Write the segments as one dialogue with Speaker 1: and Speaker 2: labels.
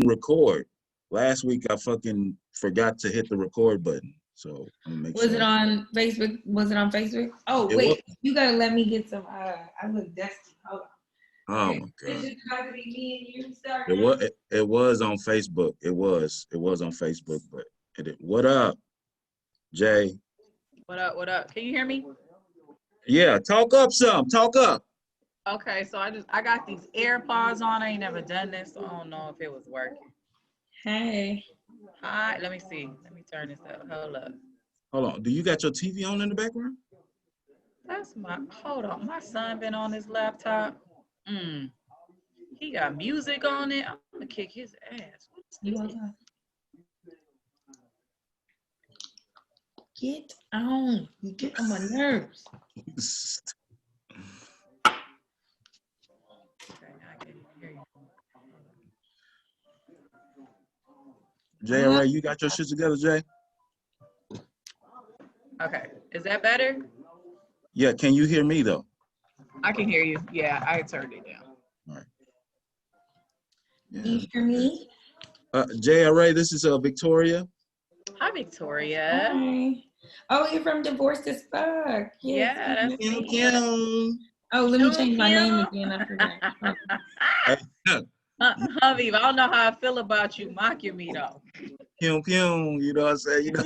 Speaker 1: record. Last week I fucking forgot to hit the record button. So I'm gonna make
Speaker 2: Was
Speaker 1: sure.
Speaker 2: it on Facebook? Was it on Facebook? Oh,
Speaker 1: It
Speaker 2: wait.
Speaker 1: was.
Speaker 2: You gotta let me get some. I look dusty. Hold on.
Speaker 1: Oh
Speaker 2: Okay.
Speaker 1: my
Speaker 2: This
Speaker 1: god.
Speaker 2: is about to be me and you start.
Speaker 1: It was on Facebook. It was on Facebook, but what up, Jay?
Speaker 3: What up? What up? Can you hear me?
Speaker 1: Yeah, talk up some. Talk up.
Speaker 3: Okay, so I got these AirPods on. I ain't never done this, so I don't know if it was working.
Speaker 2: Hey.
Speaker 3: Hi, let me see. Let me turn this up. Hold up.
Speaker 1: Hold on. Do you got your TV on in the background?
Speaker 3: That's hold on. My son been on his laptop. He got music on it. I'm gonna kick his ass. What's
Speaker 2: You
Speaker 3: this?
Speaker 2: want Get on. You get on my nerves.
Speaker 3: Okay, now I can hear you.
Speaker 1: Jay Ray, you got your shit together, Jay?
Speaker 3: Okay, is that better?
Speaker 1: Yeah, can you hear me though?
Speaker 3: I can hear you. Yeah, I turned it down.
Speaker 1: All right.
Speaker 2: You
Speaker 1: Yeah.
Speaker 2: hear me?
Speaker 1: Jay Ray, this is Victoria.
Speaker 3: Hi, Victoria.
Speaker 2: Hi. Oh, you're from Divorced as Fuck. Yes.
Speaker 3: Yeah, that's me.
Speaker 2: Oh, let me change my name again. I forgot.
Speaker 3: Habib, I don't know how I feel about you mocking me though.
Speaker 1: Pew, pew, you know what I'm saying? You know,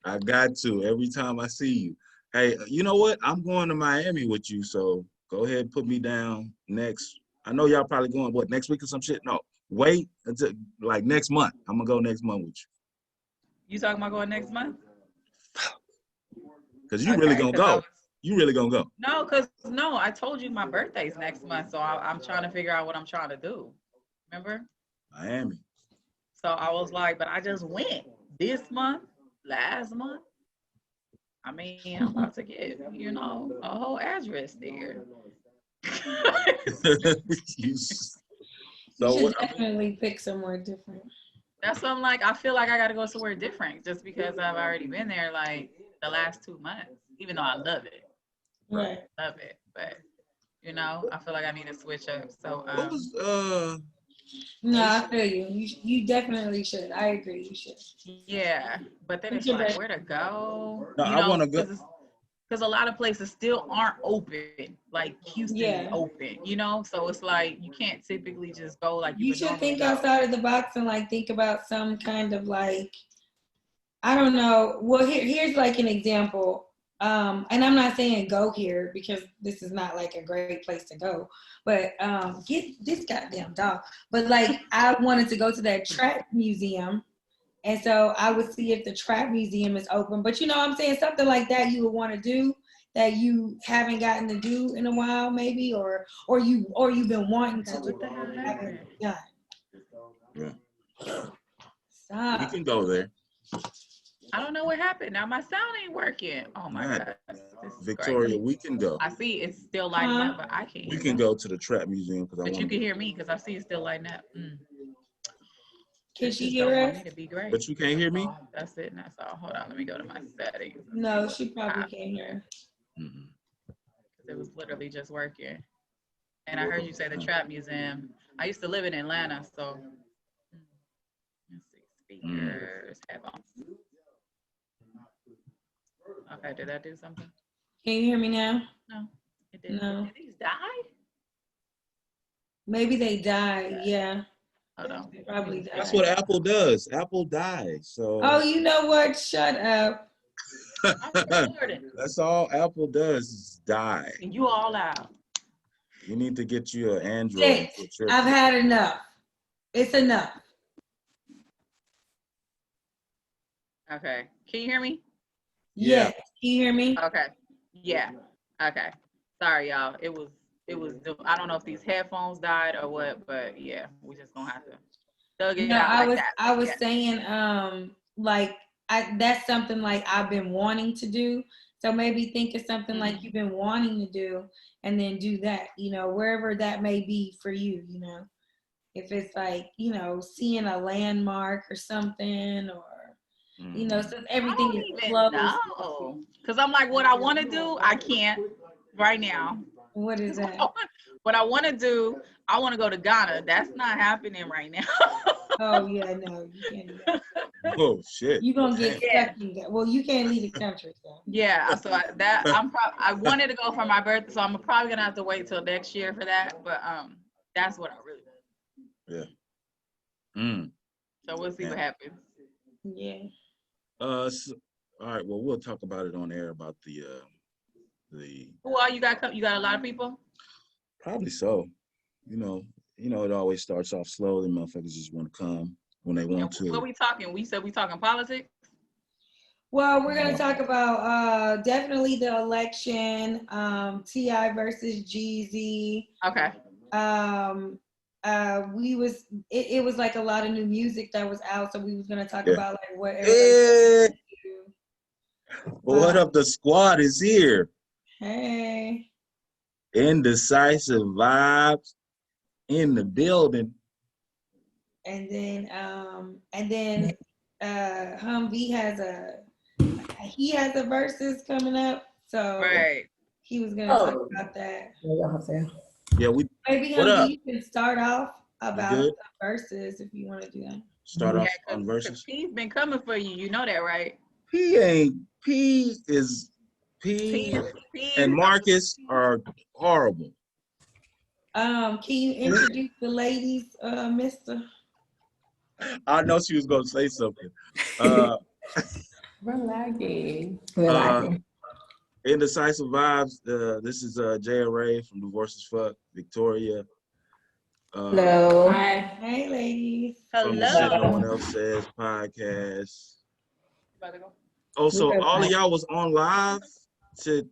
Speaker 1: I got to every time I see you. Hey, you know what? I'm going to Miami with you, so go ahead and put me down next. I know y'all probably going what next week or some shit. No, wait until like next month. I'm gonna go next month with you.
Speaker 3: You talking about going next month?
Speaker 1: Cause you really gonna go. You really gonna go.
Speaker 3: No, I told you my birthday's next month, so I'm trying to figure out what I'm trying to do. Remember?
Speaker 1: Miami.
Speaker 3: So I was like, but I just went this month, last month. I mean, I'm about to get, a whole address there.
Speaker 2: You
Speaker 1: So
Speaker 2: should definitely pick somewhere different.
Speaker 3: That's what I'm like. I feel like I got to go somewhere different just because I've already been there like the last 2 months, even though I love it.
Speaker 2: Right.
Speaker 3: Love it. But, I feel like I need to switch up. So,
Speaker 1: what was
Speaker 2: No, I feel you. You definitely should. I agree. You should.
Speaker 3: yeah, but then it's like where to go?
Speaker 1: No, I want to go.
Speaker 3: Because a lot of places still aren't open, like Houston is open, so it's like you can't typically just go like
Speaker 2: you should think outside of the box and like think about some kind of like, I don't know. Well, here's like an example. And I'm not saying go here because this is not like a great place to go, but get this goddamn dog. But like I wanted to go to that trap museum. And so I would see if the trap museum is open. But you know what I'm saying? Something like that you would want to do that you haven't gotten to do in a while, maybe, or you've been wanting to do and haven't done.
Speaker 1: Yeah.
Speaker 2: Stop.
Speaker 1: We can go there.
Speaker 3: I don't know what happened. Now my sound ain't working. Oh my God.
Speaker 1: Victoria,
Speaker 3: crazy.
Speaker 1: We can go.
Speaker 3: I see it's still lighting up, but I can't.
Speaker 1: We can go to the trap museum because
Speaker 3: you can hear me because I see it's still lighting up.
Speaker 2: Can she hear us?
Speaker 3: To be great.
Speaker 1: But you can't hear me?
Speaker 3: That's it. That's all. Hold on. Let me go to my settings.
Speaker 2: No, she probably can't hear.
Speaker 3: It was literally just working. And I heard you say the trap museum. I used to live in Atlanta, so let's see. Speakers, headphones. Okay, did that do something?
Speaker 2: Can you hear me now?
Speaker 3: No, it didn't.
Speaker 2: No.
Speaker 3: Did these die?
Speaker 2: Maybe they died. Yeah.
Speaker 3: Hold on.
Speaker 2: Probably died.
Speaker 1: That's what Apple does. Apple dies. So.
Speaker 2: Oh, you know what? Shut up.
Speaker 1: That's all Apple does is die.
Speaker 3: And you all out.
Speaker 1: You need to get you an Android.
Speaker 2: I've had enough. It's enough.
Speaker 3: Okay. Can you hear me?
Speaker 2: Yeah. Can you hear me?
Speaker 3: Okay. Yeah. Okay. Sorry, y'all. It was. I don't know if these headphones died or what, but yeah, we just gonna have to thug it out.
Speaker 2: I was saying, like that's something like I've been wanting to do. So maybe think of something like you've been wanting to do, and then do that. Wherever that may be for you. If it's like seeing a landmark or something, or since everything is closed.
Speaker 3: Because I'm like, what I want to do, I can't right now.
Speaker 2: What is that?
Speaker 3: what I want to do, I want to go to Ghana. That's not happening right now.
Speaker 2: Oh yeah, no, you can't do that.
Speaker 1: Oh shit.
Speaker 2: You're gonna get
Speaker 3: Yeah.
Speaker 2: stuck in that. Well, you can't leave the country, so.
Speaker 3: Yeah, so I wanted to go for my birthday, so I'm probably gonna have to wait till next year for that. But that's what I really want.
Speaker 1: Yeah. Mm.
Speaker 3: So we'll see
Speaker 1: Yeah.
Speaker 3: what happens.
Speaker 2: Yeah.
Speaker 1: All right. Well, we'll talk about it on air about the
Speaker 3: Who all you got? You got a lot of people.
Speaker 1: probably so. You know, it always starts off slow. The motherfuckers just want to come when they want
Speaker 3: And what
Speaker 1: to.
Speaker 3: we talking? We said we talking politics.
Speaker 2: Well, we're gonna talk about definitely the election, T.I. versus Jeezy.
Speaker 3: Okay.
Speaker 2: It was like a lot of new music that was out, so we was gonna talk
Speaker 1: Yeah.
Speaker 2: about like what
Speaker 1: Hey,
Speaker 2: everybody do.
Speaker 1: what up? The squad is here.
Speaker 2: Hey.
Speaker 1: Indecisive vibes in the building.
Speaker 2: And then Humvee has a versus coming up, so
Speaker 3: Right.
Speaker 2: he was gonna talk about that.
Speaker 1: Yeah, we
Speaker 2: Maybe
Speaker 1: What up?
Speaker 2: Humvee, you can start off about
Speaker 1: good?
Speaker 2: the verses if you want to do that.
Speaker 1: start off
Speaker 3: Yeah,
Speaker 1: on
Speaker 3: because
Speaker 1: verses.
Speaker 3: P's been coming for you. You know that, right?
Speaker 1: P
Speaker 3: P
Speaker 1: and Marcus are horrible.
Speaker 2: Can you introduce the ladies, Mister?
Speaker 1: I know she was gonna say something.
Speaker 4: We're lagging.
Speaker 1: Indecisive vibes. This is JRA from Divorce as Fuck, Victoria.
Speaker 5: Hello.
Speaker 4: Hi.
Speaker 2: Hey, ladies.
Speaker 1: From the Shit No
Speaker 3: Hello.
Speaker 1: One Else Says podcast.
Speaker 3: About to go?
Speaker 1: Oh, so
Speaker 5: Okay.
Speaker 1: all of y'all was on live to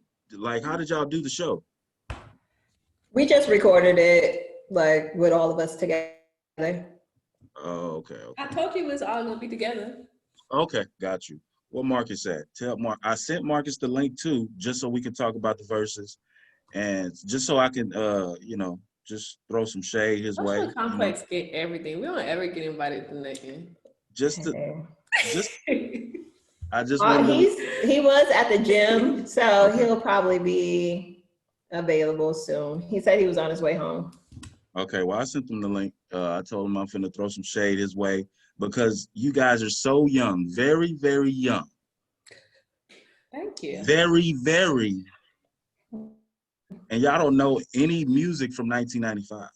Speaker 1: how did y'all do the show?
Speaker 5: We just recorded it, like, with all of us together.
Speaker 1: Oh, okay.
Speaker 4: I told you it was all gonna be together.
Speaker 1: Okay, got you. What Marcus at? Tell Mark. I sent Marcus the link too, just so we can talk about the verses, and just so I can, just throw some shade his way.
Speaker 4: Social Complex get everything. We don't ever get invited to nothing.
Speaker 1: Just I just
Speaker 5: He
Speaker 1: wanted
Speaker 5: was at the gym, so he'll probably be available soon. He said he was on his way home.
Speaker 1: Okay, well, I sent him the link. I told him I'm finna throw some shade his way because you guys are so young, very, very young.
Speaker 4: Thank you.
Speaker 1: Very, very. And y'all don't know any music from 1995.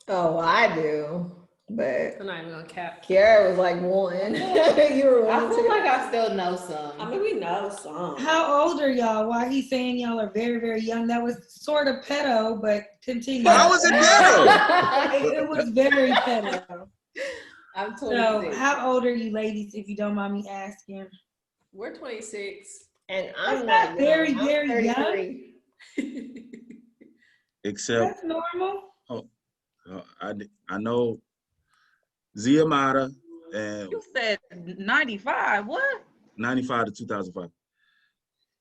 Speaker 5: Oh, I do, but
Speaker 4: I'm not even gonna cap.
Speaker 5: Kiara was like one. You were
Speaker 6: I
Speaker 5: one
Speaker 6: feel
Speaker 5: too.
Speaker 6: like I still know some.
Speaker 4: I mean, we know some.
Speaker 2: How old are y'all? Why he's saying y'all are very, very young? That was sort of pedo, but continue.
Speaker 1: How was it pedo?
Speaker 2: It was very pedo.
Speaker 6: I'm 26.
Speaker 2: So, how old are you, ladies, if you don't mind me asking?
Speaker 4: We're 26.
Speaker 5: And
Speaker 2: That's
Speaker 5: I'm
Speaker 2: not
Speaker 5: not
Speaker 2: very,
Speaker 5: young. I'm
Speaker 2: very young.
Speaker 5: 33.
Speaker 1: Except
Speaker 2: That's normal.
Speaker 1: I know Zia Mata and
Speaker 3: You said 95. What?
Speaker 1: 95 to 2005.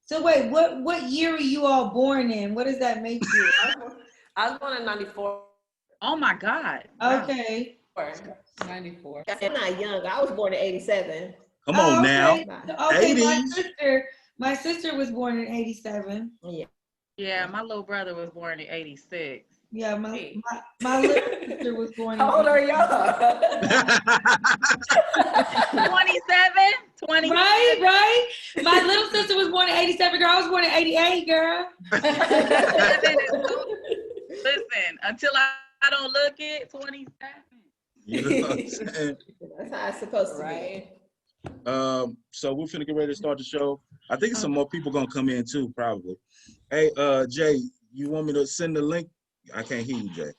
Speaker 2: So wait, what year were you all born in? What does that make you?
Speaker 4: I was born in 94.
Speaker 3: Oh my God. Wow.
Speaker 2: Okay.
Speaker 4: 94.
Speaker 5: I'm not young. I was born in 87.
Speaker 1: Come on now.
Speaker 2: Okay. Okay,
Speaker 1: 80s.
Speaker 2: my sister was born in 87.
Speaker 5: Yeah.
Speaker 3: Yeah, my little brother was born in 86.
Speaker 2: Yeah, my
Speaker 4: Hey.
Speaker 2: little sister was born in
Speaker 4: How old are
Speaker 2: 87.
Speaker 4: y'all?
Speaker 3: 27? 20?
Speaker 2: Right. My little sister was born in 87, girl. I was born in 88, girl.
Speaker 3: Listen, until I don't look it, 27.
Speaker 1: You know what I'm saying?
Speaker 5: That's how it's supposed to
Speaker 4: Right.
Speaker 1: So we're finna get ready to start the show. I think some more people gonna come in too, probably. Hey, Jay, you want me to send the link? I can't hear you, Jay.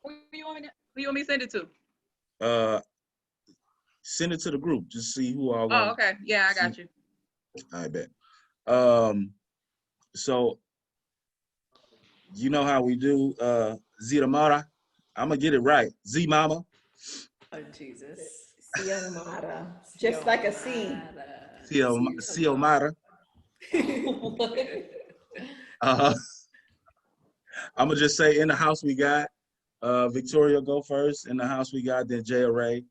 Speaker 3: Who you want me to send it to?
Speaker 1: Send it to the group. Just see who all.
Speaker 3: Oh, okay. Yeah, I got you.
Speaker 1: I bet. So you know how we do Zita Mara. I'm gonna get it right. Z Mama.
Speaker 4: Oh, Jesus.
Speaker 5: be. Xiomara. Just like a C.
Speaker 1: Cio Mara. I'm gonna just say in the house we got Victoria go first. In the house we got then J Ray.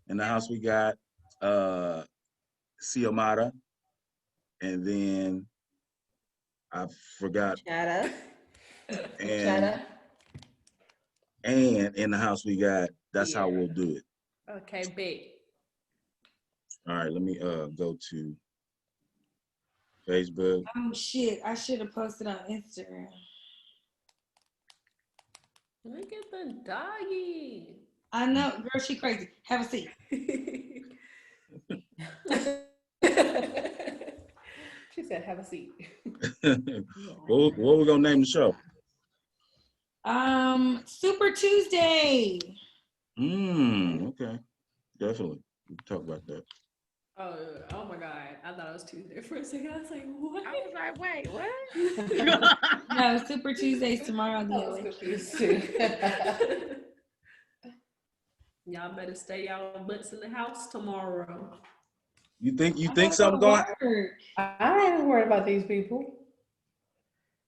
Speaker 1: In the house we got Xiomara. And then I forgot.
Speaker 5: Chata.
Speaker 1: And
Speaker 5: Chata.
Speaker 1: and in the house we got. That's how we'll do it.
Speaker 4: Okay, big.
Speaker 1: All right, let me go to Facebook.
Speaker 2: Oh shit! I should have posted on Instagram.
Speaker 4: Look at the doggy.
Speaker 2: I know, girl, she crazy. Have a seat.
Speaker 4: She said, "Have a seat."
Speaker 1: What we gonna name the show?
Speaker 2: Super Tuesday.
Speaker 1: Okay, definitely. We can talk about that.
Speaker 4: Oh my God! I thought it was Tuesday for a second. I was like, "What?"
Speaker 3: I was like, wait, what?
Speaker 2: No, Super Tuesday's tomorrow.
Speaker 6: I
Speaker 2: The
Speaker 6: was
Speaker 2: election.
Speaker 6: confused too.
Speaker 4: Y'all better stay y'all butts in the house tomorrow.
Speaker 1: You think
Speaker 2: I gotta
Speaker 1: something
Speaker 2: go
Speaker 1: going?
Speaker 2: to work.
Speaker 6: I ain't worried about these people.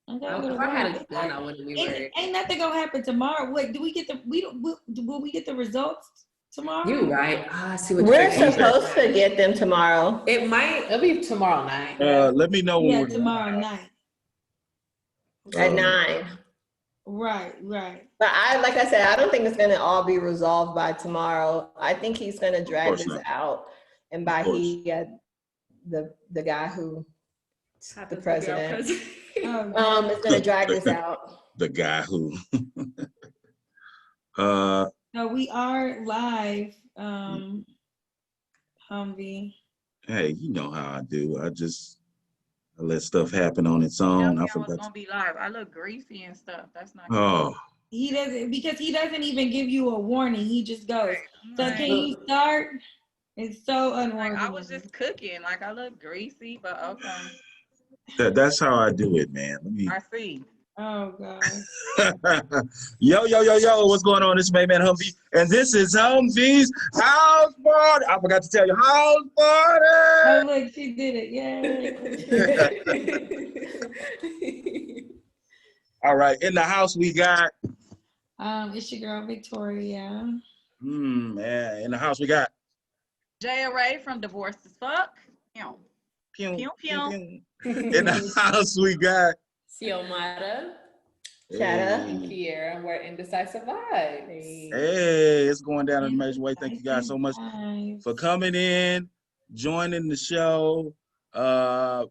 Speaker 2: I gotta go to
Speaker 4: If I had
Speaker 2: work.
Speaker 4: a gun, I wouldn't be worried.
Speaker 2: Ain't nothing gonna happen tomorrow. Wait, do we get the will we get the results tomorrow?
Speaker 4: You right? I see what
Speaker 5: We're
Speaker 4: you're saying.
Speaker 5: supposed to get them tomorrow.
Speaker 4: It might.
Speaker 6: It'll be tomorrow night.
Speaker 1: Let me know when
Speaker 2: Yeah,
Speaker 1: we're
Speaker 2: tomorrow night.
Speaker 5: At 9.
Speaker 2: Right.
Speaker 5: But like I said, I don't think it's gonna all be resolved by tomorrow. I think he's gonna drag
Speaker 1: course
Speaker 5: this
Speaker 1: not.
Speaker 5: out. And by
Speaker 1: Of course.
Speaker 5: he, the guy who,
Speaker 4: Happens
Speaker 5: the
Speaker 4: to be our
Speaker 5: president,
Speaker 2: Oh,
Speaker 5: is gonna drag this out.
Speaker 1: The guy who.
Speaker 2: no, we are live. Humvee.
Speaker 1: Hey, you know how I do. I let stuff happen on its
Speaker 3: Tell
Speaker 1: own.
Speaker 3: me
Speaker 1: I
Speaker 3: I was
Speaker 1: forgot.
Speaker 3: gonna be live. I look greasy and stuff. That's not
Speaker 1: Oh,
Speaker 2: He doesn't because he doesn't even give you a warning. He just goes. So
Speaker 3: Like,
Speaker 2: can you start? It's so
Speaker 3: like,
Speaker 2: unwarranted.
Speaker 3: I was just cooking. Like I look greasy, but okay.
Speaker 1: that's how I do it, man. Let me.
Speaker 3: I see.
Speaker 2: Oh God.
Speaker 1: Yo, what's going on? This is Man Humvee, and this is Humvee's house party. I forgot to tell you, house
Speaker 2: Oh
Speaker 1: party.
Speaker 2: look, she did it. Yay.
Speaker 1: All right, in the house we got.
Speaker 2: It's your girl Victoria.
Speaker 1: Man, in the house we got.
Speaker 3: Jaya Ray from Divorced as Fuck. Pew.
Speaker 1: Pew,
Speaker 3: Pew, pew.
Speaker 1: In the house we got.
Speaker 4: Xiomara.
Speaker 5: Shatta.
Speaker 1: Hey.
Speaker 6: Kiera, we're Indecisive Vibes.
Speaker 1: Hey, it's going down in a major way. Thank you guys so much
Speaker 2: Nice.
Speaker 1: for coming in, joining the show. For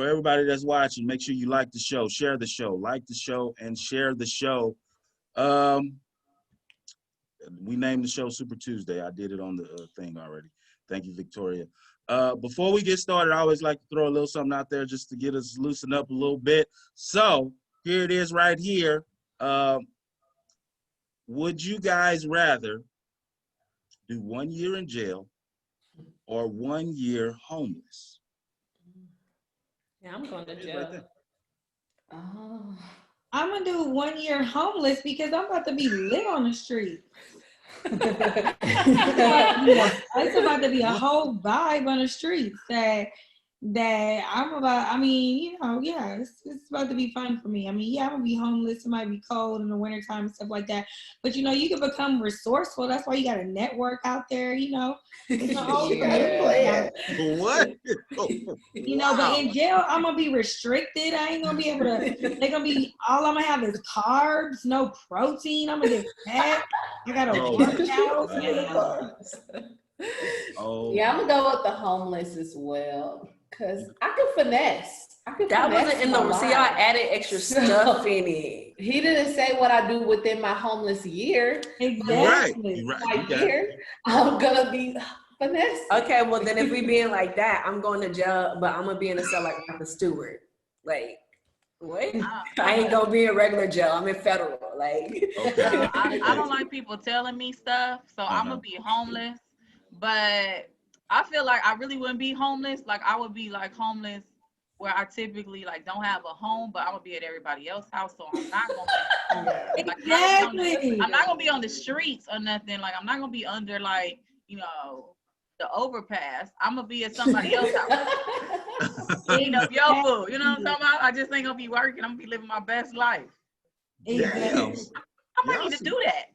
Speaker 1: everybody that's watching, make sure you like the show, share the show, like the show, and share the show. We named the show Super Tuesday. I did it on the thing already. Thank you, Victoria. Before we get started, I always like to throw a little something out there just to get us loosened up a little bit. So here it is right here. Would you guys rather do 1 year in jail or 1 year homeless?
Speaker 4: Yeah, I'm going to
Speaker 1: It's
Speaker 4: jail.
Speaker 1: right there.
Speaker 6: Oh.
Speaker 2: I'm gonna do 1 year homeless because I'm about to be lit on the street. It's about to be a whole vibe on the streets that I'm about. I mean, yeah, it's about to be fun for me. I mean, yeah, I'm gonna be homeless. It might be cold in the wintertime and stuff like that. But you can become resourceful. That's why you got to network out there. It's a whole
Speaker 6: Yeah.
Speaker 2: community.
Speaker 1: What?
Speaker 2: But in jail, I'm gonna be restricted. I ain't gonna be able to. They're gonna be all I'm gonna have is carbs, no protein. I'm gonna get fat. I gotta
Speaker 1: Oh,
Speaker 2: work out.
Speaker 1: Oh,
Speaker 6: Yeah, I'm gonna go with the homeless as well. Cause I could finesse.
Speaker 4: That wasn't in the. See, y'all added extra stuff in it.
Speaker 6: He didn't say what I do within my homeless year.
Speaker 2: Exactly.
Speaker 1: You're right.
Speaker 6: My
Speaker 1: You got it.
Speaker 6: year, I'm gonna be finesse.
Speaker 4: Okay, well then if we being like that, I'm going to jail, but I'm gonna be in a cell like a steward. Like, what? I ain't gonna be in regular jail. I'm in federal. Like,
Speaker 1: Okay.
Speaker 3: I don't like people telling me stuff, so I'm gonna be homeless. But I feel like I really wouldn't be homeless. Like I would be like homeless where I typically like don't have a home, but I'm gonna be at everybody else's house, so I'm not gonna be like,
Speaker 2: Exactly.
Speaker 3: I'm not gonna be on the streets or nothing. Like I'm not gonna be under like the overpass. I'm gonna be at somebody else's house. Eating up your food. You know what I'm talking about? I just ain't gonna be working. I'm gonna be living my best life.
Speaker 1: Damn.
Speaker 3: I might need to do that.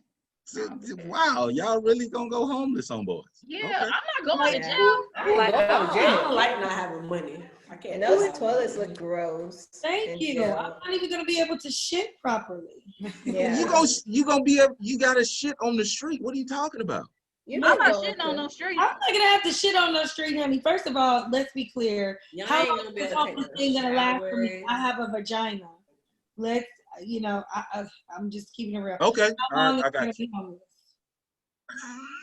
Speaker 1: Wow, y'all really gonna go homeless on boys?
Speaker 3: Yeah,
Speaker 1: Okay.
Speaker 3: I'm not going to jail.
Speaker 4: I don't like not having money. I
Speaker 5: And
Speaker 4: can't.
Speaker 5: those toilets look gross.
Speaker 2: Thank
Speaker 5: and
Speaker 2: you. I'm
Speaker 5: gel.
Speaker 2: not even gonna be able to shit properly.
Speaker 5: Yeah.
Speaker 1: You gotta shit on the street. What are you talking about?
Speaker 5: You
Speaker 3: I'm
Speaker 5: can
Speaker 3: not
Speaker 5: go
Speaker 3: shitting on
Speaker 5: into-
Speaker 3: no street.
Speaker 2: I'm not gonna have to shit on no street, honey. First of all, let's be clear.
Speaker 4: Y'all
Speaker 2: How
Speaker 4: ain't
Speaker 2: long
Speaker 4: gonna be
Speaker 2: is
Speaker 4: able to take
Speaker 2: this
Speaker 4: no
Speaker 2: thing gonna last for me?
Speaker 4: showers.
Speaker 2: I have a vagina. Let's, I'm just keeping it real.
Speaker 1: Okay,
Speaker 2: How
Speaker 1: all
Speaker 2: long
Speaker 1: right,
Speaker 2: is
Speaker 1: I
Speaker 2: it gonna
Speaker 1: got you.
Speaker 2: be homeless?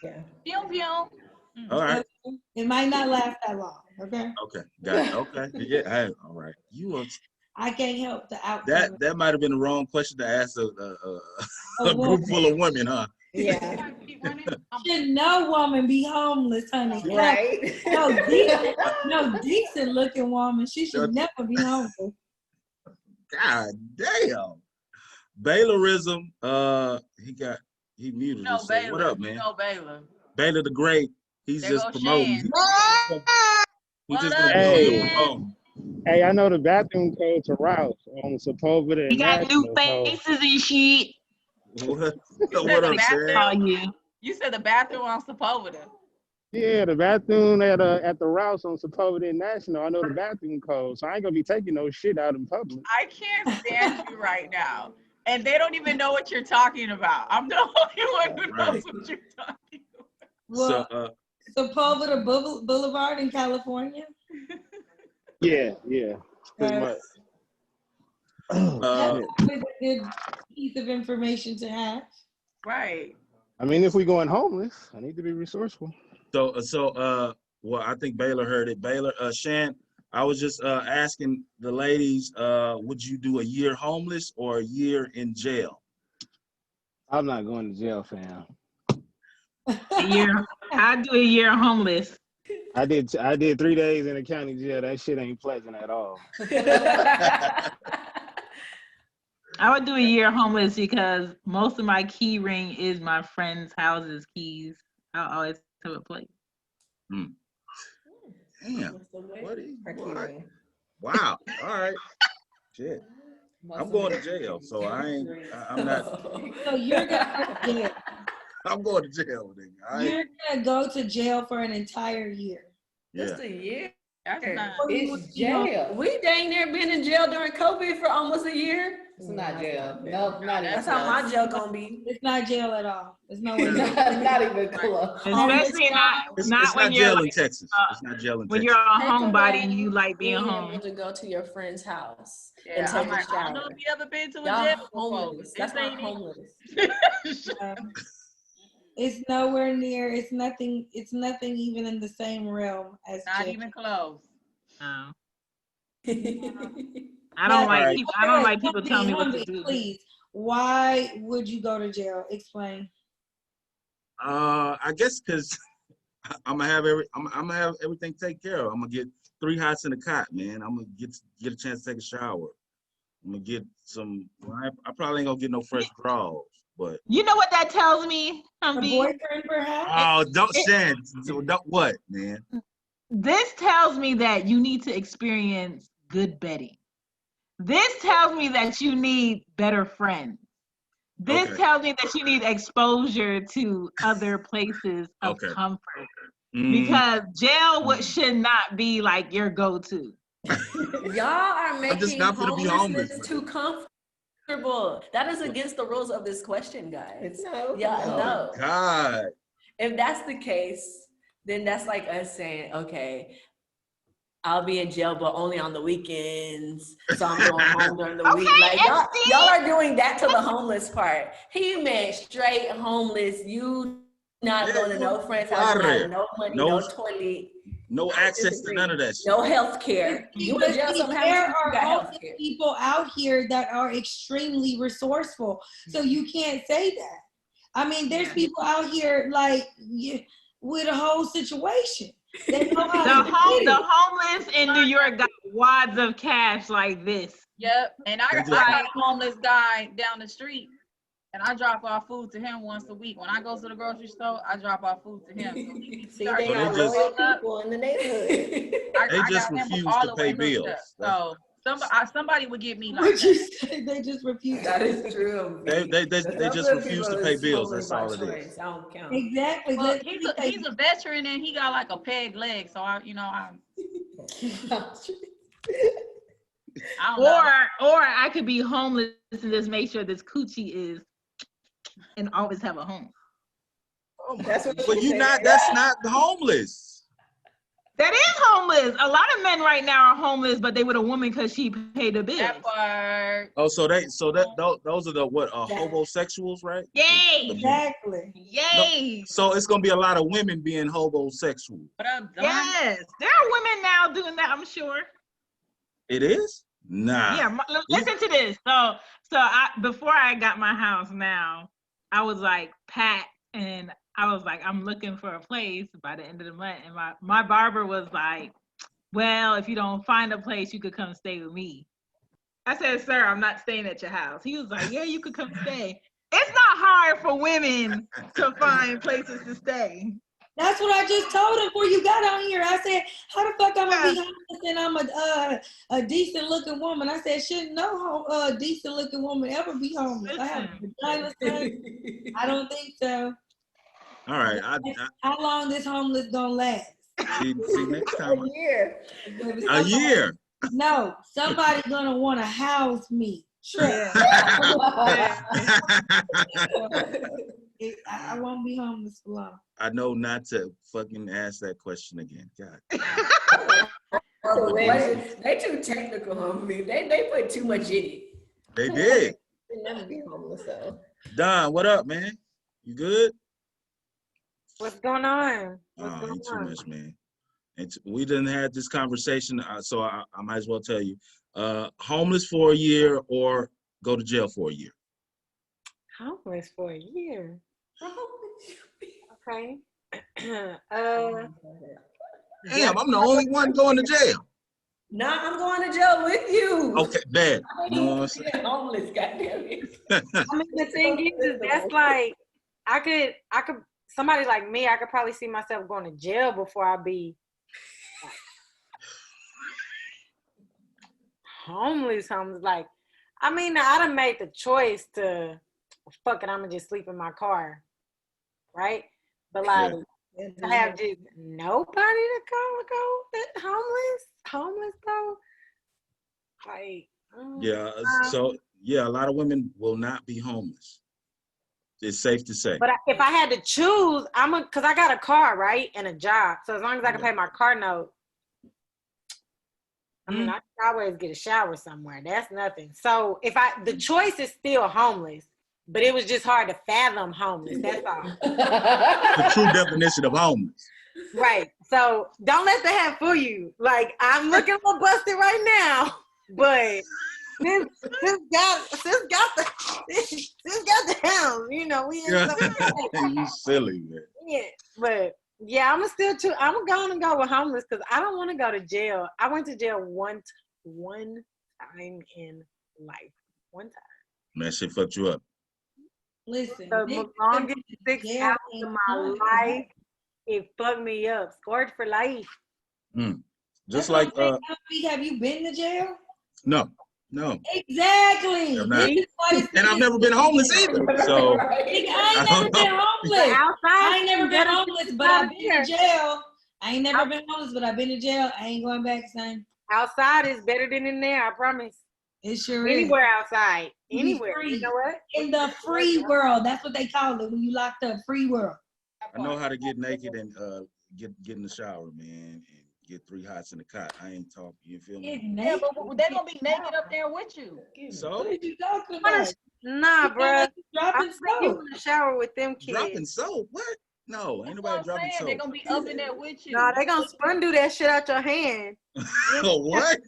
Speaker 5: Yeah.
Speaker 3: Pew, pew.
Speaker 1: All right,
Speaker 2: It might not last that long. Okay.
Speaker 1: okay, got it. Okay, yeah, hey, all right. You was
Speaker 2: I can't help the outcome.
Speaker 1: that might have been the wrong question to ask a
Speaker 2: A
Speaker 1: group full of women, huh?
Speaker 5: Yeah.
Speaker 3: Keep running.
Speaker 2: Should no woman be homeless, honey?
Speaker 5: Right.
Speaker 2: No decent looking woman. She should never be homeless.
Speaker 1: God damn. Baylorism, he muted
Speaker 3: No,
Speaker 1: us. So
Speaker 3: Baylor.
Speaker 1: what up, man?
Speaker 3: No, Baylor.
Speaker 1: Baylor the Great, he's
Speaker 3: There
Speaker 1: just
Speaker 3: goes
Speaker 1: promoting.
Speaker 3: Shan.
Speaker 1: He's
Speaker 3: What
Speaker 1: just
Speaker 3: up,
Speaker 1: gonna be on
Speaker 7: Hey.
Speaker 1: here promoting.
Speaker 7: Hey, I know the bathroom code to Rouse on Sepulveda
Speaker 8: You
Speaker 7: and
Speaker 8: got new
Speaker 7: National. So
Speaker 8: faces and shit.
Speaker 1: What
Speaker 3: the
Speaker 1: up,
Speaker 3: bathroom?
Speaker 1: Shan?
Speaker 8: All you.
Speaker 3: You said the bathroom on Sepulveda.
Speaker 7: Yeah, the bathroom at the Rouse on Sepulveda and National. I know the bathroom code, so I ain't gonna be taking no shit out in public.
Speaker 3: I can't stand you right now. And they don't even know what you're talking about. I'm the only one who knows what you're talking about.
Speaker 2: Well, Sepulveda Boulevard in California.
Speaker 7: Yeah, pretty
Speaker 2: Uh,
Speaker 7: much.
Speaker 2: That's a good piece of information to have.
Speaker 3: Right.
Speaker 7: I mean, if we going homeless, I need to be resourceful.
Speaker 1: Well, I think Baylor heard it. Baylor, Shan, I was just asking the ladies, would you do a year homeless or a year in jail?
Speaker 7: I'm not going to jail, fam.
Speaker 8: A year. I do a year homeless.
Speaker 7: I did 3 days in the county jail. That shit ain't pleasant at all.
Speaker 8: I would do a year homeless because most of my key ring is my friend's house's keys. I always have a place.
Speaker 1: Damn. What is,
Speaker 5: Her key
Speaker 1: what?
Speaker 5: ring.
Speaker 1: Wow. All right. Shit. I'm going to jail, so I'm not.
Speaker 2: So you're gonna go to jail.
Speaker 1: I'm going to jail, nigga.
Speaker 2: You're gonna go to jail for an entire year.
Speaker 4: Just a year.
Speaker 3: That's not.
Speaker 6: It's jail.
Speaker 4: We dang near been in jail during COVID for almost a year.
Speaker 6: It's not jail. No, not even
Speaker 4: That's how
Speaker 6: close.
Speaker 4: my jail gonna be.
Speaker 2: It's not jail at all. There's no way.
Speaker 6: Not even close.
Speaker 8: Especially
Speaker 1: It's
Speaker 8: not when
Speaker 1: not
Speaker 8: you're
Speaker 1: jail in
Speaker 8: like,
Speaker 1: Texas. It's not jail in
Speaker 8: when
Speaker 1: Texas.
Speaker 8: you're a
Speaker 4: Take
Speaker 8: homebody and
Speaker 4: away
Speaker 8: you like being
Speaker 4: being
Speaker 8: home.
Speaker 4: able to go to your friend's house and
Speaker 3: Yeah,
Speaker 4: take
Speaker 3: I'm
Speaker 4: a
Speaker 3: like, I don't know
Speaker 4: shower.
Speaker 3: if you ever been to a
Speaker 4: Y'all
Speaker 3: jail before.
Speaker 4: homeless. That's
Speaker 3: This
Speaker 4: not
Speaker 3: ain't
Speaker 4: homeless.
Speaker 2: It's nowhere near. It's nothing even in the same realm as
Speaker 3: not
Speaker 2: jail.
Speaker 3: even close.
Speaker 8: No.
Speaker 4: Humvee.
Speaker 8: I don't like
Speaker 1: Right.
Speaker 8: people. I don't like people telling me what to
Speaker 2: Humvee,
Speaker 8: do.
Speaker 2: Please, why would you go to jail? Explain.
Speaker 1: I guess because I'm gonna have everything taken care of. I'm gonna get 3 hots in a cot, man. I'm gonna get a chance to take a shower. I'm gonna get some. I probably ain't gonna get no fresh draws, but
Speaker 8: You know what that tells me,
Speaker 2: A
Speaker 8: Humvee?
Speaker 2: boyfriend, perhaps?
Speaker 1: oh, don't Shan. Don't what, man?
Speaker 8: This tells me that you need to experience good bedding. This tells me that you need better friends. This
Speaker 1: Okay.
Speaker 8: tells me that you need exposure to other places of
Speaker 1: Okay.
Speaker 8: comfort.
Speaker 1: Mm,
Speaker 8: Because jail should not be like your go-to.
Speaker 4: Y'all are
Speaker 1: I'm just
Speaker 4: making
Speaker 1: not gonna be
Speaker 4: homelessness
Speaker 1: homeless.
Speaker 4: too comfortable. That is against the rules of this question, guys.
Speaker 5: No.
Speaker 4: Yeah,
Speaker 1: oh
Speaker 4: no.
Speaker 1: God.
Speaker 4: If that's the case, then that's like us saying, okay, I'll be in jail, but only on the weekends. So I'm going home during the week. Like y'all are doing that to the homeless part. He meant straight homeless. You not
Speaker 1: Yeah,
Speaker 4: going to
Speaker 1: you
Speaker 4: no friend's house,
Speaker 1: water.
Speaker 4: not no money,
Speaker 1: No-
Speaker 4: no toilet,
Speaker 1: No access to none of that shit.
Speaker 4: no health care. You in jail, something happens,
Speaker 2: There
Speaker 4: you
Speaker 2: are
Speaker 4: got health
Speaker 2: homeless
Speaker 4: care.
Speaker 2: people out here that are extremely resourceful. So you can't say that. I mean, there's
Speaker 8: Yeah.
Speaker 2: people out here like with a whole situation. They know how
Speaker 8: The
Speaker 2: to get it.
Speaker 8: homeless in New York got wads of cash like this.
Speaker 3: Yep. And I
Speaker 1: They just-
Speaker 3: got a homeless guy down the street, and I drop off food to him once a week. When I go to the grocery store, I drop off food to him. So he
Speaker 5: See,
Speaker 3: starts
Speaker 5: they
Speaker 1: So they
Speaker 5: are
Speaker 1: just-
Speaker 5: loyal people in the neighborhood.
Speaker 1: They
Speaker 3: I
Speaker 1: just
Speaker 3: got him
Speaker 1: refuse
Speaker 3: all
Speaker 1: to
Speaker 3: the
Speaker 1: pay
Speaker 3: windows
Speaker 1: bills.
Speaker 3: shut. So somebody would get me like
Speaker 2: What you
Speaker 3: that.
Speaker 2: say? They just refuse.
Speaker 4: That is true.
Speaker 1: They just refuse to pay bills. That's all it is.
Speaker 4: I don't count.
Speaker 2: Exactly.
Speaker 3: Well,
Speaker 2: Let
Speaker 3: he's
Speaker 2: me say-
Speaker 3: a veteran and he got like a peg leg. So I I don't know.
Speaker 8: Or I could be homeless and just make sure this coochie is and always have a home.
Speaker 5: That's what
Speaker 1: But
Speaker 5: she
Speaker 1: you
Speaker 5: said.
Speaker 1: not. That's not homeless.
Speaker 8: That is homeless. A lot of men right now are homeless, but they with a woman because she paid the bills.
Speaker 3: That part.
Speaker 1: Oh, so those are the what? Homosexuals, right?
Speaker 8: Yay!
Speaker 2: Exactly.
Speaker 8: Yay!
Speaker 1: So it's gonna be a lot of women being homosexual.
Speaker 3: What up, Don?
Speaker 8: Yes, there are women now doing that. I'm sure.
Speaker 1: It is? Nah.
Speaker 8: Yeah, listen to this. Before I got my house now, I was like packed and I was like, I'm looking for a place by the end of the month. And my barber was like, well, if you don't find a place, you could come stay with me. I said, sir, I'm not staying at your house. He was like, yeah, you could come stay. It's not hard for women to find places to stay.
Speaker 2: That's what I just told him before you got on here. I said, how the fuck I'm gonna be homeless and I'm a decent looking woman? I said, shouldn't no decent looking woman ever be homeless? I have a vagina, son. I don't think so.
Speaker 1: All right.
Speaker 2: How long this homeless gonna last?
Speaker 1: See next time.
Speaker 5: A year.
Speaker 1: A year.
Speaker 2: No, somebody gonna want to house me. Sure. I won't be homeless for long.
Speaker 1: I know not to fucking ask that question again. God.
Speaker 4: They too technical, homie. They put too much in it.
Speaker 1: They did.
Speaker 5: You'll never be homeless though.
Speaker 1: Don, what up, man? You good?
Speaker 9: What's going on?
Speaker 1: Oh, ain't too much, man. We didn't have this conversation, so I might as well tell you. Homeless for a year or go to jail for a year?
Speaker 9: Homeless for a year. Okay.
Speaker 1: Damn, I'm the only one going to jail.
Speaker 4: Nah, I'm going to jail with you.
Speaker 1: Okay, bad.
Speaker 4: I
Speaker 1: You know what I'm
Speaker 4: ain't
Speaker 1: saying?
Speaker 4: homeless, goddamn it.
Speaker 9: I mean, the thing is that's like, I could, somebody like me, I could probably see myself going to jail before I be homeless. Like, I mean, I done made the choice to, fuck it, I'm gonna just sleep in my car, right? But like, to have just nobody to go homeless though, like.
Speaker 1: Yeah, so yeah, a lot of women will not be homeless. It's safe to say.
Speaker 9: But if I had to choose, cause I got a car, right, and a job. So as long as I can pay my car note, I mean, I can always get a shower somewhere. That's nothing. So the choice is still homeless, but it was just hard to fathom homeless. That's all.
Speaker 1: The true definition of homeless.
Speaker 9: Right. So don't let the hat fool you. Like, I'm looking a little busted right now, but this got the house. You know, we in
Speaker 1: You silly, man.
Speaker 9: Yeah, but yeah, I'm gonna go with homeless because I don't want to go to jail. I went to jail one time in life. One time.
Speaker 1: Man, shit fucked you up.
Speaker 2: Listen,
Speaker 9: The longest 6 hours of my life, it fucked me up. Scored for life.
Speaker 1: Just like
Speaker 2: have you been to jail?
Speaker 1: No.
Speaker 2: Exactly.
Speaker 1: And I've never been homeless either. So
Speaker 2: I ain't never been homeless. I ain't never been homeless, but I've been to jail. I ain't never been homeless, but I've been to jail. I ain't going back, son.
Speaker 9: Outside is better than in there, I promise.
Speaker 2: It sure is.
Speaker 9: Anywhere outside. Anywhere.
Speaker 2: Free.
Speaker 9: You know what?
Speaker 2: In the free world. That's what they call it when you locked up. Free world.
Speaker 1: I know how to get naked and get in the shower, man, and get 3 hots in the cot. I ain't talking. You feel me?
Speaker 8: Yeah, but they're gonna be naked up there with you.
Speaker 1: So
Speaker 2: what are you talking about?
Speaker 9: Nah, bro.
Speaker 2: Dropping
Speaker 9: You
Speaker 2: soap.
Speaker 9: in the shower with them kids.
Speaker 1: dropping soap? What? No, ain't nobody dropping soap.
Speaker 8: They're gonna be up in there with you.
Speaker 9: Nah, they gonna do that shit out your hand.
Speaker 1: What?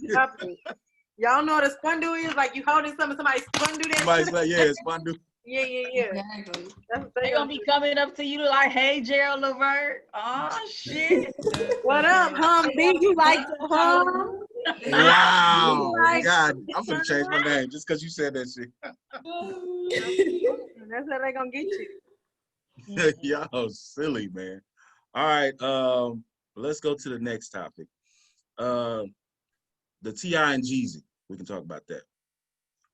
Speaker 9: Y'all know what a do is? Like you holding something, somebody do that
Speaker 1: Somebody's
Speaker 9: shit.
Speaker 1: like, yeah, Spondu.
Speaker 9: Yeah.
Speaker 2: Exactly.
Speaker 9: That's what
Speaker 8: They're gonna be coming up to you like, hey, Gerald Levert. Oh, shit.
Speaker 9: What up, hum? B, you like to hum?
Speaker 1: Wow.
Speaker 9: Like-
Speaker 1: God, I'm gonna change my name just because you said that shit.
Speaker 9: That's how they gonna get you.
Speaker 1: Y'all silly, man. All right, let's go to the next topic. The T.I. and Jeezy. We can talk about that.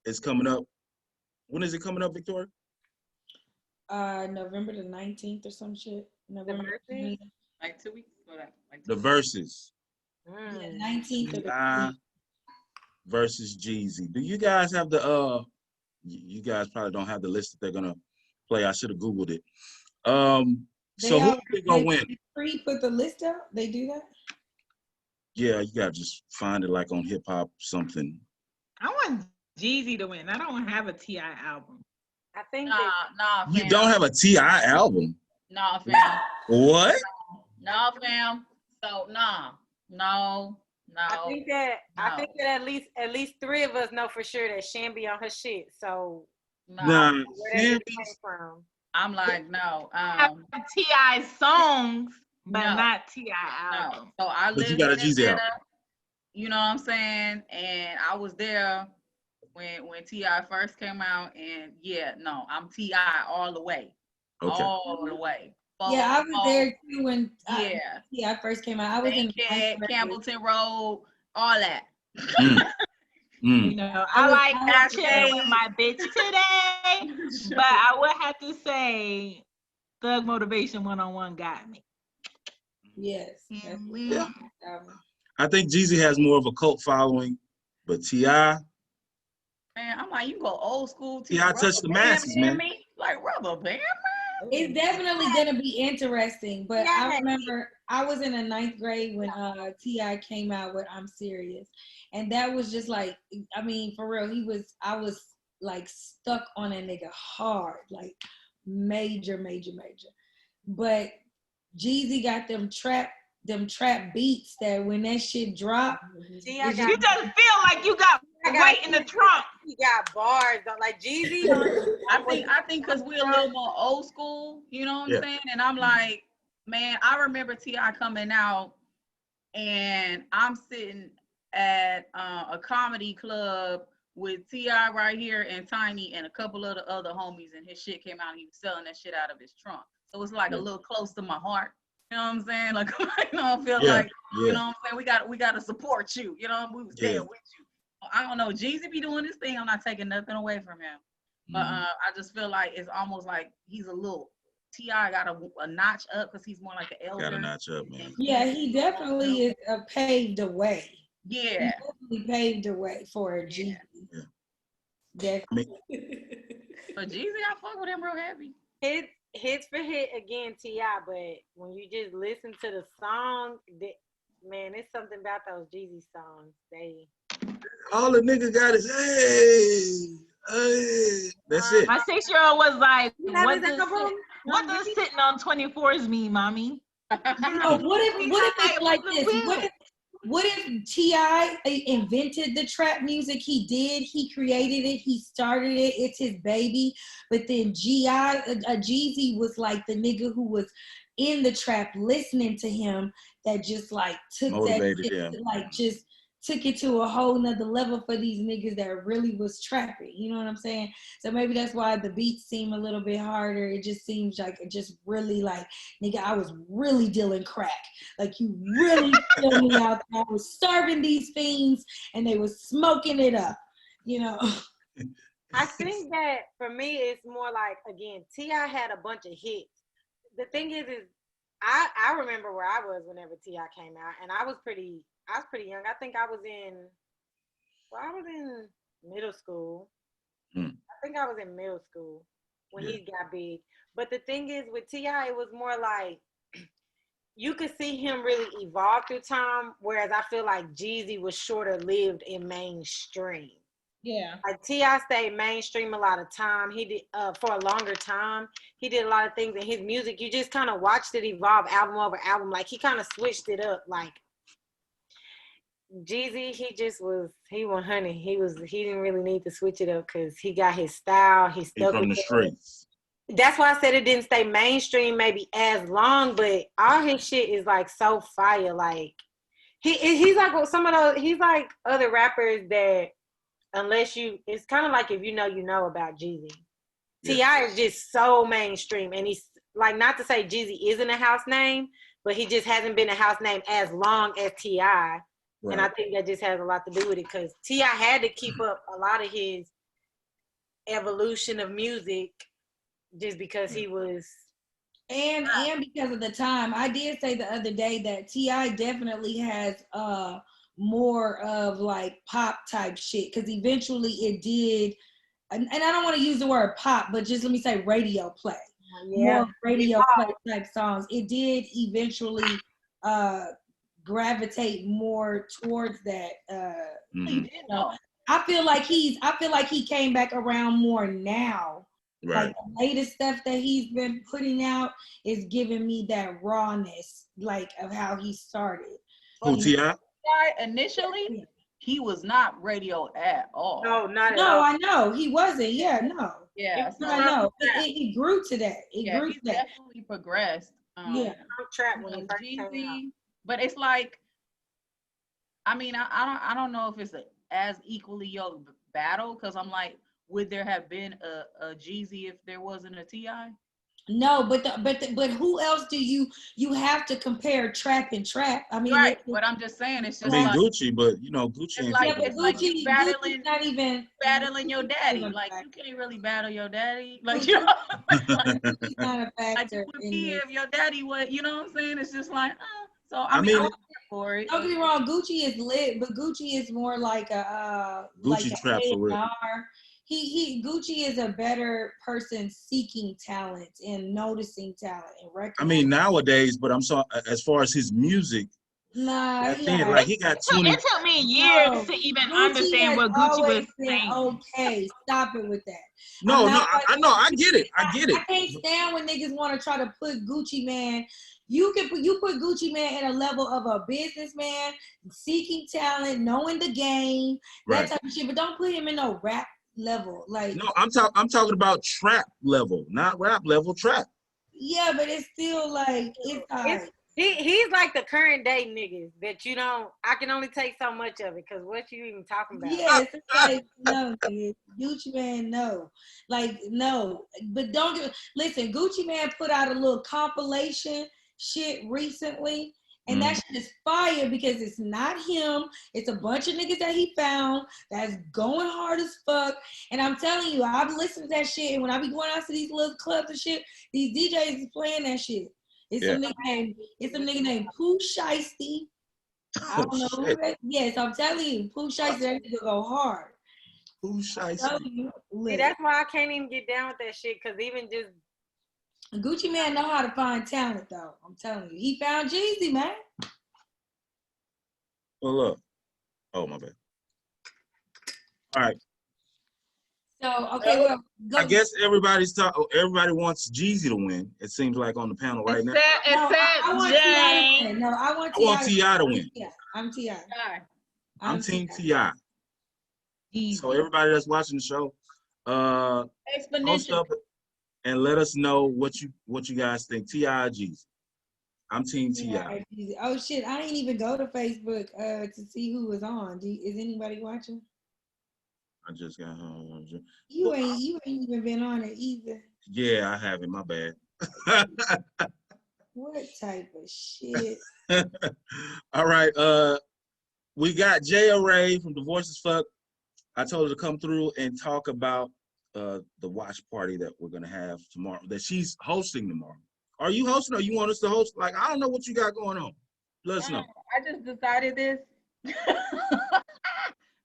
Speaker 1: It's coming up. When is it coming up, Victoria?
Speaker 2: November the 19th or some shit. November 19th.
Speaker 3: Like 2 weeks. Like
Speaker 1: The Verses.
Speaker 2: Yeah, 19th of the
Speaker 1: T.I. versus Jeezy. Do you guys have the you guys probably don't have the list that they're gonna play. I should have Googled it. So who they gonna win?
Speaker 2: Free put the list out. They do that.
Speaker 1: Yeah, you gotta just find it like on hip hop something.
Speaker 8: I want Jeezy to win. I don't have a Ti album.
Speaker 9: I think
Speaker 3: Nah, fam.
Speaker 1: You don't have a T.I. album?
Speaker 3: Nah, fam.
Speaker 1: What?
Speaker 3: No, fam. So no.
Speaker 9: I think that at least 3 of us know for sure that Shan be on her shit. So
Speaker 1: Nah,
Speaker 9: where that came from?
Speaker 3: I'm like, no.
Speaker 8: I have Ti songs, but
Speaker 3: No.
Speaker 8: not Ti
Speaker 3: No.
Speaker 8: album.
Speaker 3: So I
Speaker 1: But
Speaker 3: lived
Speaker 1: you got a
Speaker 3: in
Speaker 1: Jeezy
Speaker 3: Atlanta,
Speaker 1: album.
Speaker 3: you know what I'm saying? And I was there when T.I. first came out, and yeah, no, I'm T.I. all the way.
Speaker 1: Okay.
Speaker 3: All the way.
Speaker 2: Yeah, I was there too when
Speaker 3: Yeah.
Speaker 2: I first came out. I was in
Speaker 3: Bankhead, Campbellton Road, all that.
Speaker 8: You know, I like chilling with my bitch today, but I would have to say Thug Motivation 101 got me.
Speaker 2: Yes.
Speaker 1: Yeah. I think Jeezy has more of a cult following, but T.I.
Speaker 3: Man, I'm like, you go old school.
Speaker 1: T.I. touched the masses, man.
Speaker 3: Like Rubber Band, man.
Speaker 2: It's definitely gonna be interesting, but I remember I was in the 9th grade when T.I. came out with "I'm Serious," and that was just like, I mean, for real, I was like stuck on a nigga hard, like major. But Jeezy got them trap beats that when that shit dropped,
Speaker 8: You just feel like you got right in the trunk.
Speaker 9: You got bars though, like Jeezy.
Speaker 3: I think because we're a little more old school, you know what I'm saying? And I'm like, man, I remember T.I. coming out, and I'm sitting at a comedy club with T.I. right here and Tiny and a couple of the other homies, and his shit came out and he was selling that shit out of his trunk. So it's like a little close to my heart. You know what I'm saying? Like, you know, I feel like, you know what I'm saying? We got to support you. You know, we was there with you. I don't know. Jeezy be doing this thing. I'm not taking nothing away from him. But I just feel like it's almost like he's a little, T.I. got a notch up because he's more like an elder.
Speaker 1: Got a notch up, man.
Speaker 2: Yeah, he definitely is paved the way.
Speaker 3: Yeah.
Speaker 2: He definitely paved the way for a Jeezy.
Speaker 1: Yeah.
Speaker 2: Definitely.
Speaker 3: But Jeezy, I fuck with him real heavy.
Speaker 9: Hits for hit again, T.I., but when you just listen to the song, man, it's something about those Jeezy songs.
Speaker 1: All the nigga got is hey. That's it.
Speaker 8: My 6-year-old was like, what does sitting on 24s mean, mommy?
Speaker 2: No, what if it's like this? What if T.I. invented the trap music? He did. He created it. He started it. It's his baby. But then Jeezy was like the nigga who was in the trap listening to him that just like took
Speaker 1: Motivated,
Speaker 2: that shit, like just took it to a whole nother level for these niggas that really was trapping. You know what I'm saying? So maybe that's why the beats seem a little bit harder. It just seems like it just really like, nigga, I was really dealing crack. Like you really filled me out. I was serving these fiends and they was smoking it up, you know?
Speaker 9: I think that for me, it's more like, again, T.I. had a bunch of hits. The thing is I remember where I was whenever T.I. came out, and I was pretty young. I think I was in middle school. I think I was in middle school when he got big. But the thing is with T.I., it was more like you could see him really evolve through time, whereas I feel like Jeezy was shorter lived in mainstream.
Speaker 8: Yeah.
Speaker 9: Like T.I. stayed mainstream a lot of time. He did for a longer time. He did a lot of things in his music. You just kind of watched it evolve album over album. Like he kind of switched it up. Like Jeezy, he 100. He didn't really need to switch it up because he got his style. He stuck
Speaker 1: from
Speaker 9: with
Speaker 1: the
Speaker 9: it.
Speaker 1: streets.
Speaker 9: That's why I said it didn't stay mainstream maybe as long, but all his shit is like so fire. Like he's like some of those. He's like other rappers that it's kind of like if you know about Jeezy. T.I. is just so mainstream, and he's like, not to say Jeezy isn't a house name, but he just hasn't been a house name as long as T.I.
Speaker 1: Right.
Speaker 9: And I think that just has a lot to do with it because T.I. had to keep up a lot of his evolution of music just because he was.
Speaker 2: And because of the time, I did say the other day that T.I. definitely has more of like pop type shit, because eventually it did, and I don't want to use the word pop, but just let me say radio play. More radio play type songs. It did eventually gravitate more towards that. You know, I feel like he came back around more now.
Speaker 1: Right.
Speaker 2: Like the latest stuff that he's been putting out is giving me that rawness, like of how he started.
Speaker 1: Who, T.I.?
Speaker 3: Initially, he was not radio at all.
Speaker 9: No, not at
Speaker 2: No,
Speaker 9: all.
Speaker 2: I know he wasn't. Yeah, no.
Speaker 3: Yeah,
Speaker 2: I know. It grew to that. It grew
Speaker 3: he's
Speaker 2: to that.
Speaker 3: definitely progressed.
Speaker 2: Yeah.
Speaker 9: I'm trapped when he first came out.
Speaker 3: Jeezy, but it's like, I mean, I don't know if it's as equally yoked battle, because I'm like, would there have been a Jeezy if there wasn't a T.I.?
Speaker 2: No, but who else do you have to compare trap and trap? I mean,
Speaker 3: Right, but I'm just saying, it's
Speaker 1: I
Speaker 3: just
Speaker 1: mean,
Speaker 3: like,
Speaker 1: Gucci, but you know, Gucci ain't
Speaker 3: like,
Speaker 1: talking
Speaker 3: it's like
Speaker 1: about
Speaker 3: you battling,
Speaker 2: not even
Speaker 3: battling your daddy.
Speaker 2: not a
Speaker 3: Like, you
Speaker 2: factor.
Speaker 3: can't really battle your daddy. Like, you know,
Speaker 2: He's not a
Speaker 3: like
Speaker 2: factor
Speaker 3: you would
Speaker 2: in
Speaker 3: be
Speaker 2: this.
Speaker 3: if your daddy was, you know what I'm saying? It's just like, so I
Speaker 1: I
Speaker 3: mean,
Speaker 1: mean,
Speaker 3: I'm here for it.
Speaker 2: Don't get me wrong, Gucci is lit, but Gucci is more like a
Speaker 1: Gucci trap for real.
Speaker 2: A&R. Gucci is a better person seeking talent and noticing talent and
Speaker 1: I
Speaker 2: recognizing.
Speaker 1: mean, nowadays, but I'm sorry, as far as his music,
Speaker 2: Nah,
Speaker 1: I think like he got 20.
Speaker 8: It took me years
Speaker 2: No,
Speaker 8: to even
Speaker 2: Gucci
Speaker 8: understand
Speaker 2: has
Speaker 8: what Gucci
Speaker 2: always
Speaker 8: was
Speaker 2: been
Speaker 8: saying.
Speaker 2: okay. Stop it with that.
Speaker 1: No,
Speaker 2: I'm
Speaker 1: no,
Speaker 2: not like-
Speaker 1: I know, I get it. I
Speaker 2: can't stand when niggas want to try to put Gucci Man. You put Gucci Man in a level of a businessman, seeking talent, knowing the game,
Speaker 1: Right.
Speaker 2: that type of shit. But don't put him in no rap level. Like,
Speaker 1: No, I'm talking about trap level, not rap level, trap.
Speaker 2: yeah, but it's still like it's alright.
Speaker 9: He's like the current day niggas that you don't. I can only take so much of it, because what you even talking about?
Speaker 2: Yes, it's like no, nigga. Gucci Man, no, like no. But listen. Gucci Man put out a little compilation shit recently, and that shit is fire because it's not him. It's a bunch of niggas that he found that's going hard as fuck. And I'm telling you, I've listened to that shit, and when I be going out to these little clubs and shit, these DJs is playing that shit. It's some nigga named Pooh Shiesty. I don't know who that. Yes, I'm telling you, Pooh Shiesty, that nigga go hard.
Speaker 1: Pooh Shiesty.
Speaker 9: See, that's why I can't even get down with that shit, because even just
Speaker 2: Gucci Man know how to find talent, though. I'm telling you, he found Jeezy, man.
Speaker 1: Well, look. Oh, my bad. All right.
Speaker 2: So, okay, well,
Speaker 1: I guess everybody wants Jeezy to win. It seems like on the panel right now.
Speaker 2: I want T.I. to win. No, I want
Speaker 1: T.I. to win.
Speaker 2: I'm T.I.
Speaker 1: I'm Team T.I. So everybody that's watching the show, post up and let us know what you guys think. T.I. or Jeezy. I'm Team T.I.
Speaker 2: Oh shit! I didn't even go to Facebook to see who was on. Is anybody watching?
Speaker 1: I just got home.
Speaker 2: You ain't even been on it either.
Speaker 1: Yeah, I haven't. My bad.
Speaker 2: What type of shit?
Speaker 1: All right. We got Jay Ray from Divorce as Fuck. I told her to come through and talk about the watch party that we're gonna have tomorrow. That she's hosting tomorrow. Are you hosting, or you want us to host? Like, I don't know what you got going on. Let us know.
Speaker 3: I just decided this.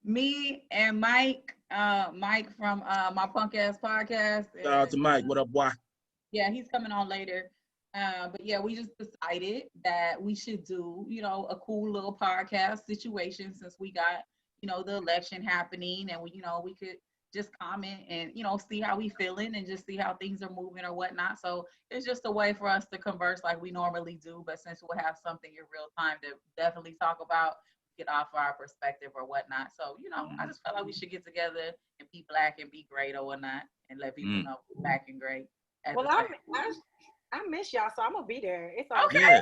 Speaker 3: Me and Mike from my punk ass podcast.
Speaker 1: Shout out to Mike. What up, boy?
Speaker 3: Yeah, he's coming on later. But yeah, we just decided that we should do, a cool little podcast situation, since we got, the election happening, and we could just comment and, see how we feeling and just see how things are moving or whatnot. So it's just a way for us to converse like we normally do, but since we'll have something in real time to definitely talk about, get off our perspective or whatnot. So, I just felt like we should get together and be black and be great or whatnot, and let people know we're black and great.
Speaker 9: Well, I miss y'all, so I'm gonna be there. It's okay.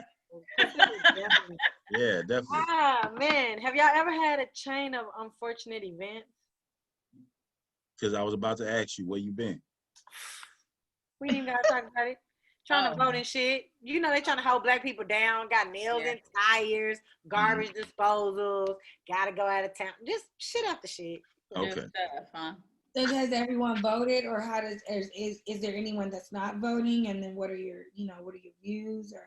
Speaker 1: Yeah, definitely.
Speaker 9: Ah, man, have y'all ever had a chain of unfortunate events?
Speaker 1: Because I was about to ask you where you been.
Speaker 9: We ain't gotta talk about it. Trying to vote and shit. They trying to hold black people down. Got nails in tires, garbage disposals. Gotta go out of town. Just shit after shit.
Speaker 1: Okay.
Speaker 3: Stuff, huh?
Speaker 2: So has everyone voted, or how does is there anyone that's not voting? And then what are your views? Or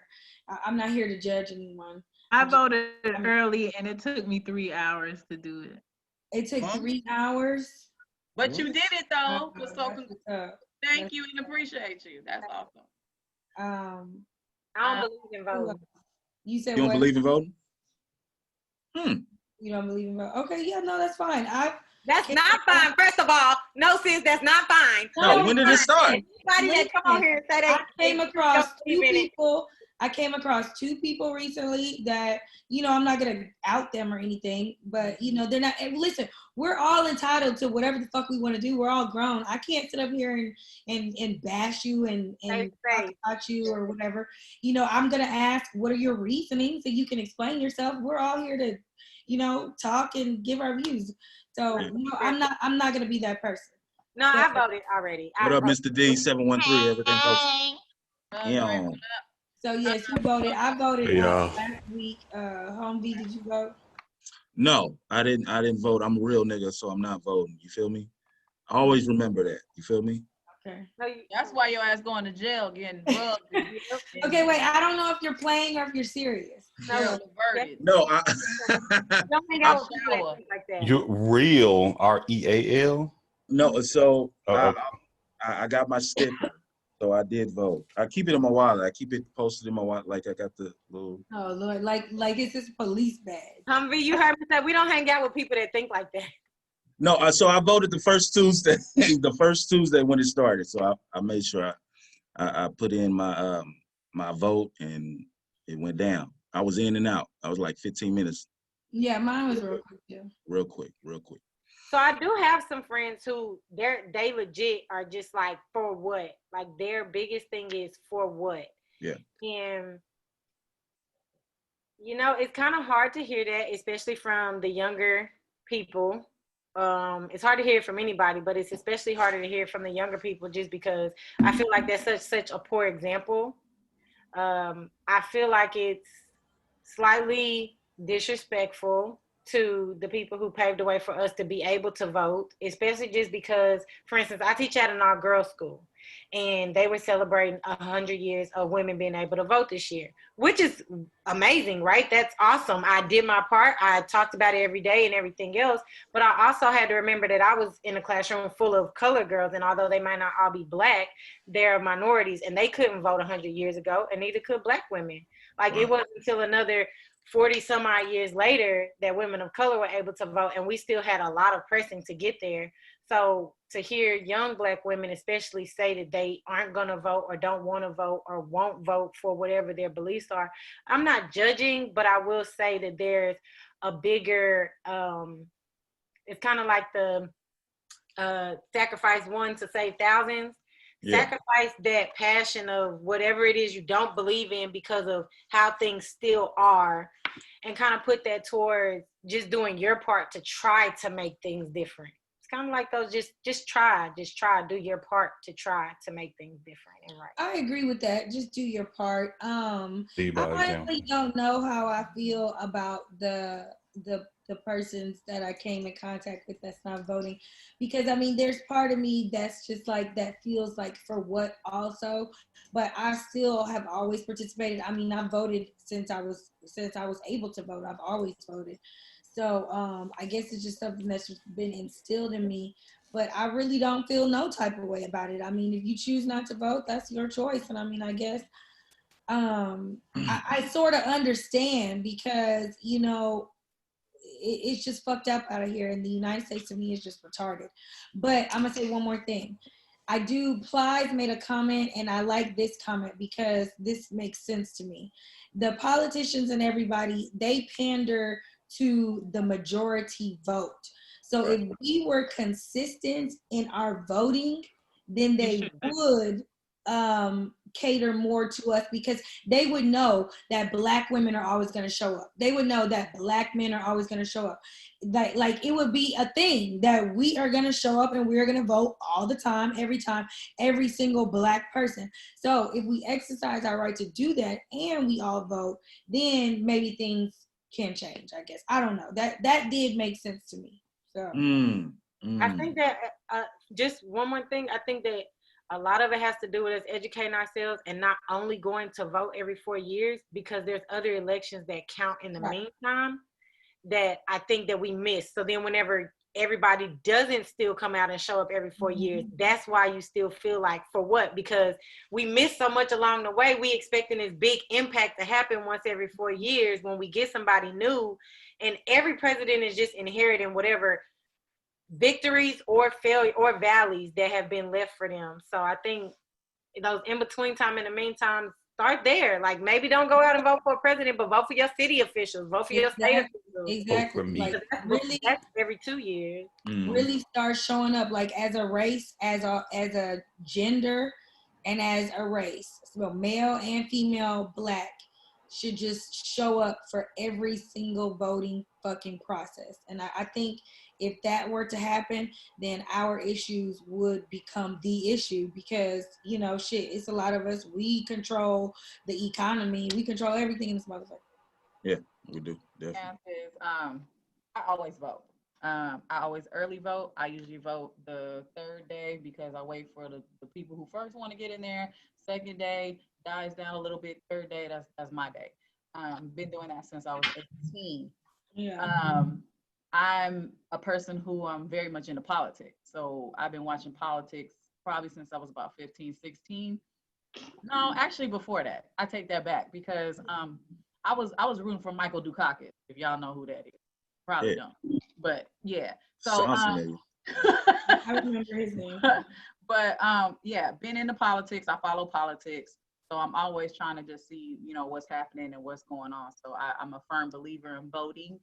Speaker 2: I'm not here to judge anyone.
Speaker 8: I voted early, and it took me 3 hours to do it.
Speaker 2: It took 3 hours.
Speaker 3: But you did it though.
Speaker 2: That's
Speaker 3: So
Speaker 2: what's up.
Speaker 3: thank you and appreciate you. That's awesome.
Speaker 9: I don't believe in voting.
Speaker 2: You said
Speaker 1: You don't
Speaker 2: what?
Speaker 1: believe in voting?
Speaker 2: You don't believe in voting? Okay, yeah, no, that's fine.
Speaker 9: That's not fine. First of all, no, sis, that's not fine.
Speaker 1: No, when did it start?
Speaker 9: Anybody that come on here and say they
Speaker 2: I came across
Speaker 9: don't
Speaker 2: two
Speaker 9: believe in it.
Speaker 2: people. I came across 2 people recently that, I'm not gonna out them or anything, but they're not. And listen, we're all entitled to whatever the fuck we want to do. We're all grown. I can't sit up here and bash you and talk about you or whatever. I'm gonna ask, what are your reasonings, so you can explain yourself. We're all here to, talk and give our views. So I'm not gonna be that person.
Speaker 9: No, I voted already.
Speaker 1: What up, Mr. D 713? Everything else? Yeah.
Speaker 2: So yes, you voted. I voted last week. Home V, did you vote?
Speaker 1: No, I didn't vote. I'm a real nigga, so I'm not voting. You feel me? I always remember that. You feel me?
Speaker 2: Okay.
Speaker 3: That's why your ass going to jail getting drugged.
Speaker 2: Okay, wait. I don't know if you're playing or if you're serious.
Speaker 3: No,
Speaker 1: No,
Speaker 9: Don't hang out with people that think like that.
Speaker 10: You're real, REAL.
Speaker 1: no. So
Speaker 10: okay.
Speaker 1: I got my sticker, so I did vote. I keep it in my wallet. I keep it posted in my wallet. Like I got the little.
Speaker 2: Oh Lord, like it's this police badge.
Speaker 9: Humvee, you heard me say we don't hang out with people that think like that.
Speaker 1: No, so I voted the first Tuesday, the first Tuesday when it started. So I made sure I put in my my vote, and it went down. I was in and out. I was like 15 minutes.
Speaker 2: Yeah, mine was real quick too.
Speaker 1: Real quick.
Speaker 9: So I do have some friends who they legit are just like, for what? Like their biggest thing is for what?
Speaker 1: Yeah.
Speaker 9: And it's kind of hard to hear that, especially from the younger people. It's hard to hear from anybody, but it's especially harder to hear from the younger people, just because I feel like that's such a poor example. I feel like it's slightly disrespectful to the people who paved the way for us to be able to vote, especially just because, for instance, I teach at an all-girls school, and they were celebrating 100 years of women being able to vote this year, which is amazing, right? That's awesome. I did my part. I talked about it every day and everything else, but I also had to remember that I was in a classroom full of colored girls, and although they might not all be Black, they're minorities, and they couldn't vote 100 years ago, and neither could Black women. Like, it wasn't until another 40 some odd years later that women of color were able to vote, and we still had a lot of pressing to get there. So to hear young Black women especially say that they aren't going to vote or don't want to vote or won't vote for whatever their beliefs are, I'm not judging, but I will say that there's a bigger, it's kind of like the sacrifice one to save thousands. Yeah. Sacrifice that passion of whatever it is you don't believe in because of how things still are, and kind of put that towards just doing your part to try to make things different. It's kind of like those, just try, do your part to try to make things different and right.
Speaker 2: I agree with that. Just do your part. I honestly don't know how I feel about the persons that I came in contact with that's not voting, because I mean, there's part of me that's just like, that feels like for what also, but I still have always participated. I mean, I voted since I was able to vote. I've always voted. So I guess it's just something that's just been instilled in me, but I really don't feel no type of way about it. I mean, if you choose not to vote, that's your choice. And I mean, I guess I sort of understand, because, it's just fucked up out of here in the United States. To me, is just retarded. But I'm gonna say one more thing. Plies made a comment, and I like this comment because this makes sense to me. The politicians and everybody, they pander to the majority vote. So if we were consistent in our voting, then they would cater more to us, because they would know that Black women are always going to show up. They would know that Black men are always going to show up. Like it would be a thing that we are going to show up and we're going to vote all the time, every single Black person. So if we exercise our right to do that and we all vote, then maybe things can change, I guess. I don't know. That did make sense to me. So
Speaker 9: I think that just one more thing. I think that a lot of it has to do with us educating ourselves and not only going to vote every 4 years, because there's other elections that count in the meantime that I think that we miss. So then whenever everybody doesn't still come out and show up every 4 years, that's why you still feel like, for what? Because we miss so much along the way. We expecting this big impact to happen once every 4 years when we get somebody new, and every president is just inheriting whatever victories or failure or valleys that have been left for them. So I think those in between time, in the meantime, start there. Like, maybe don't go out and vote for a president, but vote for your city officials, vote for your state officials.
Speaker 2: Exactly.
Speaker 10: me.
Speaker 2: Like,
Speaker 9: That's
Speaker 2: really,
Speaker 9: that's every 2 years.
Speaker 2: really start showing up, like, as a race, as a gender, and as a race. So male and female, Black, should just show up for every single voting fucking process. And I think if that were to happen, then our issues would become the issue, because, you know, shit, it's a lot of us. We control the economy. We control everything in this motherfucker.
Speaker 1: Yeah, we do. Definitely.
Speaker 3: Is, I always vote. I always early vote. I usually vote the third day because I wait for the people who first want to get in there. Second day dies down a little bit. Third day, that's my day. Been doing that since I was 18.
Speaker 2: Yeah.
Speaker 3: I'm a person who I'm very much into politics. So I've been watching politics probably since I was about 15, 16. No, actually before that. I take that back because I was rooting for Michael Dukakis, if y'all know who that is. Probably don't. But yeah. So
Speaker 2: I remember his name.
Speaker 3: But yeah, been into politics. I follow politics. So I'm always trying to just see, you know, what's happening and what's going on. So I'm a firm believer in voting.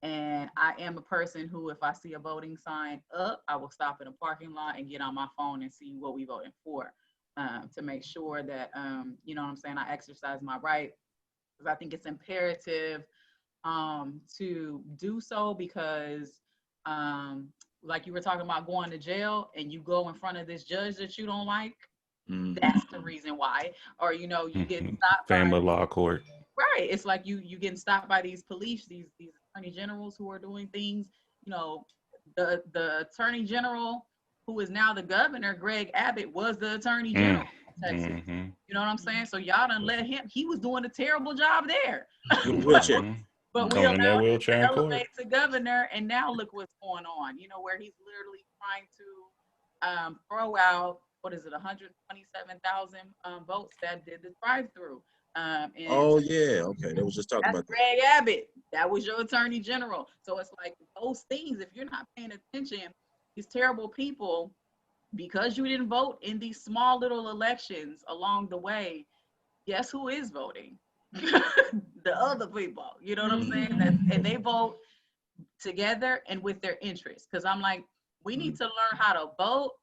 Speaker 3: And I am a person who, if I see a voting sign up, I will stop in a parking lot and get on my phone and see what we voting for, to make sure that, you know what I'm saying, I exercise my right. Because I think it's imperative to do so, because like you were talking about going to jail and you go in front of this judge that you don't like, that's the reason why. Or, you know, you get stopped
Speaker 10: Family
Speaker 3: by,
Speaker 10: law court.
Speaker 3: right, it's like you getting stopped by these police, these attorney generals who are doing things. You know, the attorney general who is now the governor, Greg Abbott, was the attorney general of Texas. You know what I'm saying? So y'all done let him, he was doing a terrible job there. But we
Speaker 10: Going in that
Speaker 3: allowed him
Speaker 10: wheelchair
Speaker 3: to
Speaker 10: in court.
Speaker 3: elevate to governor, and now look what's going on. You know, where he's literally trying to throw out, what is it, 127,000 votes that did the drive-through.
Speaker 1: Oh yeah, okay. They was just talking about that.
Speaker 3: Greg Abbott. That was your attorney general. So it's like those things, if you're not paying attention, these terrible people, because you didn't vote in these small little elections along the way, guess who is voting? The other people. You know what I'm saying? And they vote together and with their interests. Because I'm like, we need to learn how to vote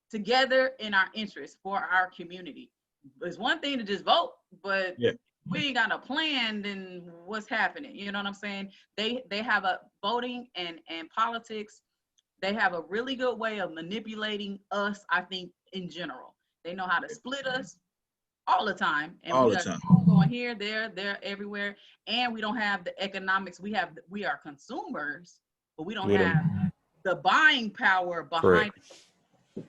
Speaker 3: together in our interests for our community. It's one thing to just vote, but we ain't got a plan, then what's happening? You know what I'm saying? They have a voting and politics. They have a really good way of manipulating us, I think, in general. They know how to split us all the time. And
Speaker 1: all
Speaker 3: we
Speaker 1: the
Speaker 3: got
Speaker 1: time.
Speaker 3: going here, there, everywhere. And we don't have the economics. We are consumers, but we don't have the buying power behind it.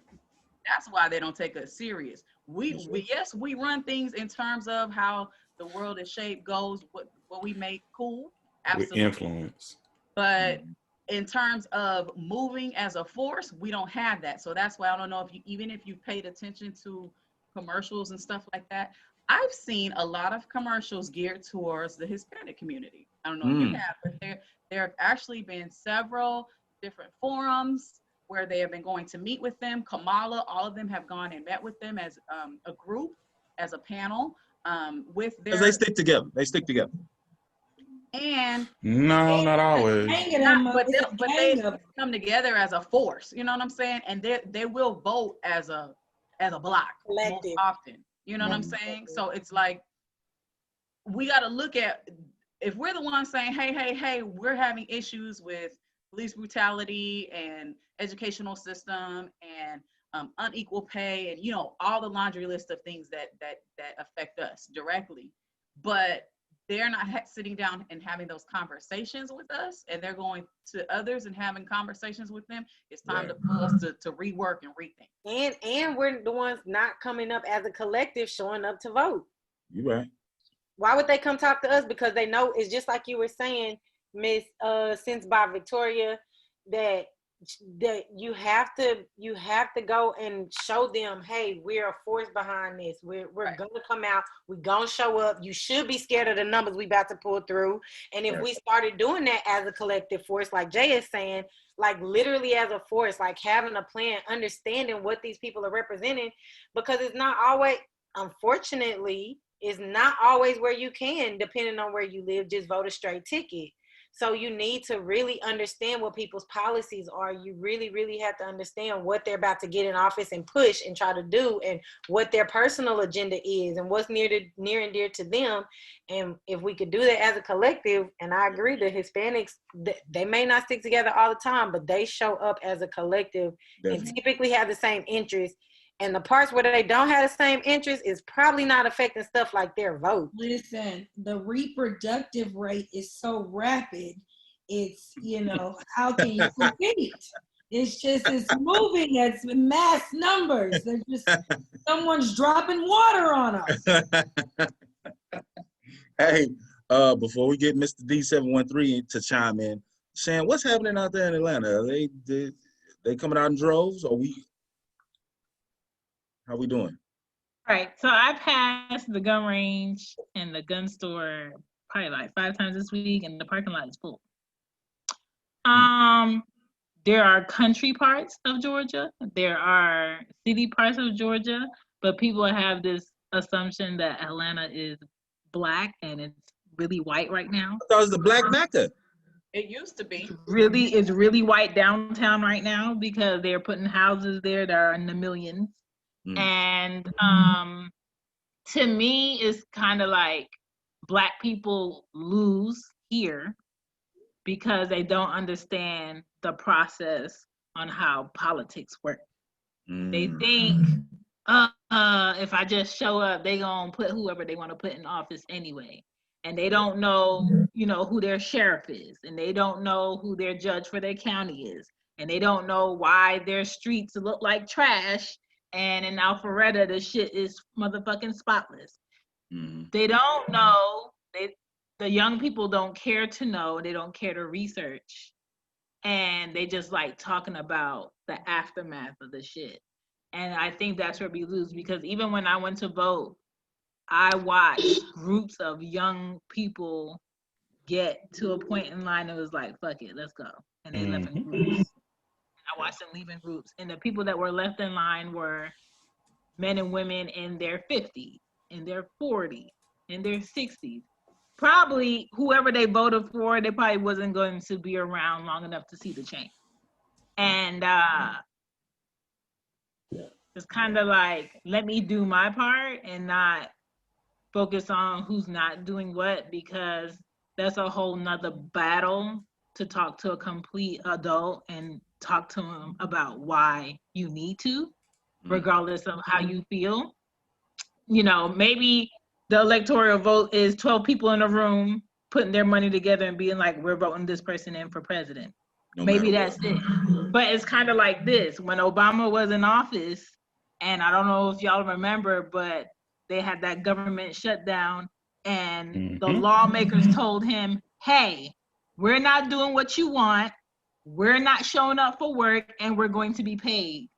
Speaker 3: That's why they don't take us serious. We run things in terms of how the world is shaped, goes, what we make cool. Absolutely.
Speaker 10: With influence.
Speaker 3: But in terms of moving as a force, we don't have that. So that's why I don't know if you paid attention to commercials and stuff like that. I've seen a lot of commercials geared towards the Hispanic community. I don't know if you have, but there have actually been several different forums where they have been going to meet with them. Kamala, all of them have gone and met with them as a group, as a panel, with their.
Speaker 1: Because they stick together. They stick together.
Speaker 3: And
Speaker 10: no, not always.
Speaker 3: But they come together as a force. You know what I'm saying? And they will vote as a block most often. You know what I'm saying? So it's like, we got to look at, if we're the ones saying, hey, we're having issues with police brutality and educational system and unequal pay and, all the laundry list of things that affect us directly. But they're not sitting down and having those conversations with us, and they're going to others and having conversations with them, it's time for us to rework and rethink.
Speaker 9: And we're the ones not coming up as a collective, showing up to vote.
Speaker 1: You right.
Speaker 9: Why would they come talk to us? Because they know it's just like you were saying, Miss Sense by Victoria, that you have to go and show them, hey, we're a force behind this. We're gonna come out, we're gonna show up. You should be scared of the numbers we about to pull through. And if we started doing that as a collective force, like Jay is saying, like literally as a force, like having a plan, understanding what these people are representing, because it's not always, unfortunately, it's not always where you can, depending on where you live, just vote a straight ticket. So you need to really understand what people's policies are. You really, really have to understand what they're about to get in office and push and try to do, and what their personal agenda is, and what's near and dear to them. And if we could do that as a collective, and I agree, the Hispanics, they may not stick together all the time, but they show up as a collective. Definitely. And typically have the same interests. And the parts where they don't have the same interest is probably not affecting stuff like their vote.
Speaker 2: Listen, the reproductive rate is so rapid. It's, how can you compete? It's moving at mass numbers. They're just, someone's dropping water on us.
Speaker 1: Hey, before we get Mr. D713 to chime in, Shan, what's happening out there in Atlanta? Are they coming out in droves? How we doing?
Speaker 8: All right, so I passed the gun range and the gun store probably like 5 times this week, and the parking lot is full. There are country parts of Georgia, there are city parts of Georgia, but people have this assumption that Atlanta is black and it's really white right now.
Speaker 1: I thought it was the Black Mecca.
Speaker 3: It used to be.
Speaker 8: It's really white downtown right now because they're putting houses there that are in the millions. And to me, it's kind of like Black people lose here because they don't understand the process on how politics work. They think, if I just show up, they gonna put whoever they want to put in office anyway. And they don't know, who their sheriff is, and they don't know who their judge for their county is, and they don't know why their streets look like trash. And in Alpharetta, the shit is motherfucking spotless. They don't know. The young people don't care to know. They don't care to research. And they just like talking about the aftermath of the shit. And I think that's where we lose, because even when I went to vote, I watched groups of young people get to a point in line that was like, fuck it, let's go. And they left in groups. I watched them leave in groups. And the people that were left in line were men and women in their 50s, in their 40s, in their 60s. Probably whoever they voted for, they probably wasn't going to be around long enough to see the change. And it's kind of like, let me do my part and not focus on who's not doing what, because that's a whole nother battle to talk to a complete adult and talk to them about why you need to, regardless of how you feel. Maybe the electoral vote is 12 people in a room putting their money together and being like, we're voting this person in for president. Maybe that's it. But it's kind of like this. When Obama was in office, and I don't know if y'all remember, but they had that government shutdown, and the lawmakers told him, hey, we're not doing what you want. We're not showing up for work, and we're going to be paid.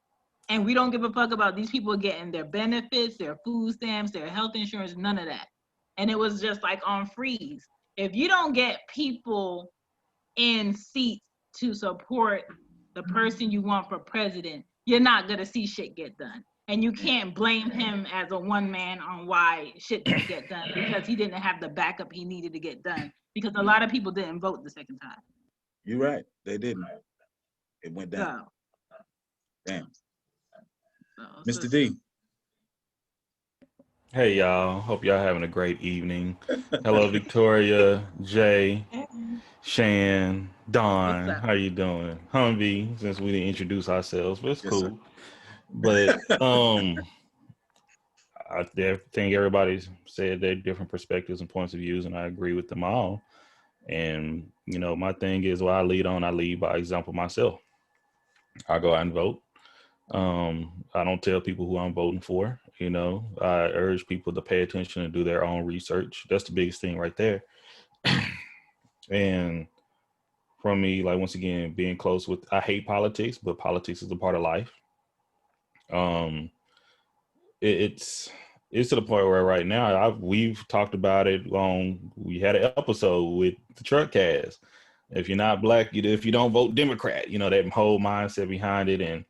Speaker 8: And we don't give a fuck about these people getting their benefits, their food stamps, their health insurance, none of that. And it was just like on freeze. If you don't get people in seats to support the person you want for president, you're not gonna see shit get done. And you can't blame him as a one man on why shit didn't get done, because he didn't have the backup he needed to get done, because a lot of people didn't vote the second time.
Speaker 1: You're right, they didn't. It went down.
Speaker 8: So,
Speaker 1: damn. Mr. D.
Speaker 10: Hey y'all, hope y'all having a great evening. Hello Victoria, Jay, Shan, Don, how you doing? Humvee, since we didn't introduce ourselves, but it's cool. But I think everybody's said their different perspectives and points of views, and I agree with them all. And, you know, my thing is, I lead by example myself. I go out and vote. I don't tell people who I'm voting for. You know, I urge people to pay attention and do their own research. That's the biggest thing right there. And from me, like, once again, being close with, I hate politics, but politics is a part of life. It's to the point where right now we've talked about it we had an episode with the truck cast. If you're not black, if you don't vote Democrat, you know, that whole mindset behind it.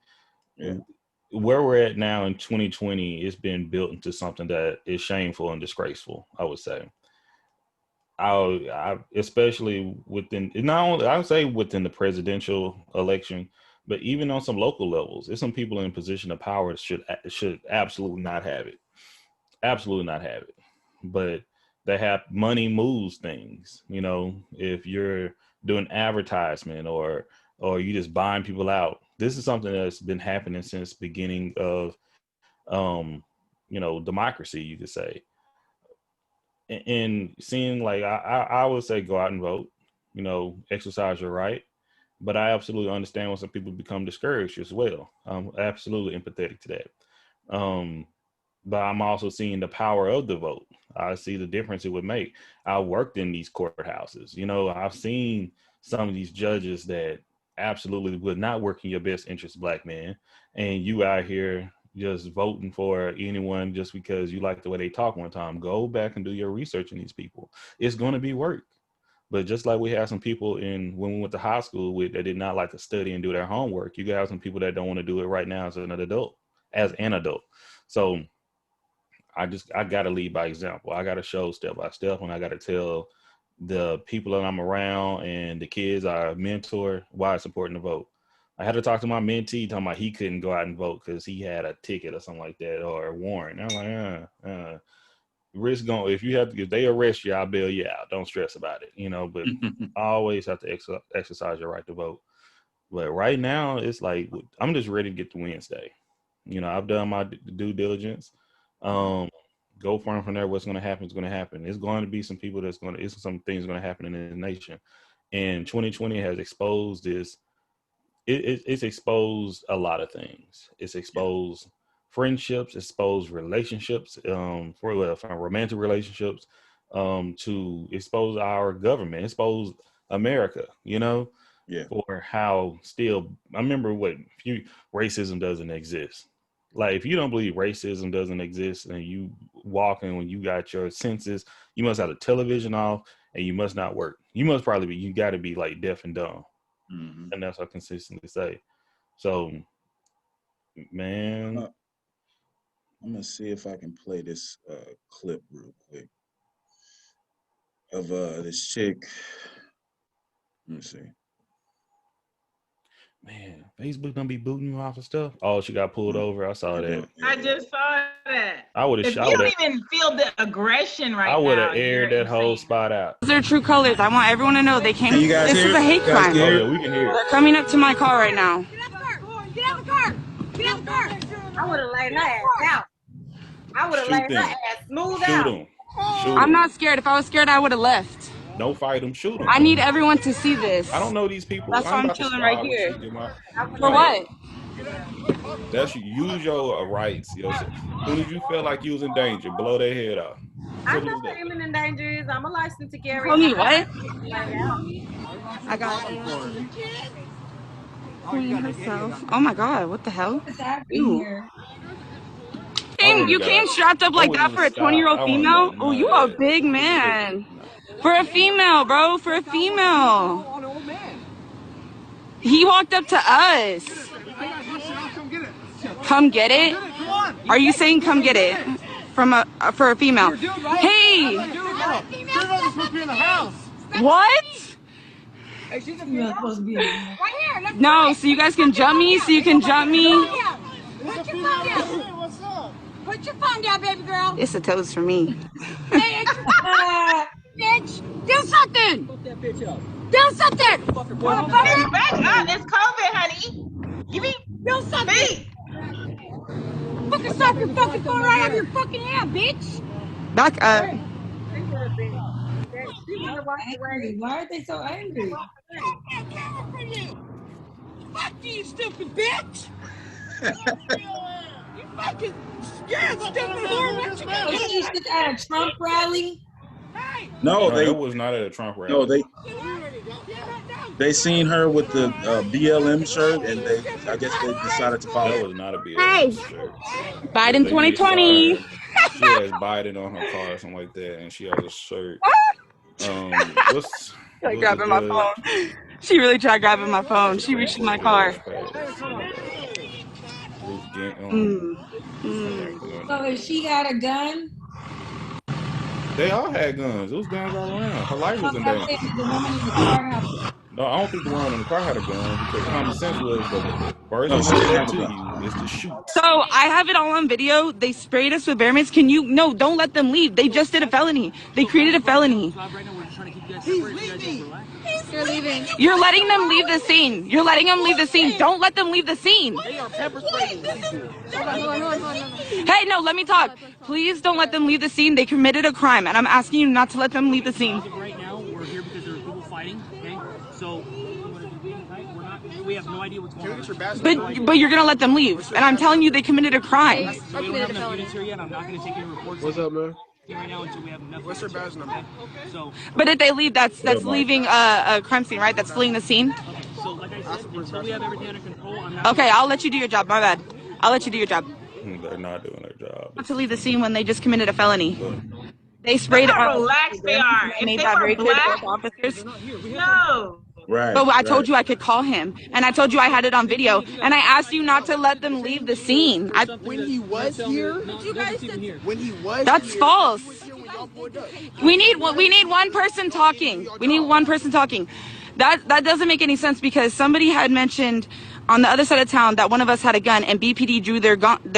Speaker 10: And where we're at now in 2020, it's been built into something that is shameful and disgraceful, I would say. I especially within, not only, I would say within the presidential election, but even on some local levels, there's some people in position of power that should absolutely not have it. Absolutely not have it. But they have money moves things. You know, if you're doing advertisement or you just buying people out, this is something that's been happening since beginning of, you know, democracy, you could say. And seeing, like, I would say go out and vote, you know, exercise your right. But I absolutely understand when some people become discouraged as well. I'm absolutely empathetic to that. But I'm also seeing the power of the vote. I see the difference it would make. I worked in these courthouses. You know, I've seen some of these judges that absolutely would not work in your best interest, black man. And you out here just voting for anyone just because you like the way they talk one time. Go back and do your research on these people. It's going to be work. But just like we have some people when we went to high school that did not like to study and do their homework, you got some people that don't want to do it right now as an adult. So I got to lead by example. I got to show step by step, and I got to tell the people that I'm around and the kids I mentor why it's important to vote. I had to talk to my mentee talking about he couldn't go out and vote because he had a ticket or something like that, or a warrant. I'm like, risk going, if they arrest you, I'll bail you out. Don't stress about it, you know, but I always have to exercise your right to vote. But right now, it's like, I'm just ready to get to Wednesday. You know, I've done my due diligence. Go from there. What's going to happen is going to happen. There's going to be some people some things going to happen in the nation. And 2020 has exposed this. It's exposed a lot of things. It's exposed friendships, exposed relationships, from romantic relationships, to expose our government, expose America, you know, for how still, I remember racism doesn't exist. Like, if you don't believe racism doesn't exist and you walking when you got your senses, you must have the television off and you must not work. You got to be like deaf and dumb. Mm-hmm. And that's what I consistently say. So, man,
Speaker 1: I'm gonna see if I can play this clip real quick of this chick. Let me see.
Speaker 10: Man, Facebook don't be booting you off of stuff. Oh, she got pulled over. I saw that.
Speaker 8: I just saw that.
Speaker 10: I would have.
Speaker 8: You don't even feel the aggression right now.
Speaker 10: I would have aired that whole spot out.
Speaker 11: Those are true colors. I want everyone to know they came.
Speaker 1: You guys
Speaker 11: this
Speaker 1: hear?
Speaker 11: is a hate crime.
Speaker 10: Oh, yeah, we can hear it.
Speaker 11: They're coming up to my car right now.
Speaker 9: Get out the car! Get out the car! I would have laid her ass out. I would have laid her ass smooth out.
Speaker 10: Shoot him.
Speaker 11: I'm not scared. If I was scared, I would have left.
Speaker 10: No, fight him, shoot him.
Speaker 11: I need everyone to see this.
Speaker 10: I don't know these people.
Speaker 11: That's why I'm chilling right here. For what?
Speaker 10: That's use your rights. As soon as you feel like you was in danger, blow their head off.
Speaker 9: I know what human in danger is. I'm a license to carry.
Speaker 11: Tell me what? I got Queen herself. Oh my God, what the hell? Ew. You came strapped up like that for a 20-year-old female? Oh, you a big man. For a female, bro, for a female. He walked up to us. Come get it? Are you saying come get it? For a female? Hey! What? No, so you guys can jump me? So you can jump me?
Speaker 9: Put your phone down, baby girl.
Speaker 11: It's a toast for me.
Speaker 9: Bitch, do something. Put that bitch up. Do something.
Speaker 8: Back up. It's COVID, honey. Do something.
Speaker 11: Fucking stop your fucking phone right out of your fucking hand, bitch. Back up.
Speaker 9: Right. They would have been. She would have walked away.
Speaker 2: Why are they so angry?
Speaker 11: Fuck you, stupid bitch. You fucking scared, stupid whore. What you
Speaker 2: So
Speaker 11: gonna
Speaker 2: she's just at a Trump rally?
Speaker 1: No,
Speaker 10: No, it was not at a Trump rally.
Speaker 1: no, they seen her with the BLM shirt, and I guess they decided to follow.
Speaker 10: That was not a BLM shirt.
Speaker 11: Biden
Speaker 10: They
Speaker 11: 2020.
Speaker 10: saw her. She has Biden on her car or something like that, and she has a shirt. What's
Speaker 11: Like grabbing my phone. She really tried grabbing my phone. She reached in my car.
Speaker 2: So if she had a gun?
Speaker 10: They all had guns. There was guns all around. Her life was in
Speaker 2: The
Speaker 10: danger.
Speaker 2: woman in the car had
Speaker 10: No, I don't think the woman in the car had a gun because common sense was the first
Speaker 1: No,
Speaker 10: one
Speaker 1: she
Speaker 10: they
Speaker 1: didn't
Speaker 10: say
Speaker 1: have a
Speaker 10: to
Speaker 1: gun.
Speaker 10: you is to shoot.
Speaker 11: So I have it all on video. They sprayed us with bear mints. Can you? No, don't let them leave. They just did a felony. They created a felony.
Speaker 12: You're leaving.
Speaker 11: You're letting them leave the scene. You're letting them leave the scene. Don't let them leave the scene.
Speaker 12: They are pepper spraying people. Hold on.
Speaker 11: Hey, no, let me talk. Please don't let them leave the scene. They committed a crime, and I'm asking you not to let them leave the scene.
Speaker 12: Right now, we're here because there are people fighting. Okay, so we have no idea what's going on.
Speaker 11: But you're gonna let them leave, and I'm telling you they committed a crime.
Speaker 12: So we don't have enough units here yet. I'm not going to take any reports.
Speaker 7: What's up, man?
Speaker 12: Right now until we have enough. What's their badge number? So.
Speaker 11: But if they leave, that's leaving a crime scene, right? That's fleeing the scene.
Speaker 12: So like I said, until we have everything under control, I'm not.
Speaker 11: Okay, I'll let you do your job. My bad. I'll let you do your job.
Speaker 10: They're not doing their job.
Speaker 11: Not to leave the scene when they just committed a felony. They sprayed
Speaker 8: Look
Speaker 11: it
Speaker 8: how
Speaker 11: on.
Speaker 8: relaxed they are.
Speaker 11: Made
Speaker 8: If they
Speaker 11: that
Speaker 8: were
Speaker 11: very clear to
Speaker 8: black,
Speaker 11: both officers.
Speaker 8: no.
Speaker 1: Right.
Speaker 11: But I told you I could call him, and I told you I had it on video, and I asked you not to let them leave the scene.
Speaker 13: When he was here,
Speaker 11: That's false. We need one person talking. We need one person talking. That doesn't make any sense because somebody had mentioned on the other side of town that one of us had a gun and BPD drew their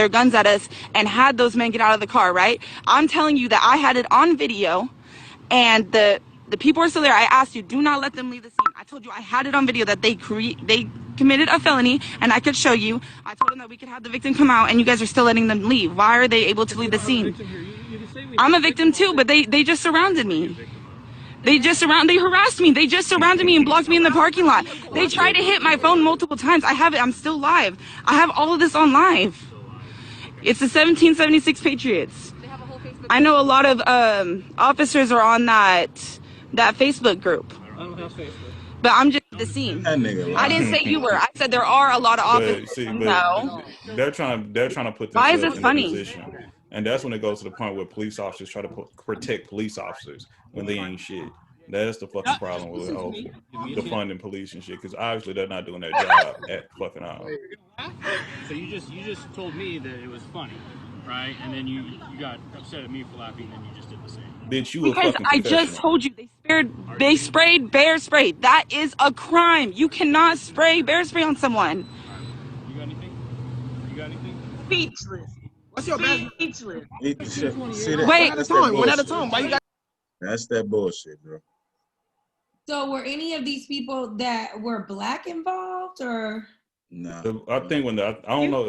Speaker 11: guns at us and had those men get out of the car, right? I'm telling you that I had it on video, and the people are still there. I asked you, do not let them leave the scene. I told you I had it on video that they committed a felony, and I could show you. I told them that we could have the victim come out, and you guys are still letting them leave. Why are they able to leave the scene? I'm a victim too, but they just surrounded me. They harassed me. They just surrounded me and blocked me in the parking lot. They tried to hit my phone multiple times. I have it. I'm still live. I have all of this on live. It's the 1776 Patriots. I know a lot of officers are on that Facebook group.
Speaker 12: I don't have Facebook.
Speaker 11: But I'm just the scene.
Speaker 1: That nigga
Speaker 11: I didn't say you were. I said there are a lot of officers. No.
Speaker 10: They're trying to put
Speaker 11: Why is
Speaker 10: themselves
Speaker 11: it
Speaker 10: in
Speaker 11: funny?
Speaker 10: a position. And that's when it goes to the point where police officers try to protect police officers when they ain't shit. That's the fucking problem with defunding police and shit. Because obviously they're not doing their job at fucking all.
Speaker 12: So you just told me that it was funny, right? And then you got upset at me for laughing, and you just did the same.
Speaker 10: Bitch, you a
Speaker 11: Because
Speaker 10: fucking
Speaker 11: I
Speaker 10: professional.
Speaker 11: just told you they sprayed bear spray. That is a crime. You cannot spray bear spray on someone.
Speaker 12: You got anything?
Speaker 8: Speechless.
Speaker 13: what's your badge?
Speaker 8: Speechless.
Speaker 1: See that?
Speaker 11: Wait.
Speaker 1: That's that
Speaker 13: One at a
Speaker 1: bullshit.
Speaker 13: time. Why you got?
Speaker 1: That's that bullshit, bro.
Speaker 2: So were any of these people that were black involved or?
Speaker 1: No.
Speaker 10: I think I don't know. I don't know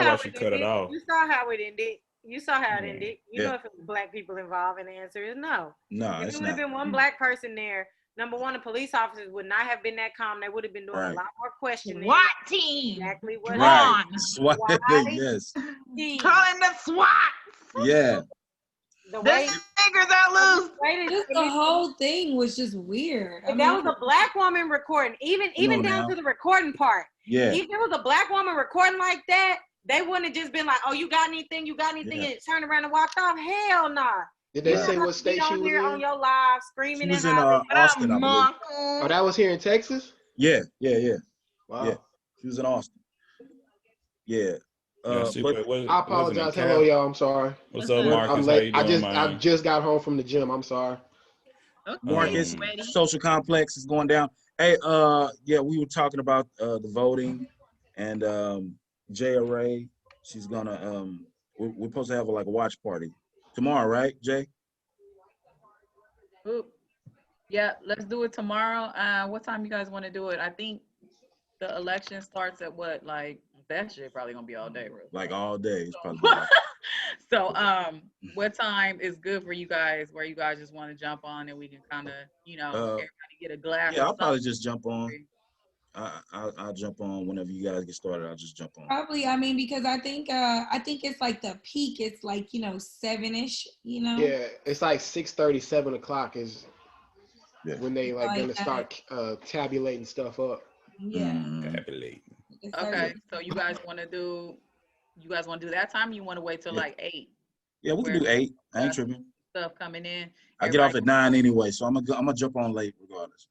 Speaker 10: why she cut it off.
Speaker 9: You saw how it ended. You saw how it
Speaker 1: Yeah.
Speaker 9: ended. You know if it was black people involved, and the answer is no.
Speaker 1: No,
Speaker 9: If
Speaker 1: it's
Speaker 9: there would have
Speaker 1: not.
Speaker 9: been one black person there, number one, the police officers would not have been that calm. They would have been doing a
Speaker 1: Right.
Speaker 9: lot more questioning.
Speaker 8: SWAT team.
Speaker 9: Exactly what
Speaker 1: Right.
Speaker 8: Drawn.
Speaker 1: SWAT. Yes.
Speaker 8: Calling the SWAT.
Speaker 1: Yeah.
Speaker 9: The
Speaker 8: The
Speaker 9: way
Speaker 8: fingers are loose.
Speaker 2: Just the whole thing was just weird.
Speaker 9: if that was a black woman recording, even
Speaker 1: Come on
Speaker 9: down
Speaker 1: now.
Speaker 9: to the recording part.
Speaker 1: Yeah.
Speaker 9: If there was a black woman recording like that, they wouldn't have just been like, "Oh, you got anything? You got anything?"
Speaker 1: Yeah.
Speaker 9: and turned around and walked off. Hell nah.
Speaker 13: Did they
Speaker 1: Yeah.
Speaker 13: say what state she
Speaker 9: on
Speaker 13: was
Speaker 9: here on
Speaker 13: in?
Speaker 9: your live
Speaker 1: She
Speaker 9: screaming
Speaker 1: was
Speaker 9: and
Speaker 1: in
Speaker 9: hollering.
Speaker 1: Austin, I believe.
Speaker 13: Oh, that was here in Texas.
Speaker 1: Yeah.
Speaker 13: Wow.
Speaker 1: Yeah. She was in Austin. Yeah.
Speaker 10: See,
Speaker 1: But
Speaker 10: what-
Speaker 13: I
Speaker 10: wasn't
Speaker 13: apologize.
Speaker 10: it
Speaker 13: Hello,
Speaker 10: Cal?
Speaker 13: y'all. I'm sorry.
Speaker 10: What's up,
Speaker 13: I'm
Speaker 10: Marcus? How
Speaker 13: late.
Speaker 10: you doing,
Speaker 13: I
Speaker 10: man?
Speaker 13: just got home from the gym. I'm sorry.
Speaker 1: Marcus, social complex is going down. Hey, yeah, we were talking about the voting, and Jay Array, she's gonna we're supposed to have like a watch party tomorrow, right, Jay?
Speaker 3: Oop. Yeah, let's do it tomorrow. What time you guys want to do it? I think the election starts at what, like That shit probably gonna be all day, bro.
Speaker 1: Like all day. It's probably
Speaker 3: So, what time is good for you guys? Where you guys just want to jump on and we can kind of, everybody get a glass.
Speaker 1: yeah,
Speaker 3: of
Speaker 1: I'll probably
Speaker 3: something.
Speaker 1: just jump on. I'll jump on whenever you guys get started. I'll just jump on.
Speaker 2: Probably, I mean, because I think it's like the peak. It's like 7-ish.
Speaker 13: Yeah, it's like 6:30, 7 o'clock is when they gonna start tabulating stuff up.
Speaker 2: Yeah.
Speaker 10: Tabulating.
Speaker 3: Okay, so you guys want to do that time? Or you want to wait till like 8?
Speaker 1: Yeah, we can do 8. I ain't tripping.
Speaker 3: Stuff coming in.
Speaker 1: I get off at 9 anyway, so I'm gonna jump on late regardless.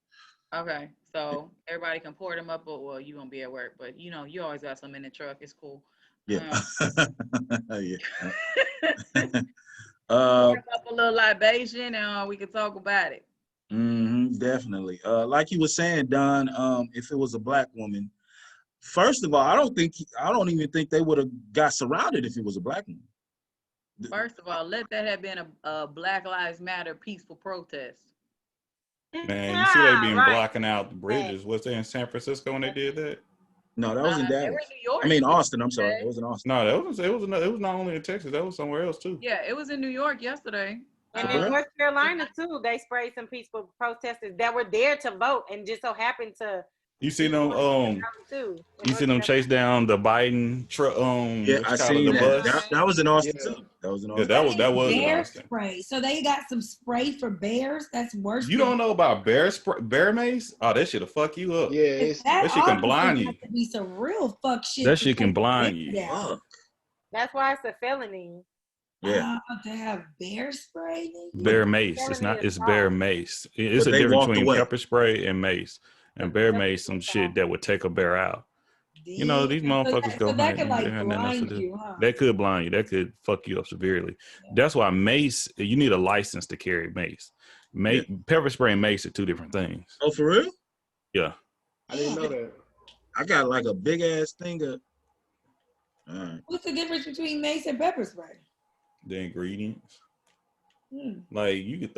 Speaker 3: Okay, so everybody can pour them up, but well, you gonna be at work, but you always got some in the truck. It's cool.
Speaker 1: Yeah. Yeah.
Speaker 3: Pour up a little libation, and we can talk about it.
Speaker 1: Definitely. Like you were saying, Don, if it was a black woman, first of all, I don't even think they would have got surrounded if it was a black woman.
Speaker 3: First of all, let that have been a Black Lives Matter peaceful protest.
Speaker 10: Man, you see they been blocking out the bridges. Was they in San Francisco when they did that?
Speaker 1: No, that was in
Speaker 3: They were
Speaker 1: Dallas.
Speaker 3: in New York.
Speaker 1: I mean Austin. I'm sorry, it was in Austin.
Speaker 10: No, it was not only in Texas. That was somewhere else too.
Speaker 3: Yeah, it was in New York yesterday.
Speaker 9: And in North Carolina too, they sprayed some peaceful protesters that were there to vote and just so happened to.
Speaker 10: You see them you see them chase down the Biden truck
Speaker 1: Yeah, I seen
Speaker 10: the
Speaker 1: that.
Speaker 10: bus.
Speaker 1: That was in Austin too. That was in Austin.
Speaker 10: Yeah, that was in
Speaker 2: bear
Speaker 10: Austin.
Speaker 2: spray. So they got some spray for bears. That's worse.
Speaker 10: You don't know about bear mace? Oh, that shit'll fuck you up.
Speaker 13: Yeah,
Speaker 10: that shit can blind you.
Speaker 2: To be some real fuck shit.
Speaker 10: That shit can blind you.
Speaker 2: Yeah.
Speaker 9: That's why it's a felony.
Speaker 1: Yeah.
Speaker 2: To have bear spray.
Speaker 10: Bear mace. It's bear mace. It's
Speaker 1: But
Speaker 10: a
Speaker 1: they
Speaker 10: difference
Speaker 1: walked
Speaker 10: between
Speaker 1: away.
Speaker 10: pepper spray and mace. And bear mace, some shit that would take a bear out. These motherfuckers go
Speaker 2: that could
Speaker 10: hunting. They have nothing else to
Speaker 2: blind
Speaker 10: do.
Speaker 2: you, huh?
Speaker 10: That could blind you. That could fuck you up severely. That's why mace, you need a license to carry mace. Pepper spray and mace are two different things.
Speaker 1: Oh, for real?
Speaker 10: Yeah.
Speaker 13: I didn't know that.
Speaker 1: I got like a big ass thing of. All right.
Speaker 2: What's the difference between mace and pepper spray?
Speaker 10: The ingredients.
Speaker 2: Hmm.
Speaker 10: Like you could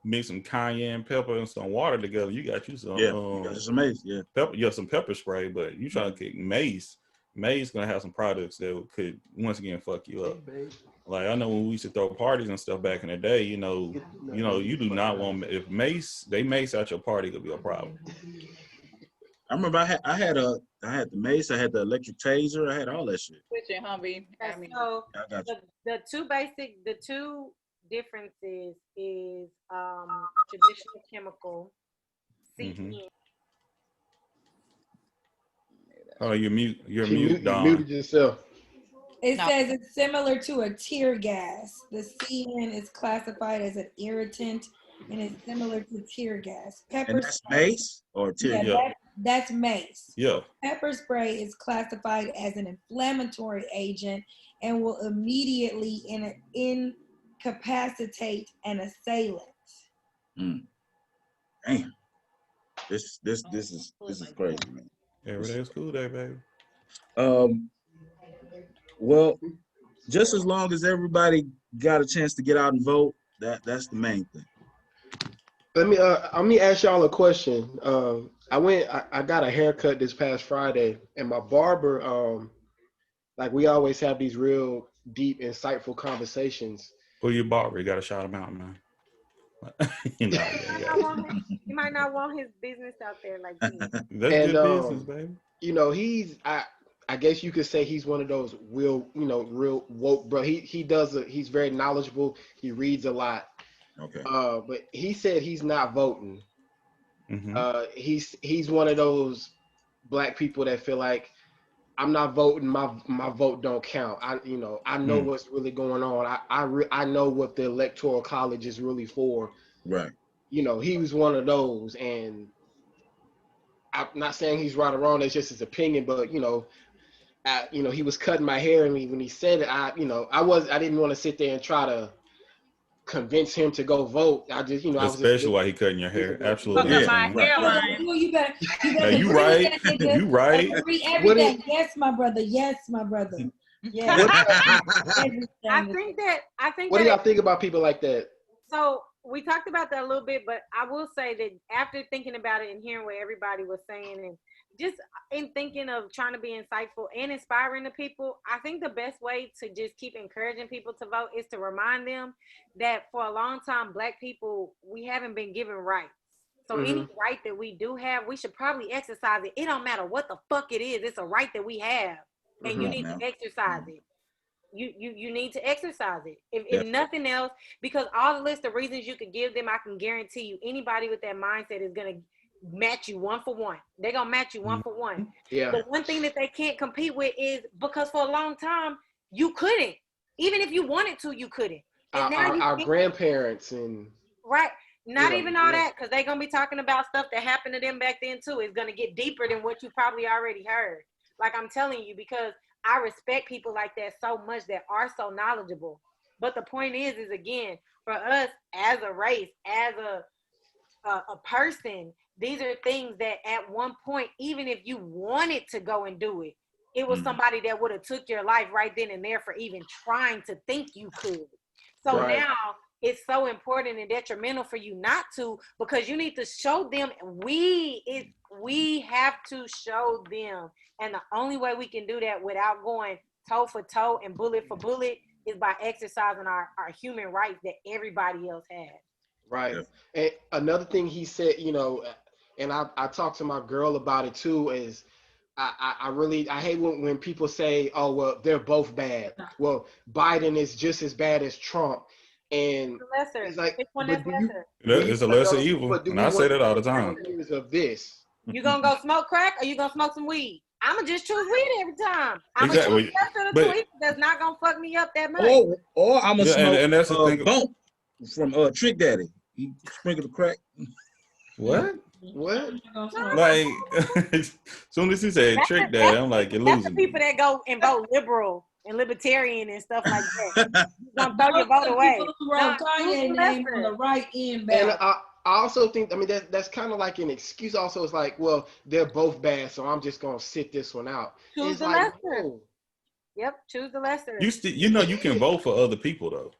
Speaker 10: mix some cayenne pepper and some water together. You got you some
Speaker 1: You got some mace,
Speaker 10: pepper, some pepper spray, but you trying to kick mace. Mace gonna have some products that could once again fuck you up. Like I know when we used to throw parties and stuff back in the day, you do not want if they mace out your party could be a problem.
Speaker 1: I remember I had the mace, I had the electric taser, I had all that shit.
Speaker 3: Switching, Humvee. I mean,
Speaker 9: So
Speaker 1: I got you.
Speaker 9: the two differences is traditional chemical.
Speaker 10: Oh, you're mute,
Speaker 13: You
Speaker 10: Don.
Speaker 13: muted yourself.
Speaker 2: It says it's similar to a tear gas. The CN is classified as an irritant and it's similar to tear gas. Pepper
Speaker 1: And that's
Speaker 2: spray,
Speaker 1: mace or tear gas?
Speaker 2: that's mace.
Speaker 10: Yeah.
Speaker 2: Pepper spray is classified as an inflammatory agent and will immediately incapacitate an assailant.
Speaker 1: Damn. This is crazy, man.
Speaker 10: Every day is school day, baby.
Speaker 1: Well, just as long as everybody got a chance to get out and vote, that's the main thing.
Speaker 13: Let me ask y'all a question. I got a haircut this past Friday, and my barber, like we always have these real deep, insightful conversations.
Speaker 10: Who your barber? You gotta shout him out, man.
Speaker 9: You might not want his business out there like that.
Speaker 10: That's good business, baby.
Speaker 13: I guess you could say he's one of those real woke, bro. He's very knowledgeable. He reads a lot.
Speaker 1: Okay.
Speaker 13: But he said he's not voting.
Speaker 10: Mm-hmm.
Speaker 13: He's one of those black people that feel like I'm not voting. My vote don't count. I know what's really going on. I know what the electoral college is really for.
Speaker 1: Right.
Speaker 13: He was one of those, and I'm not saying he's right or wrong. That's just his opinion. But he was cutting my hair, and when he said it, I didn't want to sit there and try to convince him to go vote. I just,
Speaker 10: especially while he cutting your hair. Absolutely.
Speaker 2: My hairline. You better
Speaker 10: you right. You right.
Speaker 2: Every day. Yes, my brother. Yes, my brother. Yes.
Speaker 9: I think
Speaker 13: What do y'all think about people like that?
Speaker 9: So we talked about that a little bit, but I will say that after thinking about it and hearing what everybody was saying, and just in thinking of trying to be insightful and inspiring to people, I think the best way to just keep encouraging people to vote is to remind them that for a long time, Black people, we haven't been given rights. So any right that we do have, we should probably exercise it. It don't matter what the fuck it is. It's a right that we have, and you need to exercise it. You need to exercise it. If nothing else, because all the list of reasons you could give them, I can guarantee you, anybody with that mindset is gonna match you 1 for 1. They're gonna match you 1 for 1.
Speaker 13: Yeah.
Speaker 9: The one thing that they can't compete with is because for a long time you couldn't. Even if you wanted to, you couldn't. And
Speaker 13: our grandparents and
Speaker 9: right. Not even all that, because they're going to be talking about stuff that happened to them back then, too. It's going to get deeper than what you probably already heard. Like I'm telling you, because I respect people like that so much that are so knowledgeable. But the point is again, for us as a race, as a person, these are things that at one point, even if you wanted to go and do it, it was somebody that would have took your life right then and there for even trying to think you could. So now it's so important and detrimental for you not to, because you need to show them. We have to show them, and the only way we can do that without going toe for toe and bullet for bullet is by exercising our human rights that everybody else has.
Speaker 13: Right. And another thing he said, you know, and I talked to my girl about it too, is I really hate when people say, oh well, they're both bad. Well, Biden is just as bad as Trump. And it's like,
Speaker 10: it's a lesser evil, and I say that all the time.
Speaker 13: Of this,
Speaker 9: you gonna go smoke crack or you gonna smoke some weed? I'ma just choose weed every time. I'm
Speaker 10: Exactly.
Speaker 9: choose the tweet that's not gonna fuck me up that much.
Speaker 1: Or I'm gonna smoke
Speaker 10: and that's the thing.
Speaker 1: Bump from Trick Daddy. He sprinkled the crack.
Speaker 10: What?
Speaker 13: What?
Speaker 10: Like, as soon as he said Trick Daddy, I'm like, you're
Speaker 9: That's the
Speaker 10: losing.
Speaker 9: people that go and vote liberal and libertarian and stuff like that. You gonna throw your vote away.
Speaker 2: Kanye name on the right end back.
Speaker 13: And I also think, I mean, that's kind of like an excuse. Also, it's like, well, they're both bad, so I'm just gonna sit this one out.
Speaker 9: Choose
Speaker 13: It's
Speaker 9: the
Speaker 13: like,
Speaker 9: lesser.
Speaker 13: no.
Speaker 9: Yep, choose the lesser.
Speaker 10: You know, you can vote for other people though.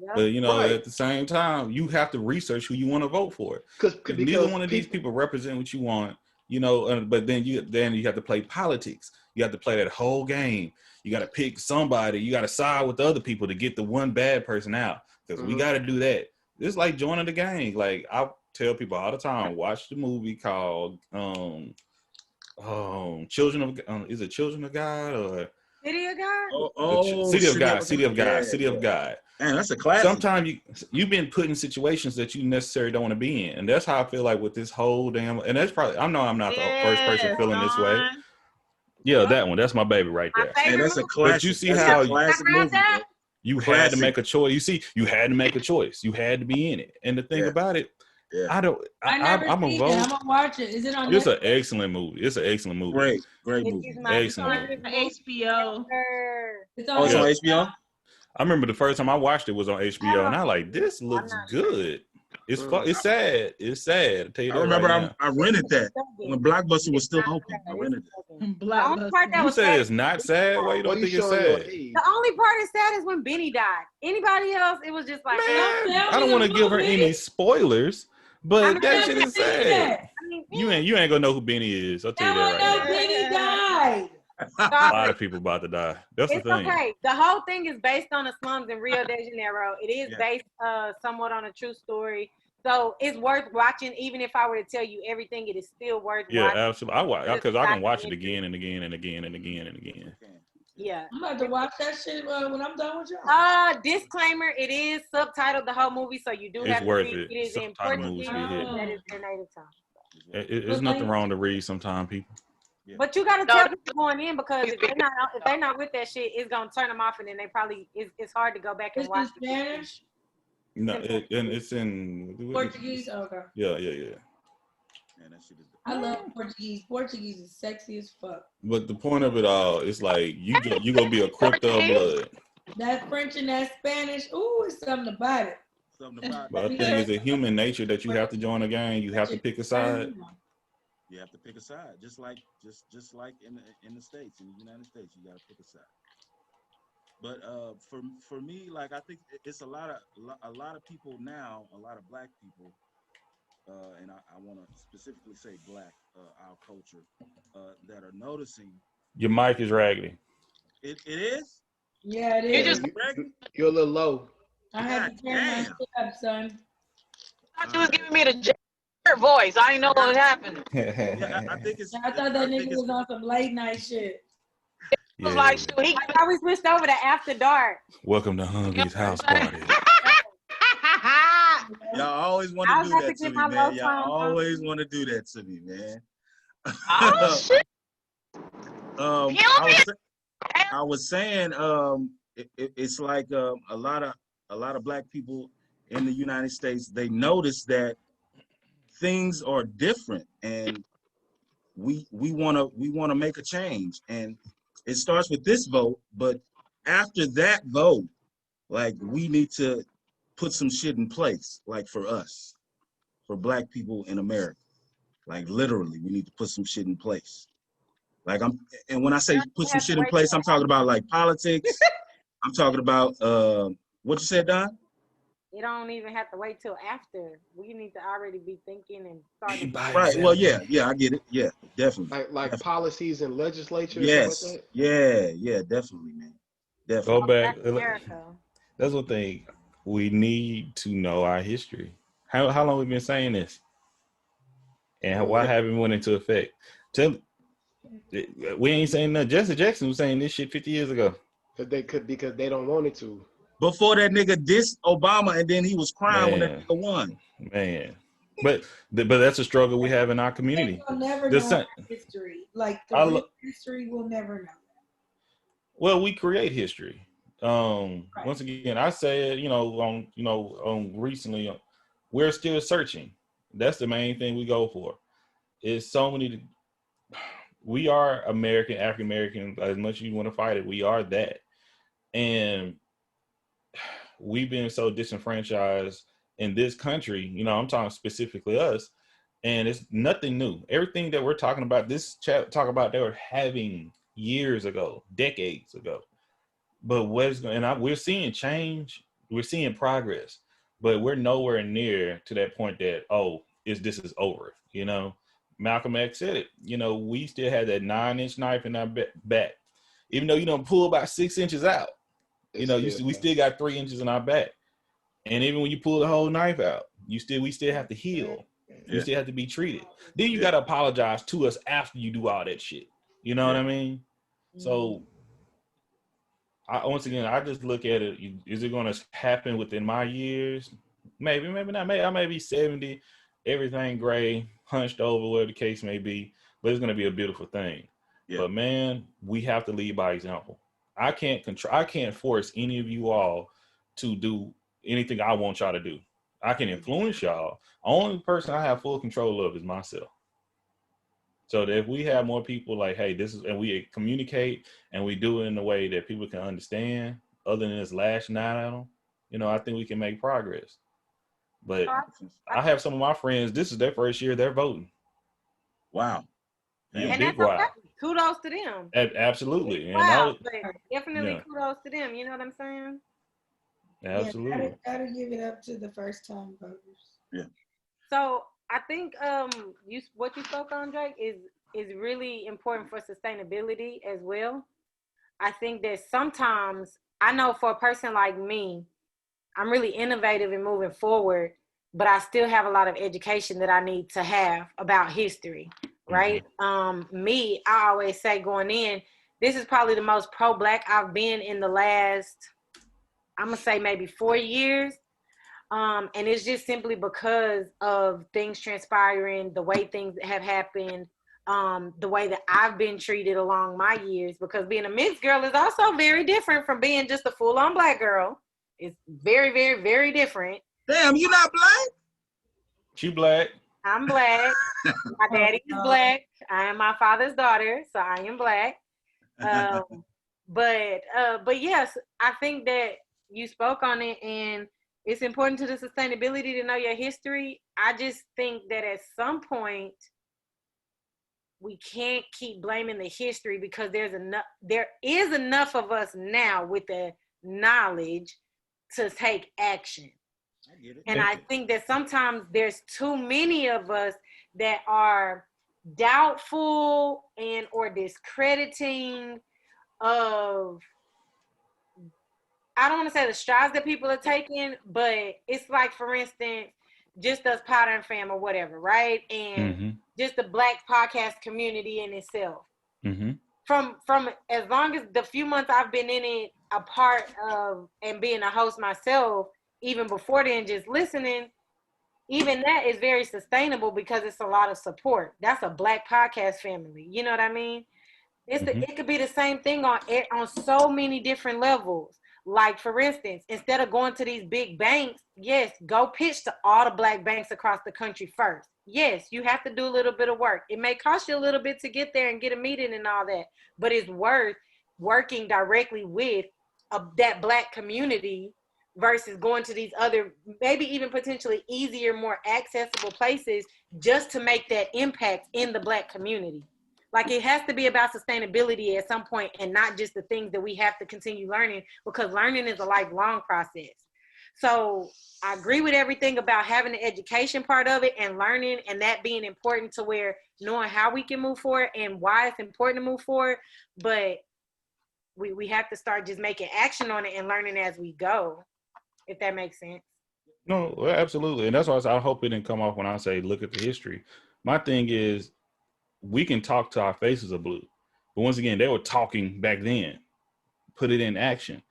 Speaker 9: Yep.
Speaker 10: But you know, at the same time, you have to research who you want to vote for. Because neither one of these people represent what you want, you know. But then you have to play politics. You have to play that whole game. You got to pick somebody. You got to side with the other people to get the one bad person out. Because we got to do that. It's like joining the gang. Like I tell people all the time, watch the movie called Children of is it Children of God or
Speaker 9: City of God?
Speaker 10: City of God. City of God. City of God.
Speaker 1: Man, that's a classic.
Speaker 10: Sometimes you've been put in situations that you necessarily don't want to be in, and that's how I feel like with this whole damn. And that's probably I know I'm not the first person feeling this way. Yeah, that one. That's my baby right there.
Speaker 1: Hey, that's a classic.
Speaker 10: But you see
Speaker 1: that's
Speaker 10: how
Speaker 1: a classic movie.
Speaker 10: you had to make a choice. You see, you had to make a choice. You had to be in it. And the thing about it, I'm a vote.
Speaker 2: I'm gonna watch it. Is it on?
Speaker 10: It's an excellent movie. It's an excellent movie.
Speaker 1: Great movie.
Speaker 10: Excellent.
Speaker 8: HBO.
Speaker 2: It's
Speaker 1: on HBO.
Speaker 10: I remember the first time I watched it was on HBO, and I like this looks good. It's it's sad. It's sad. I tell you that.
Speaker 1: I remember
Speaker 10: right
Speaker 1: I rented that when Blockbuster was still open. I rented it.
Speaker 10: You say it's not sad? Why you don't think it's sad?
Speaker 9: The only part that's sad is when Benny died. Anybody else, it was just like,
Speaker 10: I don't want to give her any spoilers, but that shit is sad. You ain't gonna know who Benny is. I'll tell you that right now.
Speaker 2: Benny died.
Speaker 10: A lot of people about to die. That's
Speaker 9: it's
Speaker 10: the thing.
Speaker 9: Okay. The whole thing is based on the slums in Rio de Janeiro. It is based somewhat on a true story. So it's worth watching. Even if I were to tell you everything, it is still worth watching.
Speaker 10: Yeah, absolutely. Because I can watch it again and again and again and again and again.
Speaker 9: Yeah.
Speaker 2: I'm about to watch that shit when I'm done with y'all.
Speaker 9: Disclaimer, it is subtitled the whole movie, so you do have to
Speaker 10: worth
Speaker 9: read.
Speaker 10: it.
Speaker 9: It is in Portuguese. That is their native tongue.
Speaker 10: There's nothing wrong to read sometime, people.
Speaker 9: Yeah. But you gotta tell people going in, because if they're not with that shit, it's gonna turn them off, and then they probably it's hard to go back and watch.
Speaker 2: Spanish?
Speaker 10: No, and it's in
Speaker 2: Portuguese. Okay.
Speaker 10: Yeah.
Speaker 2: I love Portuguese. Portuguese is sexy as fuck.
Speaker 10: But the point of it all is like you gonna be a crypto blood.
Speaker 2: That French and that Spanish, ooh, it's something about it.
Speaker 10: But I think it's a human nature that you have to join a gang. You have to pick a side.
Speaker 1: You have to pick a side, just like in the States, in the United States, you got to pick a side. But for me, like I think it's a lot of people now, a lot of Black people and I want to specifically say Black, our culture, that are noticing.
Speaker 10: Your mic is raggedy.
Speaker 1: It is.
Speaker 2: Yeah, it
Speaker 3: You
Speaker 2: is.
Speaker 3: just
Speaker 13: You're a little low.
Speaker 2: I had to turn my shit up, son.
Speaker 3: thought you was giving me the Jared voice. I didn't know what was happening.
Speaker 1: Yeah, I think it's.
Speaker 2: I thought that
Speaker 1: I
Speaker 2: nigga
Speaker 1: think it's-
Speaker 2: was on some late night shit.
Speaker 3: It was like, shoot, he
Speaker 9: I we switched over to After Dark.
Speaker 10: Welcome to Hungry's house party.
Speaker 1: Y'all always want
Speaker 9: I
Speaker 1: to
Speaker 9: was
Speaker 1: do
Speaker 9: about
Speaker 1: that
Speaker 9: to
Speaker 1: to
Speaker 9: get
Speaker 1: me,
Speaker 9: my
Speaker 1: man.
Speaker 9: low
Speaker 1: Y'all
Speaker 9: tone on.
Speaker 1: always want to do that to me, man.
Speaker 3: Oh shit.
Speaker 1: I was saying, it's like a lot of Black people in the United States. They notice that things are different, and we want to make a change, and it starts with this vote. But after that vote, like, we need to put some shit in place, like for us, for Black people in America. Like, literally, we need to put some shit in place. Like, and when I say put some shit in place, I'm talking about like politics. I'm talking about what you said, Don?
Speaker 9: You don't even have to wait till after. We need to already be thinking and starting.
Speaker 1: Right. Well, yeah, I get it. Yeah, definitely.
Speaker 13: Like
Speaker 1: definitely.
Speaker 13: Policies and legislature.
Speaker 1: Yes.
Speaker 13: Like that?
Speaker 1: Yeah, definitely, man. Definitely.
Speaker 10: Go back.
Speaker 9: America.
Speaker 10: That's one thing. We need to know our history. How long we been saying this? And why haven't we went into effect? We ain't saying nothing. Jesse Jackson was saying this shit 50 years ago.
Speaker 13: Because they don't want it to.
Speaker 1: Before that nigga dissed Obama, and then he was crying when that nigga won.
Speaker 10: Man. But that's a struggle we have in our community.
Speaker 2: We'll never know history. Like, the history we'll never know.
Speaker 10: Well, we create history. Once again, I said, on recently, we're still searching. That's the main thing we go for. It's so many. We are American, African American. As much as you want to fight it, we are that, and we've been so disenfranchised in this country. I'm talking specifically us, and it's nothing new. Everything that we're talking about, they were having years ago, decades ago. But we're seeing change, we're seeing progress, but we're nowhere near to that point that this is over. Malcolm X said it. We still had that 9-inch knife in our back, even though you don't pull about 6 inches out. We still got 3 inches in our back, and even when you pull the whole knife out, we still have to heal. You still have to be treated. Then you got to apologize to us after you do all that shit. You know what I mean? So. Once again, I just look at it. Is it going to happen within my years? Maybe, maybe not. Maybe I may be 70, everything gray, hunched over, whatever the case may be. But it's going to be a beautiful thing. Yeah. But man, we have to lead by example. I can't force any of you all to do anything I want y'all to do. I can influence y'all. Only person I have full control of is myself. So that if we have more people like, hey, and we communicate and we do it in a way that people can understand, other than this lashing out at them, I think we can make progress. But I have some of my friends, this is their first year they're voting.
Speaker 1: Wow.
Speaker 9: And that's okay. Kudos to them.
Speaker 10: Absolutely.
Speaker 9: Wow, but definitely kudos to them. You know what I'm saying?
Speaker 10: Absolutely.
Speaker 2: Gotta give it up to the first time voters.
Speaker 1: Yeah.
Speaker 9: So I think what you spoke on, Drake, is really important for sustainability as well. I think that sometimes, I know for a person like me, I'm really innovative in moving forward, but I still have a lot of education that I need to have about history, right? Mm-hmm. I always say going in, this is probably the most pro-Black I've been in the last, I'm gonna say maybe 4 years. And it's just simply because of things transpiring, the way things have happened, the way that I've been treated along my years, because being a mixed girl is also very different from being just a full-on Black girl. It's very, very, very different.
Speaker 1: Damn, you not Black?
Speaker 10: She Black.
Speaker 9: I'm Black. My daddy is Black. I am my father's daughter, so I am Black. But yes, I think that you spoke on it, and it's important to the sustainability to know your history. I just think that at some point we can't keep blaming the history, because there is enough of us now with the knowledge to take action. And I think that sometimes there's too many of us that are doubtful and or discrediting of, I don't want to say the strides that people are taking, but it's like, for instance, just us Powder and Fam or whatever, right? And just the Black podcast community in itself. From as long as the few months I've been in it, a part of and being a host myself, even before then, just listening, even that is very sustainable because it's a lot of support. That's a Black podcast family. You know what I mean? It could be the same thing on so many different levels. Like, for instance, instead of going to these big banks, yes, go pitch to all the Black banks across the country first. Yes, you have to do a little bit of work. It may cost you a little bit to get there and get a meeting and all that, but it's worth working directly with that Black community versus going to these other, maybe even potentially easier, more accessible places just to make that impact in the Black community. Like, it has to be about sustainability at some point and not just the things that we have to continue learning, because learning is a lifelong process. So I agree with everything about having the education part of it and learning, and that being important to where knowing how we can move forward and why it's important to move forward. But we have to start just making action on it and learning as we go, if that makes sense.
Speaker 10: No, absolutely. And that's why I hope it didn't come off when I say, look at the history. My thing is, we can talk to our faces are blue, but once again, they were talking back then. Put it in action.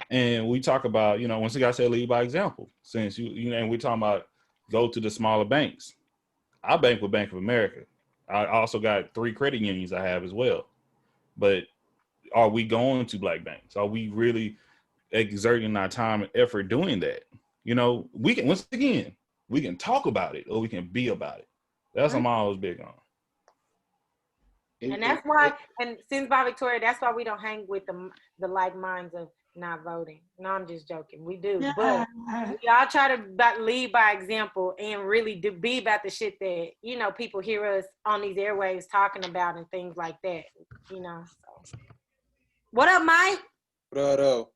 Speaker 10: And we talk about, once again, I said lead by example. Since and we're talking about go to the smaller banks. I bank with Bank of America. I also got 3 credit unions I have as well. But are we going to Black banks? Are we really exerting our time and effort doing that? We can, once again, we can talk about it or we can be about it. That's what I'm always big on.
Speaker 9: And that's why, and since by Victoria, that's why we don't hang with the like minds of not voting. No, I'm just joking. We do, but we all try to lead by example and really be about the shit that people hear us on these airwaves talking about and things like that. So. What up, Mike?
Speaker 14: What up?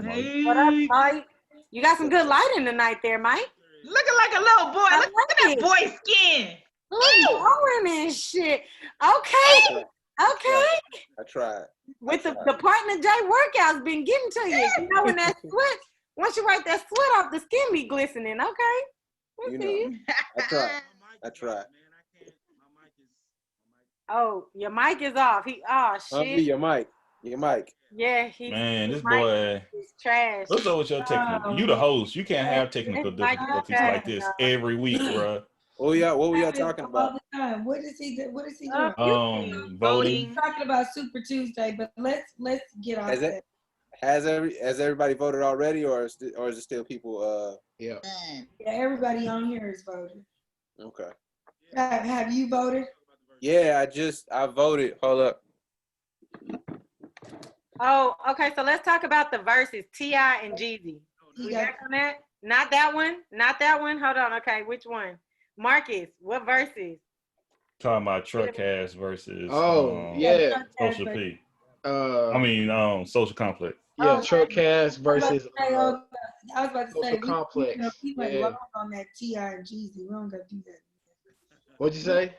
Speaker 8: Hey.
Speaker 9: What up, Mike? You got some good lighting tonight, there, Mike.
Speaker 8: Looking like a little boy. Look at that boy skin.
Speaker 9: Glowing and shit. Okay.
Speaker 14: I tried.
Speaker 9: With the partner J workout's been getting to you. When that sweat, once you wipe that sweat off, the skin be glistening. Okay.
Speaker 14: I tried.
Speaker 9: Oh, your mic is off. Shit.
Speaker 14: Your mic.
Speaker 9: Yeah,
Speaker 10: this boy
Speaker 9: is trash.
Speaker 10: What's up with your technical? You the host. You can't have technical difficulties like this every week, bro.
Speaker 14: Oh yeah, what were y'all talking about?
Speaker 2: All the time. What is he doing?
Speaker 10: Voting.
Speaker 2: He's talking about Super Tuesday, but let's get off that.
Speaker 14: Has everybody voted already, or is it still people?
Speaker 2: Yeah, everybody on here is voting.
Speaker 14: Okay.
Speaker 2: Have you voted?
Speaker 14: Yeah, I voted. Hold up.
Speaker 9: Oh, okay. So let's talk about the verses, T.I. and Jeezy. We back on that? Not that one. Hold on. Okay, which one? Marcus, what verses?
Speaker 10: Talking about Truckcast versus Social P. Social Conflict.
Speaker 13: Yeah, Truckcast versus
Speaker 2: I was about to say
Speaker 13: Complex.
Speaker 2: We went long on that T.I. and Jeezy. We don't gotta do that.
Speaker 13: What'd you say?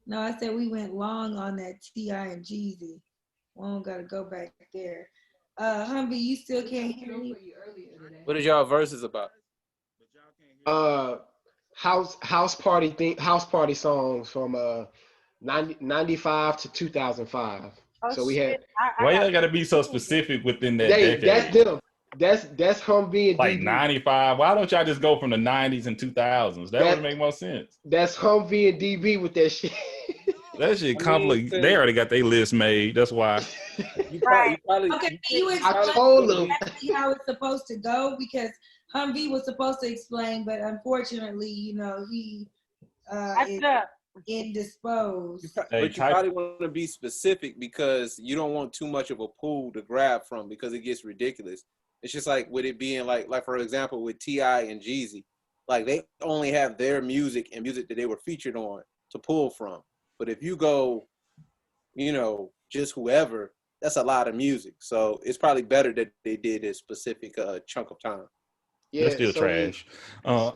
Speaker 2: No, I said we went long on that T.I. and Jeezy. We don't gotta go back there. Humby, you still can't hear me?
Speaker 14: What is y'all verses about?
Speaker 13: House party songs from 95 to 2005. So we had.
Speaker 10: Why y'all gotta be so specific within that decade?
Speaker 13: That's them. That's Humvee and
Speaker 10: like
Speaker 13: DB.
Speaker 10: 95. Why don't y'all just go from the 90s and 2000s? That would make more sense.
Speaker 13: That's Humvee and DB with that shit.
Speaker 10: That shit complicated. They already got their list made. That's why.
Speaker 2: Okay, you explain exactly how it's supposed to go, because Humvee was supposed to explain, but unfortunately, he is indisposed.
Speaker 14: But you probably want to be specific because you don't want too much of a pool to grab from, because it gets ridiculous. It's just like with it being like for example with T.I. and Jeezy, like they only have their music and music that they were featured on to pull from. But if you go, just whoever, that's a lot of music. So it's probably better that they did a specific chunk of time.
Speaker 13: Yeah,
Speaker 10: That's still
Speaker 13: so
Speaker 10: trash.
Speaker 13: so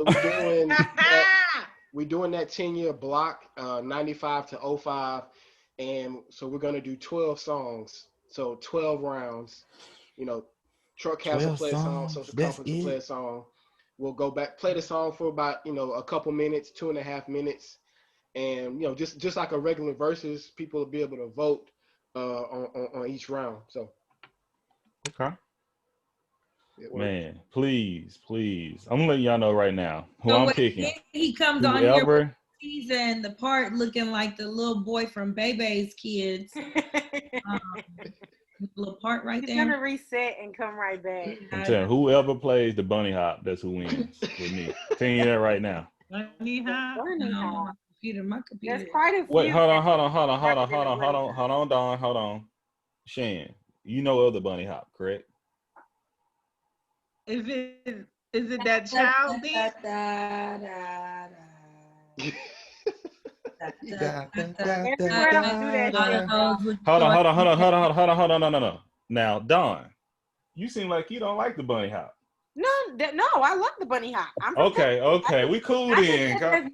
Speaker 13: we're doing that 10-year block, 95 to 05, and so we're gonna do 12 songs. So 12 rounds. You know, Truck has to
Speaker 10: 12
Speaker 13: play a song,
Speaker 10: songs.
Speaker 13: Social
Speaker 10: That's
Speaker 13: Conference to play
Speaker 10: it.
Speaker 13: a song. We'll go back, play the song for about a couple minutes, 2.5 minutes, and just like a regular versus, people will be able to vote on each round. So
Speaker 10: Okay.
Speaker 13: it works.
Speaker 10: Man, please. I'm gonna let y'all know right now who
Speaker 2: So
Speaker 10: I'm
Speaker 2: wait,
Speaker 10: picking.
Speaker 2: then he comes on here with
Speaker 10: Whoever.
Speaker 2: season the part looking like the little boy from Bebe's Kids. Little part right
Speaker 9: He's
Speaker 2: there.
Speaker 9: gonna reset and come right back.
Speaker 10: I'm telling you, whoever plays the bunny hop, that's who wins with me. Telling you that right now.
Speaker 8: Bunny hop.
Speaker 9: Bunny hop.
Speaker 2: My computer.
Speaker 9: There's quite a few.
Speaker 10: Wait, hold on, Dawn, hold on. Shan, you know of the bunny hop, correct?
Speaker 8: Is it that child beat?
Speaker 10: Hold on. No. Now, Dawn, you seem like you don't like the bunny hop.
Speaker 9: No, I love the bunny hop.
Speaker 10: Okay, we cool
Speaker 9: I
Speaker 10: then.
Speaker 9: think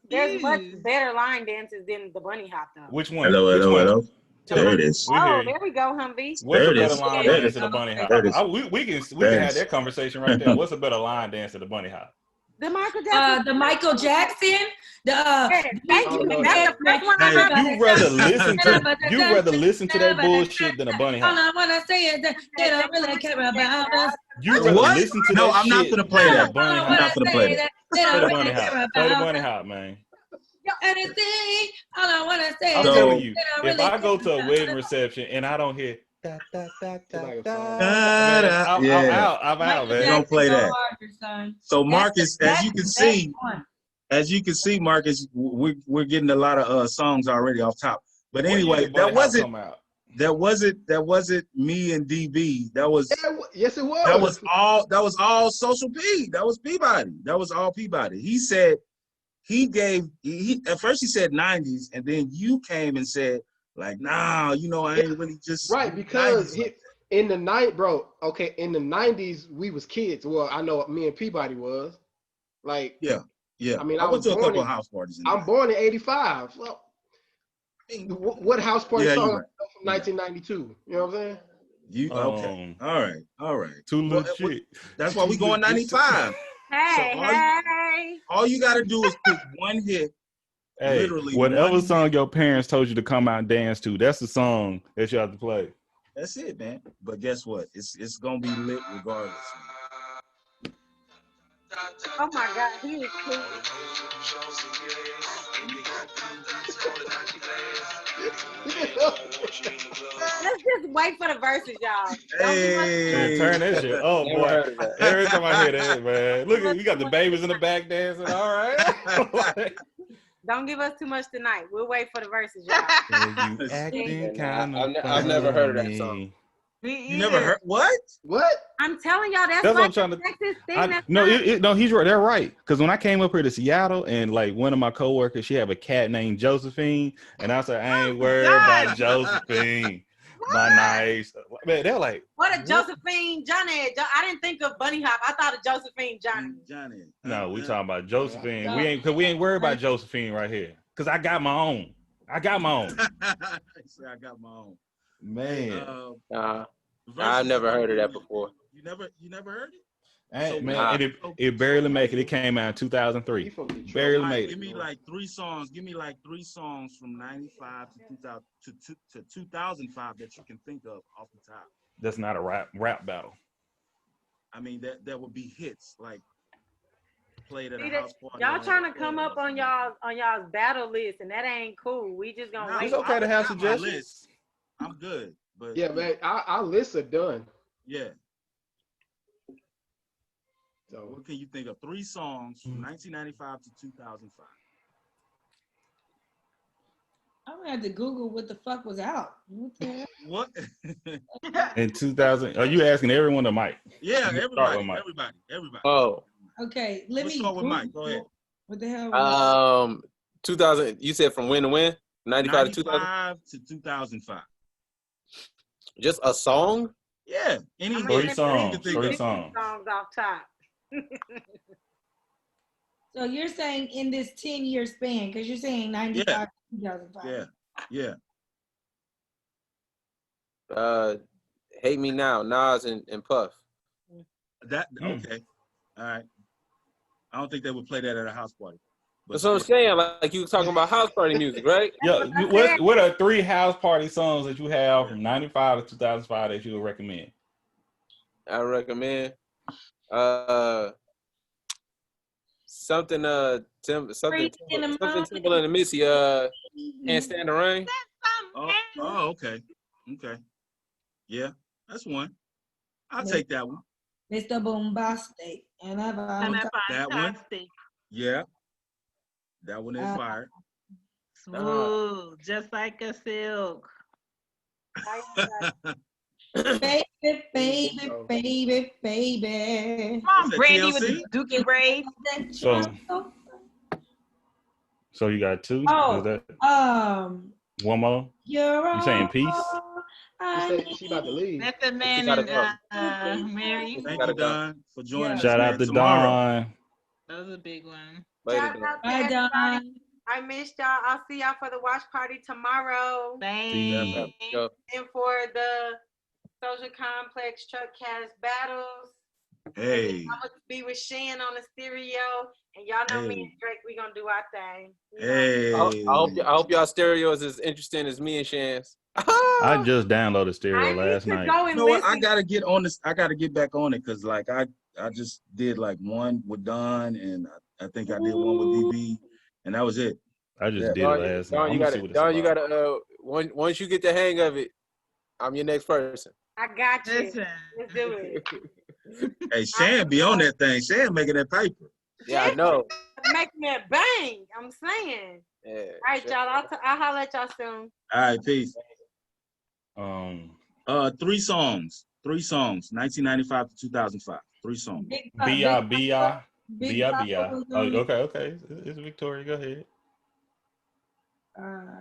Speaker 9: there's much better line dances than the bunny hop though.
Speaker 10: Which one?
Speaker 1: Hello. There it is.
Speaker 9: Oh, there we go, Humvee.
Speaker 10: What's
Speaker 1: There
Speaker 10: a
Speaker 1: it
Speaker 10: better
Speaker 1: is.
Speaker 10: line
Speaker 1: There it
Speaker 10: dance
Speaker 1: is.
Speaker 10: to the bunny hop?
Speaker 1: There it is.
Speaker 10: We can
Speaker 1: There it
Speaker 10: have
Speaker 1: is.
Speaker 10: that conversation right there. What's a better line dance to the bunny hop?
Speaker 9: The Michael Jackson.
Speaker 2: The Michael Jackson.
Speaker 9: Thank you.
Speaker 10: Hey, you rather listen to that bullshit than a bunny hop.
Speaker 2: All I wanna say is that they don't really care about us.
Speaker 10: You rather
Speaker 1: What?
Speaker 10: listen to
Speaker 1: No,
Speaker 10: that
Speaker 1: I'm not
Speaker 10: shit
Speaker 1: gonna play
Speaker 10: than
Speaker 1: that.
Speaker 10: a bunny
Speaker 1: I'm
Speaker 10: hop.
Speaker 1: not gonna play that.
Speaker 2: They
Speaker 10: Play
Speaker 2: don't
Speaker 10: the
Speaker 2: really
Speaker 10: bunny
Speaker 2: care
Speaker 10: hop. Play the
Speaker 2: about
Speaker 10: bunny
Speaker 2: us.
Speaker 10: hop, man.
Speaker 2: Anything. All I wanna say
Speaker 10: I'm
Speaker 2: is
Speaker 10: telling you,
Speaker 2: they don't
Speaker 10: if
Speaker 2: really
Speaker 10: I go to a
Speaker 2: care
Speaker 10: wedding
Speaker 2: about
Speaker 10: reception and I don't hear
Speaker 1: Yeah.
Speaker 10: I'm out,
Speaker 2: Michael
Speaker 10: man.
Speaker 1: You don't play
Speaker 2: Jackson,
Speaker 1: that.
Speaker 2: go harder, son.
Speaker 1: So Marcus, as you can see,
Speaker 2: one.
Speaker 1: Marcus, we're getting a lot of songs already off top. But
Speaker 10: When
Speaker 1: anyway,
Speaker 10: did Bunny Hop come out?
Speaker 1: that wasn't me and DB. That was
Speaker 13: Yes, it was.
Speaker 1: That was all Social P. That was Peabody. That was all Peabody. He said at first he said 90s, and then you came and said like, nah, I ain't really just
Speaker 13: right, because
Speaker 1: 90s.
Speaker 13: in the 90s we was kids. Well, I know me and Peabody was. Like,
Speaker 1: yeah.
Speaker 13: I mean,
Speaker 1: I went to a couple of house parties.
Speaker 13: I'm born in '85. Well, what house party song
Speaker 1: right.
Speaker 13: from 1992? You know what I'm saying?
Speaker 1: You okay? All right.
Speaker 10: Too legit.
Speaker 1: That's why we going 95. All you got to do is pick one hit.
Speaker 10: Hey,
Speaker 1: literally
Speaker 10: whatever
Speaker 1: one
Speaker 10: song your parents told you to come out and dance to, that's the song that you have to play.
Speaker 1: That's it, man. But guess what? It's gonna be lit regardless.
Speaker 9: Oh my God, he is cool. Let's just wait for the verses, y'all.
Speaker 10: Hey, turn that shit. Oh boy, every time I hear that, man. Look, we got the babies in the back dancing. All right.
Speaker 9: Don't give us too much tonight. We'll wait for the verses, y'all.
Speaker 14: I've never heard of that song.
Speaker 1: You never heard what?
Speaker 9: I'm telling y'all, that's
Speaker 10: what
Speaker 9: like
Speaker 10: I'm trying to.
Speaker 9: the Texas thing.
Speaker 10: No, he's right. They're right. Because when I came up here to Seattle, and like one of my coworkers, she have a cat named Josephine, and I said, I ain't worried about Josephine. My nice man. They're like,
Speaker 9: what a Josephine Johnny. I didn't think of Bunny Hop. I thought of Josephine Johnny.
Speaker 10: No, we talking about Josephine. We ain't worried about Josephine right here. Cause I got my own.
Speaker 1: See, I got my own.
Speaker 10: Man.
Speaker 14: I've never heard of that before.
Speaker 1: You never heard it?
Speaker 10: Hey, man, it barely make it. It came out in 2003. Barely made it.
Speaker 1: Give me like three songs. Give me like 3 songs from 95 to 2005 that you can think of off the top.
Speaker 10: That's not a rap battle.
Speaker 1: I mean, that would be hits like played at
Speaker 9: See,
Speaker 1: a house party.
Speaker 9: y'all trying to come up on y'all's battle list, and that ain't cool. We just gonna wait.
Speaker 10: It's okay to have suggestions.
Speaker 1: I'm good, but
Speaker 13: yeah, man, our lists are done.
Speaker 1: Yeah.
Speaker 13: So
Speaker 1: what can you think of? 3 songs from 1995 to 2005.
Speaker 2: I'm gonna have to Google what the fuck was out.
Speaker 1: What?
Speaker 10: In 2000, are you asking everyone to Mike?
Speaker 1: Yeah, everybody.
Speaker 14: Oh.
Speaker 2: Okay,
Speaker 1: Let's start with Mike. Go ahead.
Speaker 2: What the hell?
Speaker 14: 2000. You said from when to when? 95 to 2000
Speaker 1: to 2005.
Speaker 14: Just a song?
Speaker 1: Yeah.
Speaker 10: Three songs.
Speaker 9: Songs off top.
Speaker 2: So you're saying in this 10-year span, because you're saying 95 to 2005.
Speaker 1: Yeah.
Speaker 14: Hate Me Now, Nas and Puff.
Speaker 1: Okay. All right. I don't think they would play that at a house party.
Speaker 14: That's what I'm saying. Like you were talking about house party music, right?
Speaker 10: Yeah. What are 3 house party songs that you have from 95 to 2005 that you would recommend?
Speaker 14: I recommend something Timbaland and Missy. Can't Stand the Rain.
Speaker 1: Oh, okay. Yeah, that's one. I'll take that one.
Speaker 2: Mr. Bombastic. And
Speaker 1: that one. Yeah. That one is fire.
Speaker 8: Smooth, just like a silk.
Speaker 2: Baby.
Speaker 8: Come on, Brandy with the Dookie braids.
Speaker 10: So you got 2? One more? You saying Peace?
Speaker 13: She about to leave.
Speaker 8: That's the man and Mary.
Speaker 1: Thank you, Don, for joining us.
Speaker 10: Shout out to Don.
Speaker 8: That was a big one.
Speaker 9: Shout out to everybody. I missed y'all. I'll see y'all for the watch party tomorrow.
Speaker 8: Thanks.
Speaker 9: And for the Social Complex Truck Cast battles.
Speaker 1: Hey.
Speaker 9: I'm gonna be with Shan on the stereo, and y'all know me and Drake. We gonna do our thing.
Speaker 1: Hey.
Speaker 14: I hope y'all stereo is as interesting as me and Shan's.
Speaker 10: I just downloaded stereo last night.
Speaker 1: You know what? I gotta get on this. I gotta get back on it because like I just did like one with Don, and I think I did one with DB, and that was it.
Speaker 10: I just did it last night.
Speaker 14: You gotta once you get the hang of it, I'm your next person.
Speaker 9: I got you. Listen. Let's do it.
Speaker 1: Hey, Shan be on that thing. Shan making that paper.
Speaker 14: Yeah, I know.
Speaker 9: Making that bang. I'm saying.
Speaker 14: Yeah.
Speaker 9: All right, y'all. I'll holler at y'all soon.
Speaker 1: All right, peace. 3 songs. 1995 to 2005. 3 songs.
Speaker 10: B.I. Oh, okay. It's Victoria. Go ahead.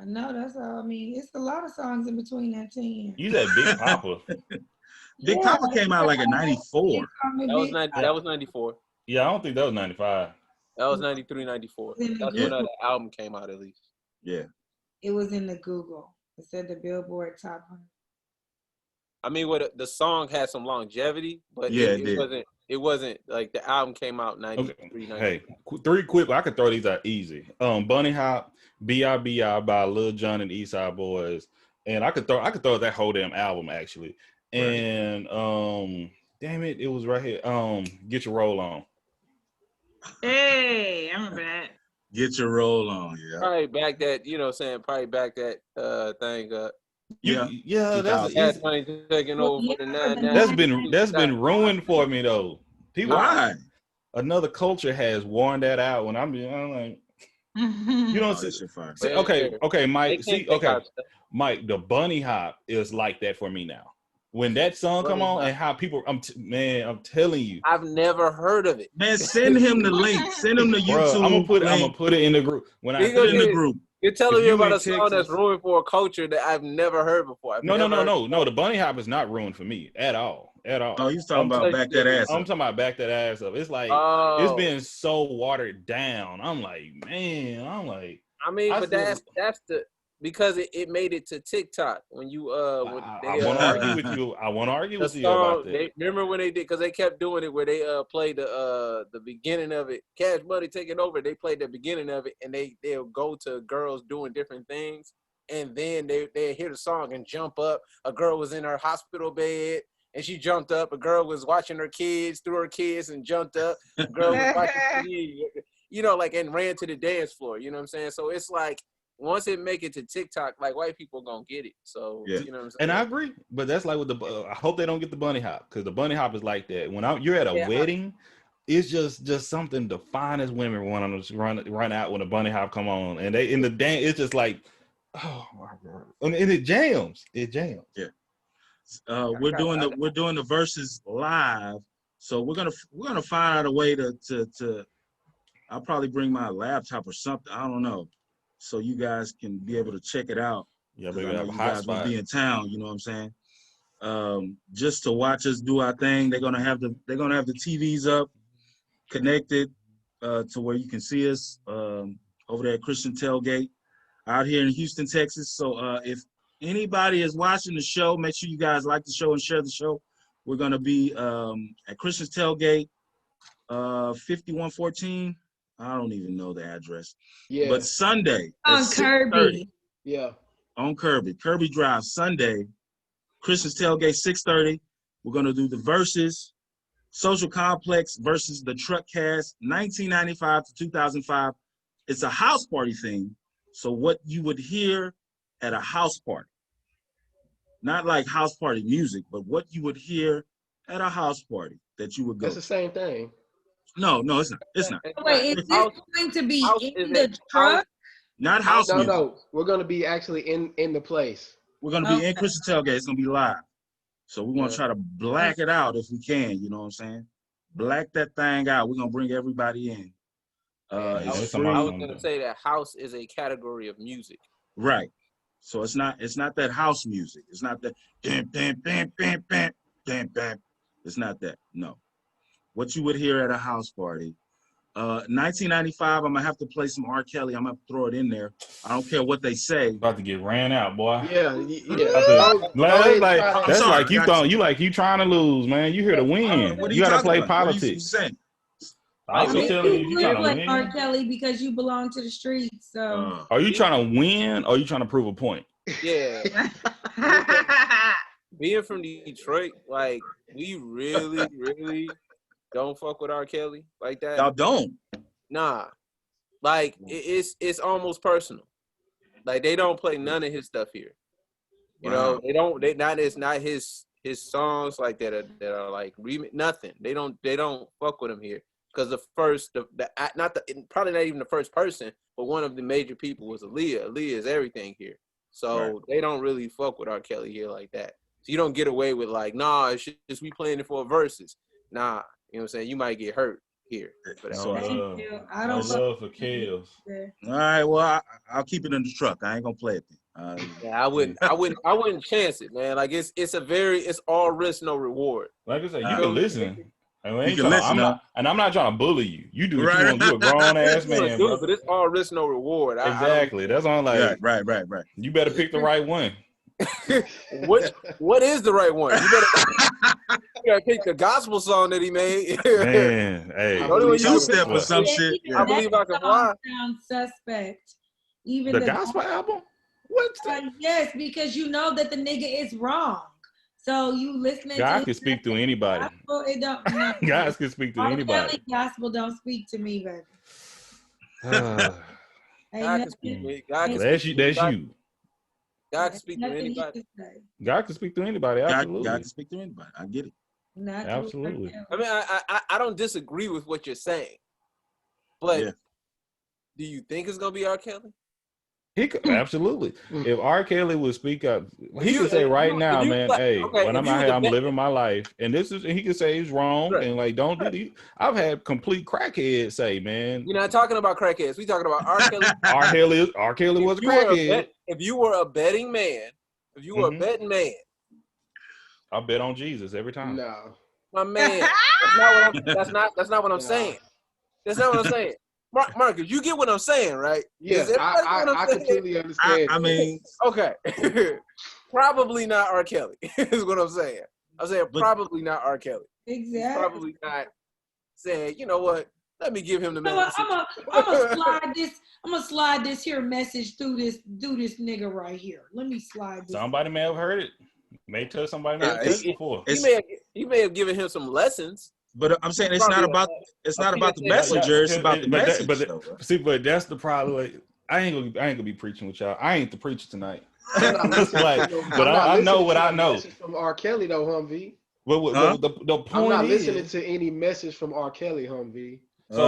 Speaker 2: No, that's all. I mean, it's a lot of songs in between that 10.
Speaker 10: You said Big Papa.
Speaker 1: Big Papa came out like in 94.
Speaker 14: That was 94.
Speaker 10: Yeah, I don't think that was 95.
Speaker 14: That was 93, 94. That's when the album came out at least.
Speaker 1: Yeah.
Speaker 2: It was in the Google. It said the Billboard Top 100.
Speaker 14: I mean, the song had some longevity, but it wasn't like the album came out 93, 94.
Speaker 10: Hey, 3 quick. I could throw these out easy. Bunny Hop, B.I.B.I. by Lil Jon and Eastside Boys, and I could throw that whole damn album actually. And damn it was right here. Get Your Roll On.
Speaker 8: Hey, I remember that.
Speaker 1: Get Your Roll On, yeah.
Speaker 14: Probably back that, probably back that thing up.
Speaker 10: Yeah, that's
Speaker 14: money taking over for the 9.
Speaker 10: That's been ruined for me though. People,
Speaker 1: why?
Speaker 10: Another culture has worn that out when I'm like, you know, okay, Mike. Mike, the Bunny Hop is like that for me now. When that song come on and how people, I'm telling you,
Speaker 14: I've never heard of it.
Speaker 1: Man, send him the link. Send him the YouTube.
Speaker 10: I'm gonna put it in the group. When I put it in the group.
Speaker 14: You're telling me about a song that's ruined for a culture that I've never heard before.
Speaker 10: No. The Bunny Hop is not ruined for me at all.
Speaker 1: Oh, you talking about back that ass up.
Speaker 10: I'm talking about back that ass up. It's like it's been so watered down. I mean,
Speaker 14: but that's because it made it to TikTok when you
Speaker 10: I want to argue with you. I want to argue with you about that.
Speaker 14: Remember when they did, because they kept doing it where they played the beginning of it. Cash Money Taking Over. They played the beginning of it, and they'll go to girls doing different things, and then they hear the song and jump up. A girl was in her hospital bed, and she jumped up. A girl was watching her kids through her kids and jumped up. A girl was watching, and ran to the dance floor. You know what I'm saying? So it's like, once it make it to TikTok, like white people gonna get it. So you know what I'm saying.
Speaker 10: And I agree, but that's like with the. I hope they don't get the Bunny Hop, because the Bunny Hop is like that. When you're at a wedding, it's just something the finest women want to run out when the Bunny Hop come on, and they in the dance. It's just like, oh my god, and it jams. It jams.
Speaker 1: Yeah. We're doing the verses live, so we're gonna find out a way to. I'll probably bring my laptop or something. I don't know. So you guys can be able to check it out.
Speaker 10: Yeah, maybe
Speaker 1: you guys will be in town. You know what I'm saying? Just to watch us do our thing. They're gonna have the TVs up. connected to where you can see us over there at Christian Tailgate out here in Houston, Texas. So if anybody is watching the show, make sure you guys like the show and share the show. We're going to be at Christian's Tailgate, 5114. I don't even know the address.
Speaker 13: Yeah.
Speaker 1: But Sunday.
Speaker 2: On Kirby.
Speaker 13: Yeah.
Speaker 1: On Kirby. Kirby Drive, Sunday. Christian's Tailgate, 6:30. We're going to do the verses. Social Complex versus the Truck Cast, 1995 to 2005. It's a house party thing. So what you would hear at a house party, not like house party music, but what you would hear at a house party that you would go.
Speaker 13: That's the same thing.
Speaker 1: No, it's not. It's not.
Speaker 2: Wait, is this going to be in the truck?
Speaker 1: Not house music.
Speaker 13: No. We're going to be actually in the place.
Speaker 1: We're going to be in Christian Tailgate. It's going to be live. So we're going to try to black it out if we can. You know what I'm saying? Black that thing out. We're going to bring everybody in.
Speaker 14: I was going to say that house is a category of music.
Speaker 1: Right. So it's not that house music. It's not that bam, bam, bam, bam, bam, bam, bam. It's not that. No. What you would hear at a house party. 1995, I'm gonna have to play some R. Kelly. I'm gonna have to throw it in there. I don't care what they say.
Speaker 10: About to get ran out, boy.
Speaker 13: Yeah.
Speaker 10: That's like you trying to lose, man. You here to win. You gotta play politics. I was telling you, you trying to win.
Speaker 2: R. Kelly because you belong to the streets. So
Speaker 10: are you trying to win or are you trying to prove a point?
Speaker 14: Yeah. Being from Detroit, like we really don't fuck with R. Kelly like that.
Speaker 1: Y'all don't?
Speaker 14: Nah. Like it's almost personal. Like they don't play none of his stuff here. You know, it's not his songs like that are like nothing. They don't fuck with him here. Because probably not even the first person, but one of the major people was Aaliyah. Aaliyah is everything here. So they don't really fuck with R. Kelly here like that. So you don't get away with like, nah, it's just we playing it for verses. Nah, you know what I'm saying? You might get hurt here. But
Speaker 2: I don't
Speaker 10: love for Kels.
Speaker 1: All right, well, I'll keep it in the truck. I ain't gonna play it then.
Speaker 14: Yeah, I wouldn't chance it, man. Like it's all risk, no reward.
Speaker 10: Like I said, you can listen. I'm not trying to bully you. You do what you want. You a grown ass man, bro.
Speaker 14: But it's all risk, no reward.
Speaker 10: Exactly. That's all. Like
Speaker 1: right.
Speaker 10: You better pick the right one.
Speaker 14: What is the right one? You gotta pick the gospel song that he made.
Speaker 10: Man, hey,
Speaker 1: step or some shit.
Speaker 14: I believe I can fly.
Speaker 2: Sounds suspect. Even
Speaker 10: the gospel album. What's that?
Speaker 2: Yes, because you know that the nigga is wrong. So you listening
Speaker 10: God
Speaker 2: to
Speaker 10: can speak to anybody.
Speaker 2: Gospel, it don't, no.
Speaker 10: God can speak to anybody.
Speaker 2: Gospel don't speak to me, baby.
Speaker 14: God can speak to me.
Speaker 10: That's you.
Speaker 14: God can speak to anybody.
Speaker 10: God can speak to anybody. Absolutely.
Speaker 1: God can speak to anybody. I get it.
Speaker 10: Absolutely.
Speaker 14: I mean, I don't disagree with what you're saying, but do you think it's gonna be R. Kelly?
Speaker 10: He could, absolutely. If R. Kelly would speak up, he could say right now, man, hey, when I'm out here, I'm living my life, and he could say he's wrong, and like, don't do these. I've had complete crackheads say, man.
Speaker 14: You're not talking about crackheads. We talking about R. Kelly.
Speaker 10: R. Kelly was a crackhead.
Speaker 14: If you were a betting man,
Speaker 10: I bet on Jesus every time.
Speaker 13: No,
Speaker 14: my man, that's not what I'm saying. That's not what I'm saying. Marcus, you get what I'm saying, right?
Speaker 13: Yes, I completely understand.
Speaker 1: I mean,
Speaker 14: okay. Probably not R. Kelly is what I'm saying. I'm saying probably not R. Kelly.
Speaker 2: Exactly.
Speaker 14: He's probably not saying, you know what? Let me give him the message.
Speaker 2: I'm gonna slide this here message through this nigga right here. Let me slide this.
Speaker 10: Somebody may have heard it. May tell somebody may have heard it before.
Speaker 14: He may have given him some lessons.
Speaker 1: But I'm saying it's not about the messenger. It's about the message.
Speaker 10: But that's the problem. Like, I ain't gonna be preaching with y'all. I ain't the preacher tonight. I know what I know.
Speaker 13: From R. Kelly though, Humvee.
Speaker 10: Well, the point
Speaker 13: I'm not
Speaker 10: is,
Speaker 13: listening to any message from R. Kelly, Humvee.
Speaker 10: So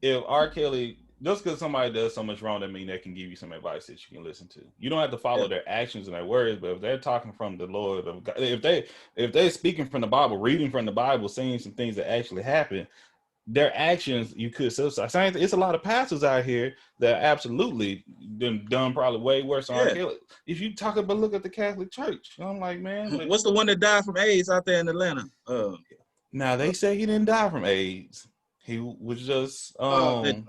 Speaker 10: if R. Kelly, just because somebody does so much wrong, that mean they can give you some advice that you can listen to. You don't have to follow their actions and their words, but if they're talking from the Lord of God, if they're speaking from the Bible, reading from the Bible, saying some things that actually happen, their actions you could say. It's a lot of pastors out here that absolutely done probably way worse on R. Kelly. If you talk about, look at the Catholic Church, I'm like, man,
Speaker 1: what's the one that died from AIDS out there in Atlanta?
Speaker 10: Now they say he didn't die from AIDS. He was just
Speaker 13: Eddie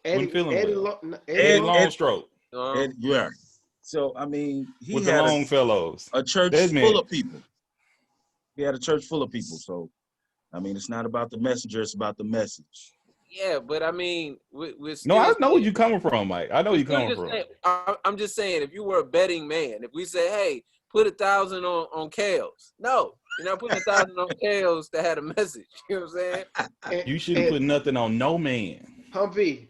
Speaker 10: Longstroke.
Speaker 1: Yeah. So I mean, he
Speaker 10: With the
Speaker 1: had
Speaker 10: Longfellows.
Speaker 1: a church
Speaker 10: Desmond.
Speaker 1: full of people. He had a church full of people. So, I mean, it's not about the messenger; it's about the message.
Speaker 14: Yeah, but I mean, we're
Speaker 10: No, I
Speaker 14: still
Speaker 10: know where you coming from, Mike. I know where you coming from.
Speaker 14: I'm just saying, if you were a betting man, if we say, hey, put 1,000 on Kales, no, you're not putting 1,000 on Kales that had a message. You know what I'm saying?
Speaker 10: You shouldn't put nothing on no man.
Speaker 13: Humvee,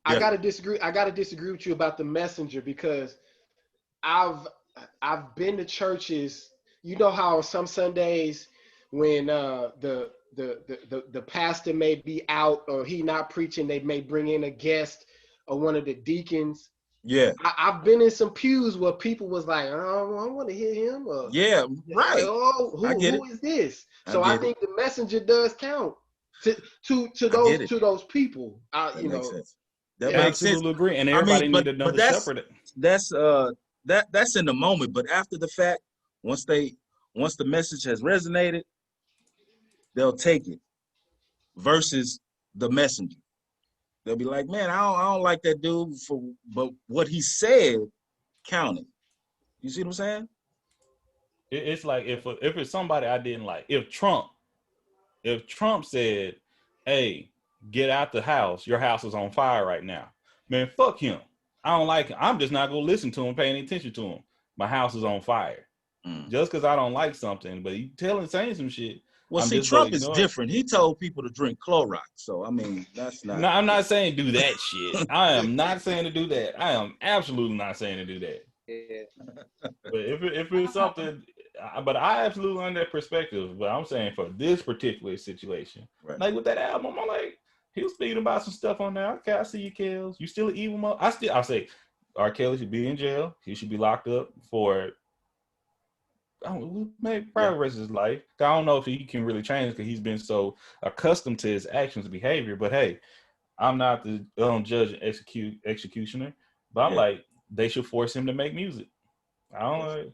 Speaker 13: I gotta disagree. I gotta disagree with you about the messenger because I've been to churches. You know how some Sundays when the pastor may be out or he not preaching, they may bring in a guest or one of the deacons.
Speaker 1: Yeah.
Speaker 13: I've been in some pews where people was like, oh, I want to hear him. Or,
Speaker 1: yeah, right.
Speaker 13: Like, oh, who is this? So I think the messenger does count to those people. You know,
Speaker 1: that makes sense.
Speaker 10: Absolutely agree. And everybody need another shepherd.
Speaker 1: That's in the moment, but after the fact, once the message has resonated, they'll take it. Versus the messenger, they'll be like, "Man, I don't like that dude but what he said counted." You see what I'm saying?
Speaker 10: It's like if it's somebody I didn't like, if Trump said, "Hey, get out the house. Your house is on fire right now." Man, fuck him. I don't like him. I'm just not gonna listen to him, pay any attention to him. My house is on fire. Just because I don't like something, but you saying some shit.
Speaker 1: Well, see, Trump is different. He told people to drink Clorox. So, I mean, that's not.
Speaker 10: No, I'm not saying do that shit. I am not saying to do that. I am absolutely not saying to do that.
Speaker 14: Yeah.
Speaker 10: But if it's something, but I absolutely under that perspective. But I'm saying for this particular situation, like with that album, I'm like, he was speaking about some stuff on there. Okay, I see you, Kels. You still an evil mother. I say, R. Kelly should be in jail. He should be locked up for. Maybe probably the rest of his life. I don't know if he can really change because he's been so accustomed to his actions and behavior. But hey, I'm not the judge and executioner. But I'm like, they should force him to make music. I don't know.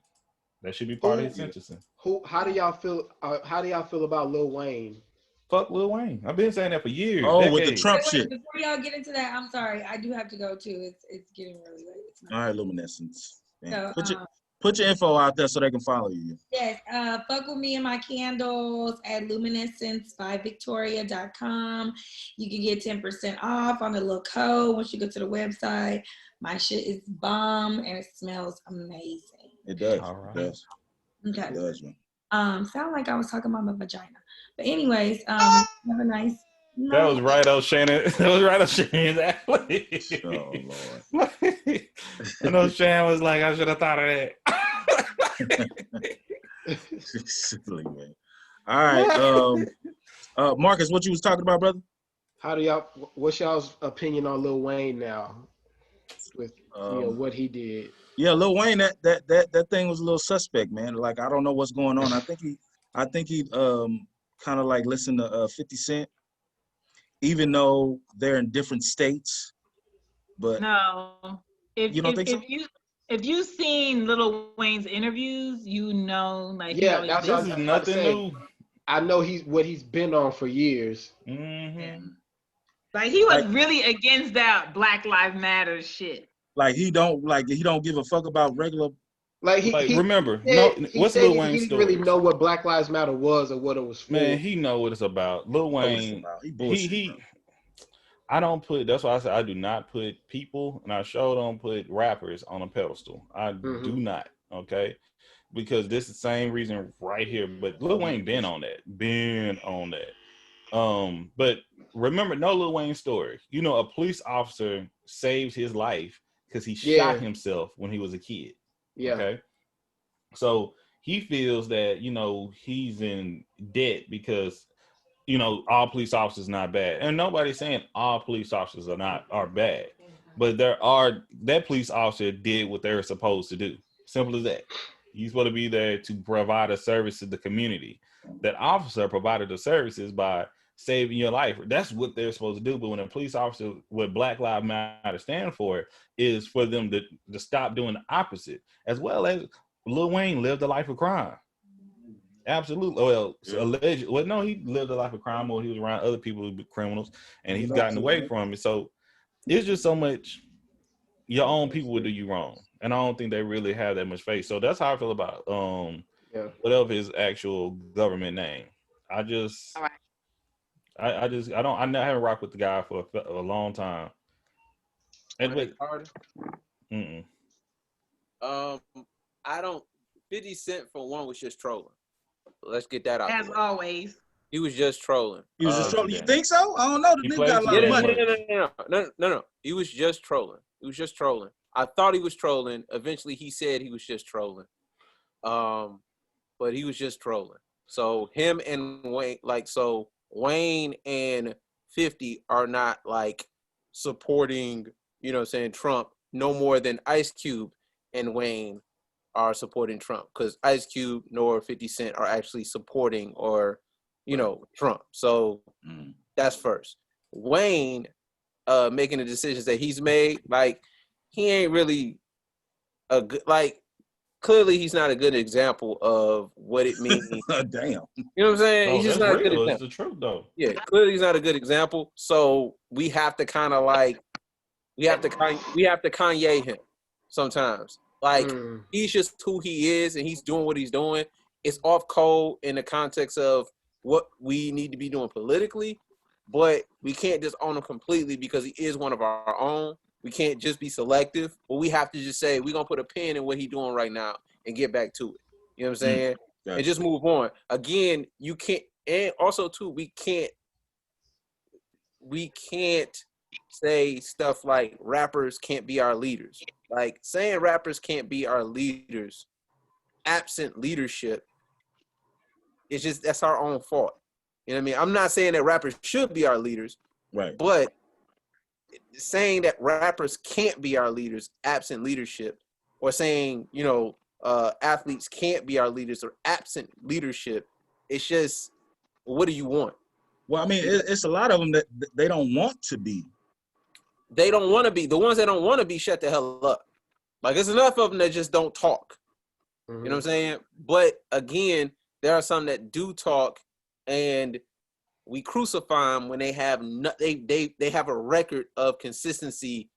Speaker 10: That should be part of his sentencing.
Speaker 13: How do y'all feel? How do y'all feel about Lil Wayne?
Speaker 10: Fuck Lil Wayne. I've been saying that for years.
Speaker 1: Oh, with the Trump shit.
Speaker 2: Before y'all get into that, I'm sorry. I do have to go too. It's getting really late.
Speaker 1: All right, Luminescence.
Speaker 2: So,
Speaker 1: put your info out there so they can follow you.
Speaker 2: Yes, fuck with me and my candles at luminescence5victoria.com. You can get 10% off on the little code once you go to the website. My shit is bomb and it smells amazing.
Speaker 1: It does.
Speaker 10: All right.
Speaker 1: It does.
Speaker 2: Okay.
Speaker 1: It does, man.
Speaker 2: Sound like I was talking about my vagina. But anyways, have a nice night.
Speaker 10: That was right on Shannon. That was right on Shannon's alley.
Speaker 1: Oh, Lord.
Speaker 10: I know Shannon was like, I should have thought of that.
Speaker 1: Silly, man. All right. Marcus, what you was talking about, brother?
Speaker 13: What's y'all's opinion on Lil Wayne now with what he did?
Speaker 1: Yeah, Lil Wayne, that thing was a little suspect, man. Like, I don't know what's going on. I think he kind of like listened to 50 Cent, even though they're in different states. But
Speaker 8: no, if you've seen Lil Wayne's interviews, you know, like
Speaker 13: that's
Speaker 10: this is nothing new.
Speaker 13: I know what he's been on for years.
Speaker 10: Mm-hmm.
Speaker 8: Like he was really against that Black Lives Matter shit.
Speaker 1: Like he don't give a fuck about regular.
Speaker 10: Remember,
Speaker 13: what's Lil Wayne's story? He didn't really know what Black Lives Matter was or what it was for.
Speaker 10: Man, he know what it's about. Lil Wayne, I don't put. That's why I said I do not put people, and I sure don't put rappers on a pedestal. I do not. Okay, because this is the same reason right here. But Lil Wayne been on that. But remember, no Lil Wayne story. You know, a police officer saved his life because he shot himself when he was a kid.
Speaker 13: Yeah.
Speaker 10: Okay. So he feels that, you know, he's in debt because, you know, all police officers are not bad. And nobody's saying all police officers are bad. But that police officer did what they were supposed to do. Simple as that. He's supposed to be there to provide a service to the community. That officer provided the services by saving your life. That's what they're supposed to do. But when a police officer, what Black Lives Matter stand for, is for them to stop doing the opposite. As well as Lil Wayne lived a life of crime. Absolutely. Well, so alleged. Well, no, he lived a life of crime, or he was around other people who were criminals, and he's gotten away from it. So it's just so much. Your own people will do you wrong, and I don't think they really have that much faith. So that's how I feel about whatever his actual government name. I haven't rocked with the guy for a long time. And wait,
Speaker 14: I don't. 50 Cent for one was just trolling. Let's get that out.
Speaker 8: As always.
Speaker 14: He was just trolling.
Speaker 1: He was just trolling. You think so? I don't know. The nigga got a lot of money.
Speaker 14: No. He was just trolling. He was just trolling. I thought he was trolling. Eventually, he said he was just trolling. But he was just trolling. So him and Wayne, Wayne and 50 are not like supporting, Trump no more than Ice Cube and Wayne are supporting Trump, because Ice Cube nor 50 Cent are actually supporting or, Trump. So that's first. Wayne making the decisions that he's made, like, he ain't really a good, like, clearly he's not a good example of what it means.
Speaker 1: Damn.
Speaker 14: You know what I'm saying? He's just not a good example.
Speaker 10: It's the truth, though.
Speaker 14: Yeah, clearly he's not a good example. So we have to kind of like, we have to Kanye him sometimes. Like, he's just who he is, and he's doing what he's doing. It's off code in the context of what we need to be doing politically, but we can't just own him completely because he is one of our own. We can't just be selective, but we have to just say we're gonna put a pin in what he's doing right now and get back to it. You know what I'm saying? And just move on. Again, you can't, and also too, we can't say stuff like rappers can't be our leaders. Like, saying rappers can't be our leaders absent leadership, it's just, that's our own fault. You know what I mean? I'm not saying that rappers should be our leaders,
Speaker 1: right?
Speaker 14: But saying that rappers can't be our leaders absent leadership, or saying, athletes can't be our leaders or absent leadership, it's just, what do you want?
Speaker 1: Well, I mean, it's a lot of them that they don't want to be.
Speaker 14: They don't want to be. The ones that don't want to be, shut the hell up. Like, there's enough of them that just don't talk. You know what I'm saying? But again, there are some that do talk, and we crucify them when they have they have a record of consistency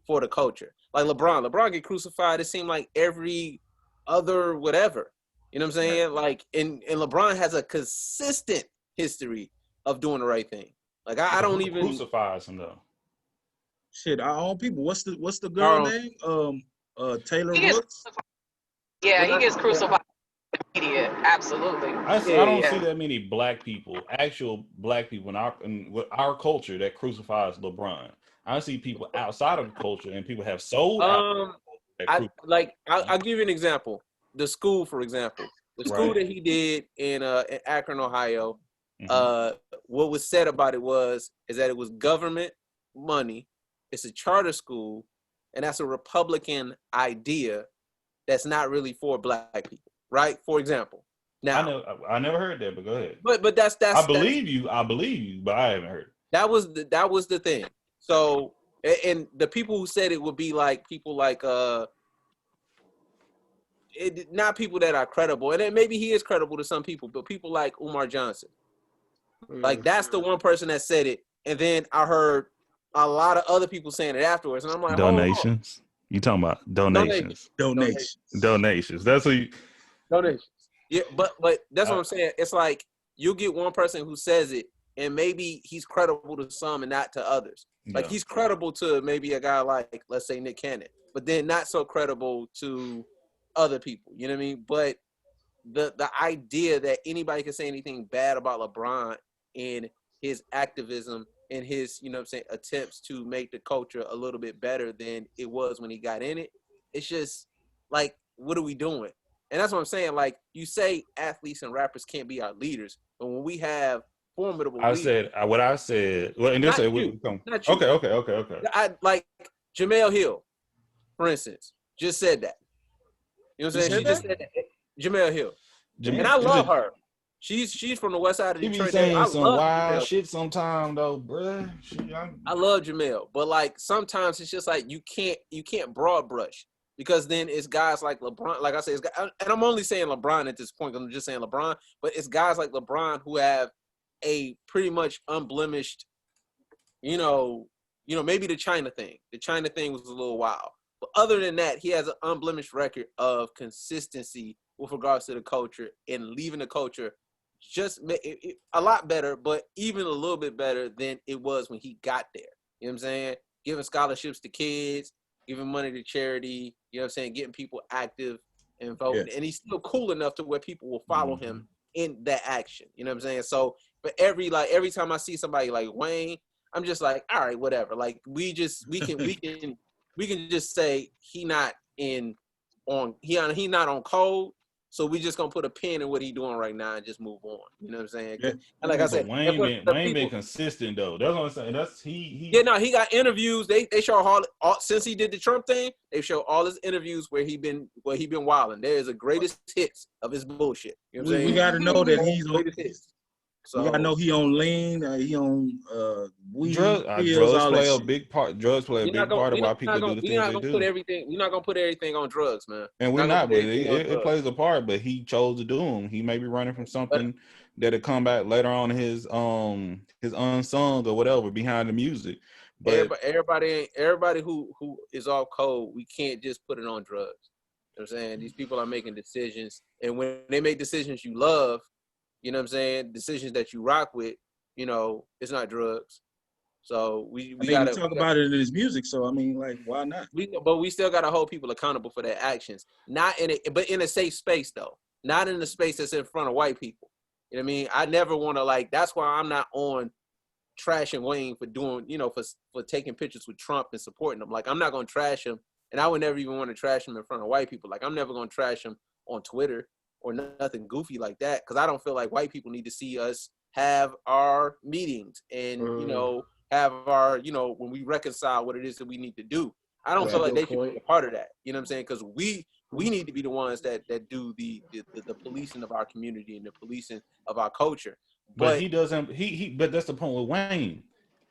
Speaker 14: for the culture. Like LeBron get crucified. It seemed like every other whatever. You know what I'm saying? Like, and LeBron has a consistent history of doing the right thing. Like, I don't even
Speaker 10: crucify him though.
Speaker 1: Shit, our own people. What's the girl name? Taylor Woods.
Speaker 3: Yeah, he gets crucified in the media. Absolutely.
Speaker 10: I don't see that many black people, actual black people in our culture that crucifies LeBron. I see people outside of the culture, and people have sold.
Speaker 14: I'll give you an example. The school, for example, the school that he did in Akron, Ohio. What was said about it is that it was government money. It's a charter school, and that's a Republican idea that's not really for black people, right? For example. Now,
Speaker 10: I never heard that, but go ahead.
Speaker 14: But that's
Speaker 10: I believe you, but I haven't heard it.
Speaker 14: That was the thing. So, and the people who said it would be like people like not people that are credible, and then maybe he is credible to some people, but people like Umar Johnson. Like, that's the one person that said it, and then I heard a lot of other people saying it afterwards, and I'm like,
Speaker 10: donations. You talking about donations? Donations. That's what you.
Speaker 14: Donations. Yeah, but that's what I'm saying. It's like you get one person who says it, and maybe he's credible to some and not to others. Like, he's credible to maybe a guy like, let's say, Nick Cannon, but then not so credible to other people. You know what I mean? But the idea that anybody can say anything bad about LeBron in his activism and his, attempts to make the culture a little bit better than it was when he got in it, it's just like, what are we doing? And that's what I'm saying. Like, you say athletes and rappers can't be our leaders, but when we have formidable leaders,
Speaker 10: what I said. Well, and this
Speaker 14: not you.
Speaker 10: Okay.
Speaker 14: I like Jemele Hill, for instance, just said that. You know what I'm saying? She just said that. Jemele Hill. And I love her. She's from the west side of Detroit.
Speaker 10: She be saying some wild shit sometimes though, bruh.
Speaker 14: I love Jemele, but like sometimes it's just like you can't broad brush. because then it's guys like LeBron. Like I said, and I'm only saying LeBron at this point. I'm just saying LeBron, but it's guys like LeBron who have a pretty much unblemished, maybe the China thing. The China thing was a little wild. But other than that, he has an unblemished record of consistency with regards to the culture and leaving the culture just a lot better, but even a little bit better than it was when he got there. You know what I'm saying? Giving scholarships to kids, giving money to charity, you know what I'm saying? Getting people active and voting. Yeah. And he's still cool enough to where people will follow him in that action. You know what I'm saying? So, but every time I see somebody like Wayne, I'm just like, all right, whatever. Like we can just say he not on code, so we just gonna put a pin in what he doing right now and just move on. You know what I'm saying?
Speaker 10: Yeah.
Speaker 14: And like I said,
Speaker 10: Wayne been consistent though. That's what I'm saying. That's he.
Speaker 14: Yeah, no, he got interviews. They show all since he did the Trump thing. They show all his interviews where he been wilding. There is a greatest hits of his bullshit. You know what I'm saying?
Speaker 1: We got to know that he's
Speaker 14: greatest hits.
Speaker 1: So, you gotta know he on lean, he on weed.
Speaker 10: Drugs play a big part. Drugs play a big part of why people do the things they do.
Speaker 14: We're not gonna put everything on drugs, man.
Speaker 10: And we're not, but it plays a part. But he chose to do them. He may be running from something that'll come back later on his unsung or whatever behind the music. But
Speaker 14: everybody who is off code, we can't just put it on drugs. You know what I'm saying? These people are making decisions, and when they make decisions you love, you know what I'm saying? Decisions that you rock with, it's not drugs. So we gotta
Speaker 1: talk about it in his music. So I mean, like, why not?
Speaker 14: But we still gotta hold people accountable for their actions. Not in it, but in a safe space though. Not in the space that's in front of white people. You know what I mean? I never want to that's why I'm not on trashing Wayne for doing, for taking pictures with Trump and supporting him. Like I'm not gonna trash him, and I would never even want to trash him in front of white people. Like I'm never gonna trash him on Twitter or nothing goofy like that, because I don't feel like white people need to see us have our meetings and have our when we reconcile what it is that we need to do. I don't feel like they should be a part of that. You know what I'm saying? Because we need to be the ones that do the policing of our community and the policing of our culture.
Speaker 10: But he doesn't. But that's the point with Wayne.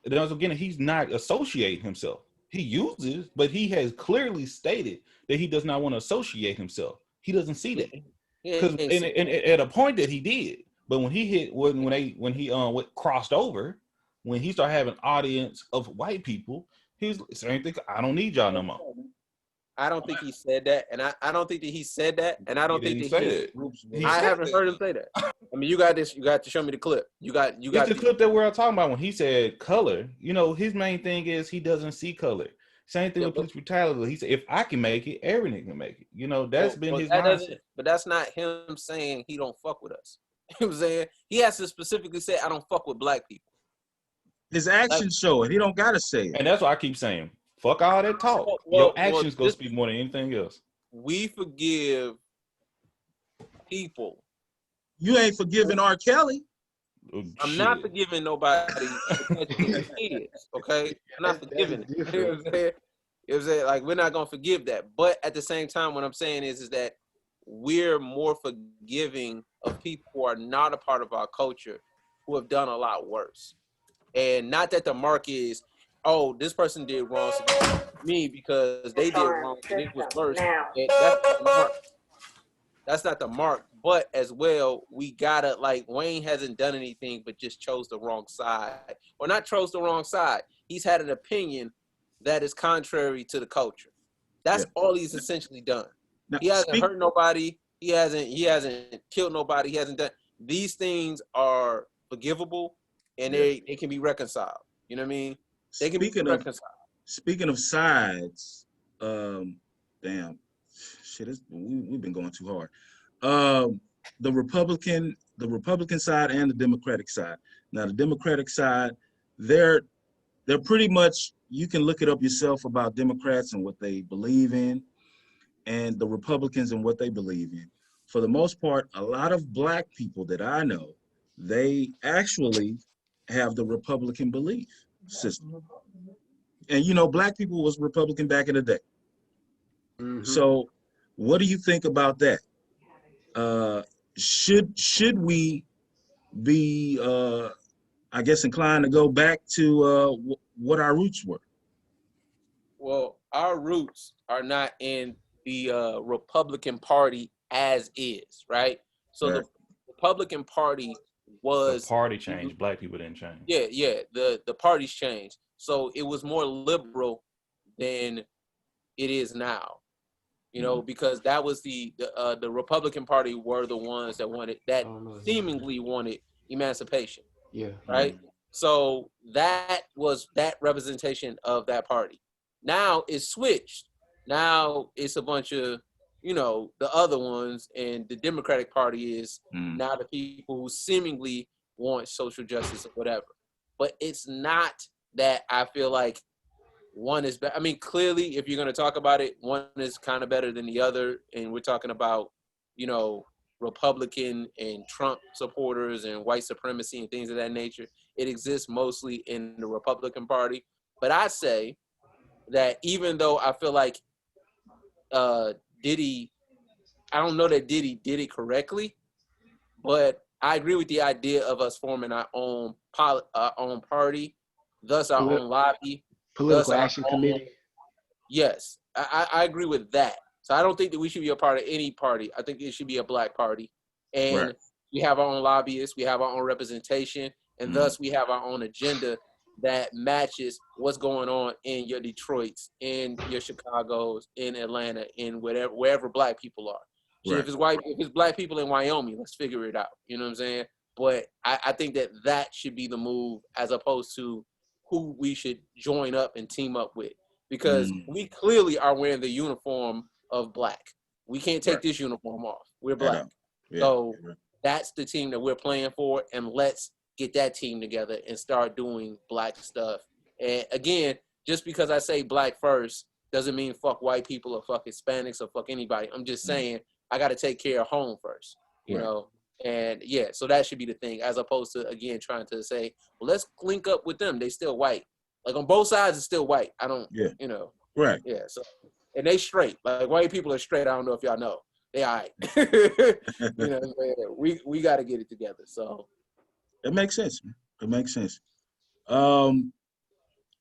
Speaker 10: Again, he's not associating himself. He uses, but he has clearly stated that he does not want to associate himself. He doesn't see that. Because at a point that he did, but when he crossed over, when he started having an audience of white people, he's saying, "I don't need y'all no more."
Speaker 14: I don't think he said that, and I don't think that he said that, and I don't think that I haven't heard him say that. I mean, you got to show me the clip. You got
Speaker 10: the clip that we're talking about when he said color. His main thing is he doesn't see color. Same thing with police brutality. He said, if I can make it, everyone can make it. That's been his mindset.
Speaker 14: But that's not him saying he don't fuck with us. You know what I'm saying? He has to specifically say, I don't fuck with black people.
Speaker 1: His actions show it. He don't got to say it.
Speaker 10: And that's why I keep saying, fuck all that talk. Your actions go speak more than anything else.
Speaker 14: We forgive people.
Speaker 1: You ain't forgiving R. Kelly.
Speaker 10: Oh,
Speaker 14: I'm not forgiving nobody kids, okay? I'm not forgiving it. You know what I'm saying? You know what I'm saying? Like, we're not gonna forgive that. But at the same time, what I'm saying is that we're more forgiving of people who are not a part of our culture who have done a lot worse. And not that the mark is, oh, this person did wrong to me because they did wrong and it was worse. And that's not the mark. That's not the mark. But as well, we gotta, Wayne hasn't done anything but just chose the wrong side. Or not chose the wrong side. He's had an opinion that is contrary to the culture. That's all he's essentially done. Now, he hasn't hurt nobody. He hasn't killed nobody. He hasn't done. These things are forgivable and they can be reconciled. You know what I mean? They can be reconciled.
Speaker 1: Speaking of sides, damn, shit, we've been going too hard. The Republican side and the Democratic side. Now, the Democratic side, they're pretty much, you can look it up yourself about Democrats and what they believe in, and the Republicans and what they believe in. For the most part, a lot of black people that I know, they actually have the Republican belief system. And black people was Republican back in the day. Mm-hmm. So what do you think about that? Should we be, I guess, inclined to go back to what our roots were?
Speaker 14: Well, our roots are not in the Republican Party as is, right? So the Republican Party was
Speaker 10: the party changed. Black people didn't change.
Speaker 14: Yeah. The party's changed. So it was more liberal than it is now. You know, because that was the Republican Party were the ones that seemingly wanted emancipation.
Speaker 13: Yeah.
Speaker 14: Right. So that was that representation of that party. Now it's switched. Now it's a bunch of, you know, the other ones, and the Democratic Party is now the people who seemingly want social justice or whatever. But it's not that I feel like one is better. I mean, clearly, if you're going to talk about it, one is kind of better than the other. And we're talking about, you know, Republican and Trump supporters and white supremacy and things of that nature. It exists mostly in the Republican Party. But I say that even though I feel like Diddy, I don't know that Diddy did it correctly, but I agree with the idea of us forming our own party, thus our own lobby.
Speaker 13: Political Action Committee.
Speaker 14: Yes, I agree with that. So I don't think that we should be a part of any party. I think it should be a black party. And we have our own lobbyists, we have our own representation, and thus we have our own agenda that matches what's going on in your Detroits, in your Chicagos, in Atlanta, in wherever black people are. So if it's black people in Wyoming, let's figure it out. You know what I'm saying? But I think that should be the move, as opposed to who we should join up and team up with, because we clearly are wearing the uniform of black. We can't take this uniform off. We're black. So that's the team that we're playing for, and let's get that team together and start doing black stuff. And again, just because I say black first doesn't mean fuck white people or fuck Hispanics or fuck anybody. I'm just saying I got to take care of home first, you know? And yeah, so that should be the thing, as opposed to, again, trying to say, well, let's link up with them. They still white. Like on both sides, it's still white. I don't, you know.
Speaker 1: Right.
Speaker 14: Yeah. So, and they straight. Like white people are straight. I don't know if y'all know. They all right. You know, we got to get it together. So.
Speaker 1: It makes sense, man. It makes sense. Damn,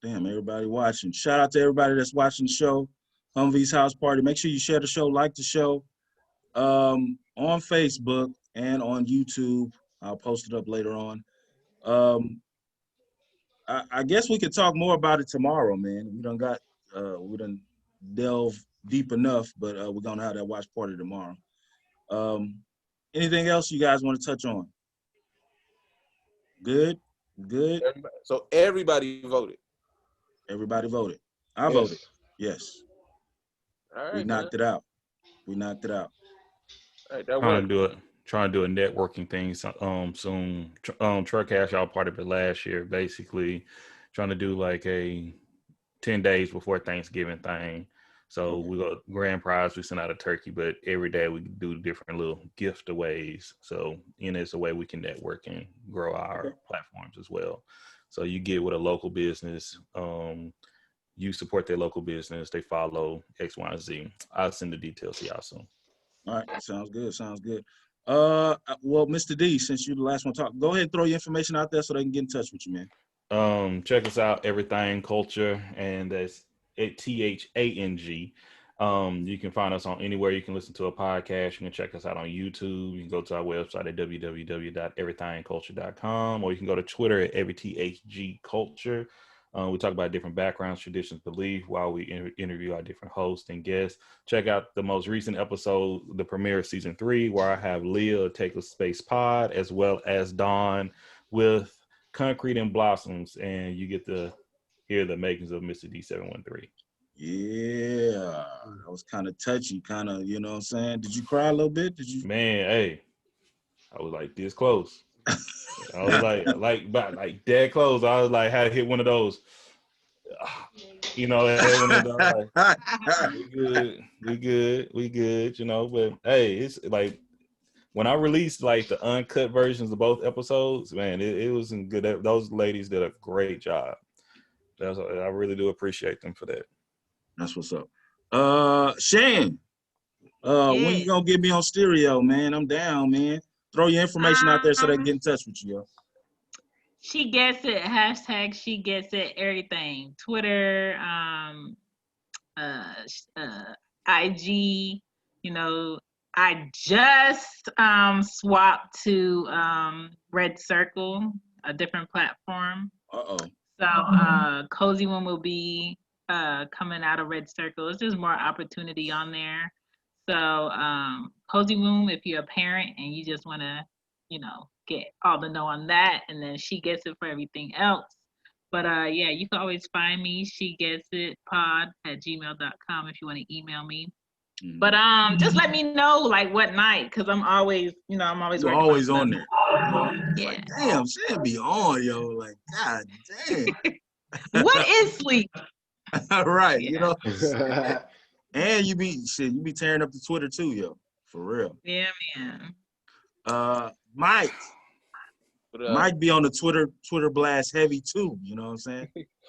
Speaker 1: everybody watching. Shout out to everybody that's watching the show. Humvee's House Party. Make sure you share the show, like the show. On Facebook and on YouTube. I'll post it up later on. I guess we could talk more about it tomorrow, man. We done delve deep enough, but we're gonna have that watch party tomorrow. Anything else you guys want to touch on? Good.
Speaker 14: So everybody voted.
Speaker 1: Everybody voted. I voted. Yes.
Speaker 14: All right.
Speaker 1: We knocked it out. All
Speaker 14: right,
Speaker 10: trying to do a networking thing soon. Truck Cash Out Party for last year, basically trying to do like a 10 days before Thanksgiving thing. So we got grand prize, we send out a turkey, but every day we do different little gift aways. So, it's a way we can network and grow our platforms as well. So you get with a local business, you support their local business, they follow X, Y, and Z. I'll send the details to y'all soon.
Speaker 1: All right, sounds good. Well, Mr. D, since you're the last one to talk, go ahead and throw your information out there so they can get in touch with you, man.
Speaker 10: Check us out, Everything Culture, and that's THANG. You can find us on anywhere you can listen to a podcast. You can check us out on YouTube. You can go to our website at www.everythingculture.com, or you can go to Twitter at everythngculture. We talk about different backgrounds, traditions, belief while we interview our different hosts and guests. Check out the most recent episode, the premiere of season 3, where I have Leah take a space pod, as well as Dawn with Concrete and Blossoms, and you get to hear the makings of Mr. D713.
Speaker 1: Yeah, that was kind of touchy, you know what I'm saying? Did you cry a little bit?
Speaker 10: Man, hey, I was like this close. I was like dead close. I was like, had to hit one of those. We good, but hey, it's like when I released like the uncut versions of both episodes, man, it was good. Those ladies did a great job. I really do appreciate them for that.
Speaker 1: That's what's up. Shane, when you gonna get me on stereo, man? I'm down, man. Throw your information out there so they can get in touch with you, yo.
Speaker 8: She gets it. # she gets it. Everything. Twitter, IG, IG. You know, I just swapped to Red Circle, a different platform. So Cozy One will be coming out of Red Circle. It's just more opportunity on there. So Cozy Womb, if you're a parent and you just want to, you know, get all the know on that, and then She Gets It for everything else. But yeah, you can always find me, shegetsit.pod@gmail.com if you want to email me. But just let me know like what night, because I'm always, you know, I'm always
Speaker 1: You're
Speaker 8: working
Speaker 1: always
Speaker 8: on
Speaker 1: on there. It's
Speaker 8: Yeah.
Speaker 1: like, damn, she be on, yo. Like, god damn.
Speaker 8: What is sleep?
Speaker 1: Right, you know. And you be tearing up the Twitter too, yo. For real.
Speaker 8: Yeah, man.
Speaker 1: Mike.
Speaker 14: What up?
Speaker 1: Mike be on the Twitter blast heavy too, you know what I'm saying?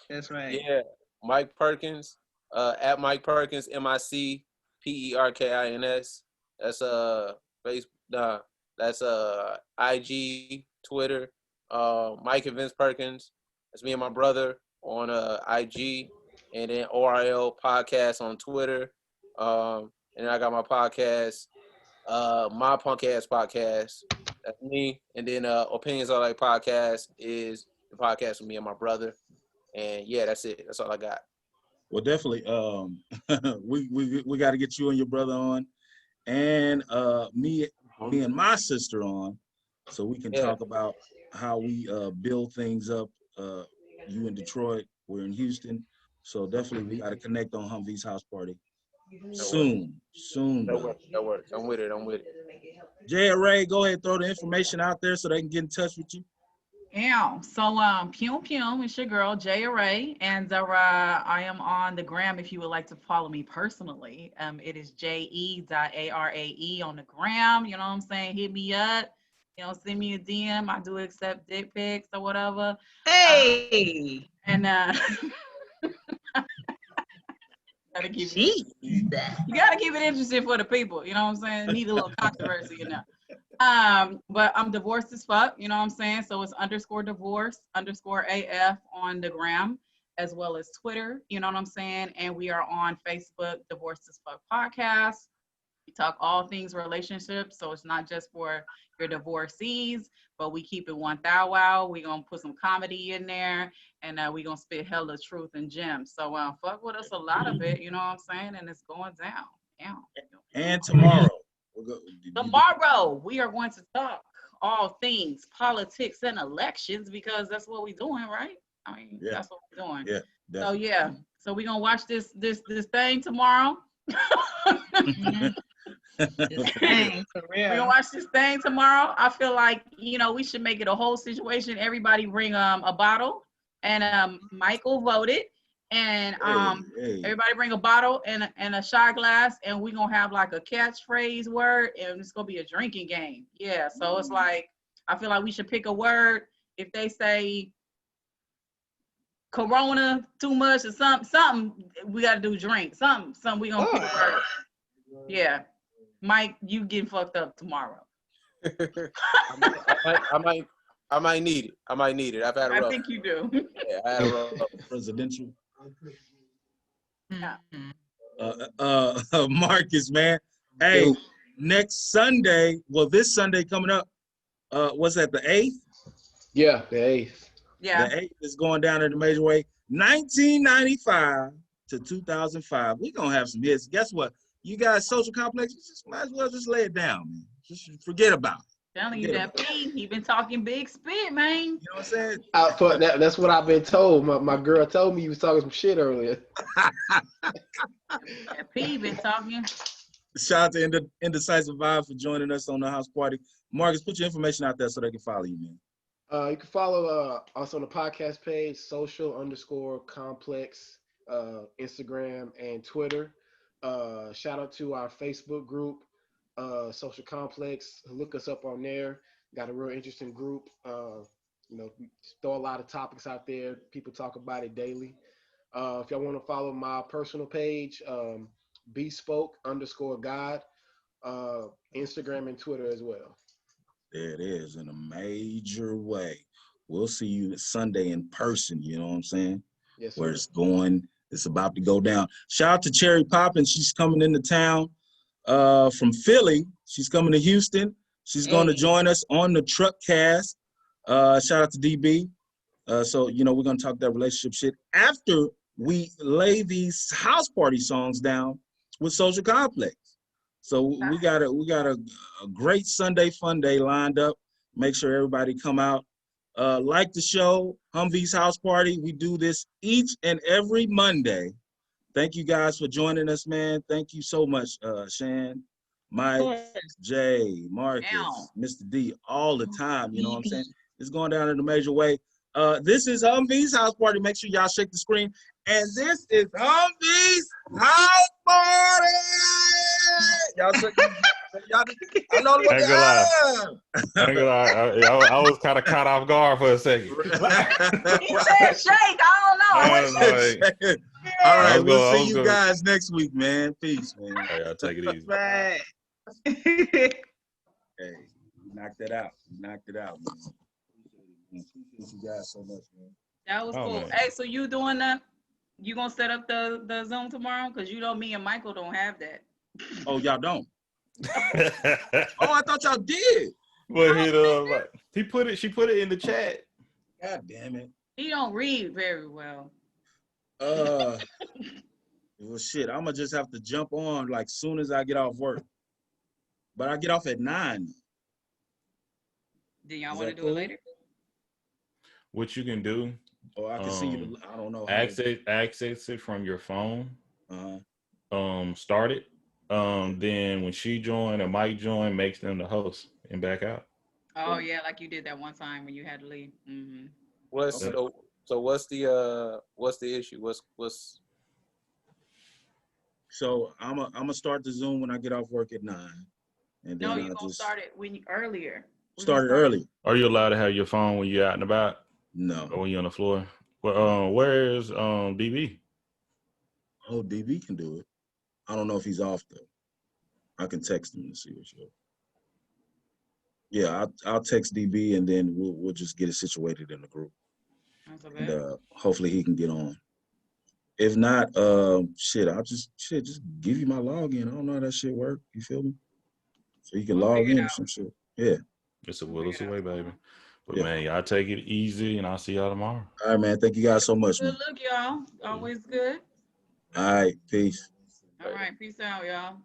Speaker 8: That's right.
Speaker 14: Yeah, Mike Perkins, at Mike Perkins, MICPERKINS. That's Facebook. That's IG, Twitter. Mike and Vince Perkins. That's me and my brother on IG, and then ORL podcast on Twitter. And then I got my podcast, My Punk Ass Podcast. That's me. And then Opinions Are Like Podcast is the podcast with me and my brother. And yeah, that's it. That's all I got.
Speaker 1: Well, definitely. We got to get you and your brother on, and me and my sister on, so we can talk about how we build things up. You in Detroit, we're in Houston, so definitely we got to connect on Humvee's house party soon.
Speaker 14: That works. I'm with it.
Speaker 1: Jay Ray, go ahead and throw the information out there so they can get in touch with you.
Speaker 3: Yeah, so Pum Pum, it's your girl Jay Array, and I am on the gram if you would like to follow me personally. It is JE.ARAE on the gram. You know what I'm saying? Hit me up. You know, send me a DM. I do accept dick pics or whatever.
Speaker 8: Hey,
Speaker 3: and gotta keep you gotta keep it interesting for the people. You know what I'm saying? Need a little controversy, you know. But I'm divorced as fuck, you know what I'm saying? So it's _divorce_AF on the gram, as well as Twitter, you know what I'm saying? And we are on Facebook, Divorced as Fuck Podcast. We talk all things relationships, so it's not just for your divorcees, but we keep it 1,000. We're gonna put some comedy in there, and we're gonna spit hella truth and gems. So fuck with us a lot of it, you know what I'm saying? And it's going down. Yeah.
Speaker 1: And tomorrow.
Speaker 3: Tomorrow, we are going to talk all things politics and elections, because that's what we're doing, right? I mean, that's what we're doing.
Speaker 1: Yeah.
Speaker 3: So yeah, so we're gonna watch this thing tomorrow. We're gonna watch this thing tomorrow. I feel like, you know, we should make it a whole situation. Everybody bring a bottle, and Michael voted. And everybody bring a bottle and a shot glass, and we're gonna have like a catchphrase word, and it's gonna be a drinking game. Yeah, so it's like, I feel like we should pick a word. If they say Corona too much or something, we gotta do drink. Something we gonna pick a word. Yeah, Mike, you getting fucked up tomorrow.
Speaker 14: I might need it. I've had a rough.
Speaker 3: I think you do.
Speaker 14: Yeah, I had a rough
Speaker 1: presidential.
Speaker 3: Yeah.
Speaker 1: Marcus, man. Hey, next Sunday, well, this Sunday coming up, what's that, the 8th?
Speaker 13: Yeah, the 8th.
Speaker 3: Yeah.
Speaker 1: The 8th is going down in the major way. 1995 to 2005. We're going to have some hits. Guess what? You guys, Social Complex, you just might as well just lay it down, man. Just forget about it.
Speaker 3: Telling you that he been talking big spit, man.
Speaker 1: You know what I'm saying?
Speaker 13: That's what I've been told. My girl told me you was talking some shit earlier.
Speaker 3: P been talking.
Speaker 1: Shout out to Indecisive Vibe for joining us on the house party. Marcus, put your information out there so they can follow you, man.
Speaker 13: You can follow us on the podcast page, social_complex, Instagram and Twitter. Shout out to our Facebook group, Social Complex. Look us up on there. Got a real interesting group. You know, we throw a lot of topics out there. People talk about it daily. If y'all want to follow my personal page, bespoke_God, Instagram and Twitter as well.
Speaker 1: There it is, in a major way. We'll see you Sunday in person, you know what I'm saying?
Speaker 13: Yes,
Speaker 1: where
Speaker 13: sir.
Speaker 1: it's going It's about to go down. Shout out to Cherry Poppin'. She's coming into town from Philly. She's coming to Houston. She's going to join us on the Truck Cast. Shout out to DB. So, you know, we're going to talk that relationship shit after we lay these house party songs down with Social Complex. So we got a great Sunday fun day lined up. Make sure everybody come out. Like the show, Humvee's House Party. We do this each and every Monday. Thank you guys for joining us, man. Thank you so much, Shan, Mike, Jay, Marcus, Mr. D, all the time. You know what I'm saying? It's going down in a major way. This is Humvee's House Party. Make sure y'all shake the screen. And this is Humvee's House Party. Y'all shake I know what
Speaker 10: I was kind of caught off guard for a second.
Speaker 9: He said shake. I don't know.
Speaker 1: All right, we'll see you guys next week, man. Peace, man.
Speaker 10: All right, I'll take it easy.
Speaker 1: Hey, you knocked it out. You knocked it out, man. Appreciate you guys so much, man.
Speaker 3: That was cool. Man. Hey, so you doing that? You gonna set up the Zoom tomorrow? Cause you know me and Michael don't have that.
Speaker 1: Oh, y'all don't? Oh, I thought y'all did.
Speaker 10: Well, she put it in the chat.
Speaker 1: God damn it.
Speaker 3: He don't read very well.
Speaker 1: Well, shit, I'm gonna just have to jump on like soon as I get off work. But I get off at 9.
Speaker 3: Do y'all want to do it later?
Speaker 10: What you can do?
Speaker 1: Oh, I can see you. I don't know.
Speaker 10: Access it from your phone. Start it. Then when she join or Mike join, makes them the host and back out.
Speaker 3: Oh yeah, like you did that one time when you had to leave. Mm-hmm.
Speaker 14: What's the issue? What's
Speaker 1: So I'm gonna start the Zoom when I get off work at 9. And then
Speaker 3: no, you're gonna start it earlier.
Speaker 1: Started early.
Speaker 10: Are you allowed to have your phone when you're out and about?
Speaker 1: No.
Speaker 10: Or when you're on the floor? Well, where's DB?
Speaker 1: Oh, DB can do it. I don't know if he's off though. I can text him to see what's up. Yeah, I'll text DB and then we'll just get it situated in the group. And hopefully he can get on. If not, I'll just give you my login. I don't know how that shit work. You feel me? So you can log in or some shit. Yeah.
Speaker 10: It's a Willis away, baby. But man, y'all take it easy and I'll see y'all tomorrow.
Speaker 1: All right, man. Thank you guys so much, man.
Speaker 3: Good look, y'all. Always good.
Speaker 1: All right, peace.
Speaker 3: All right, peace out, y'all.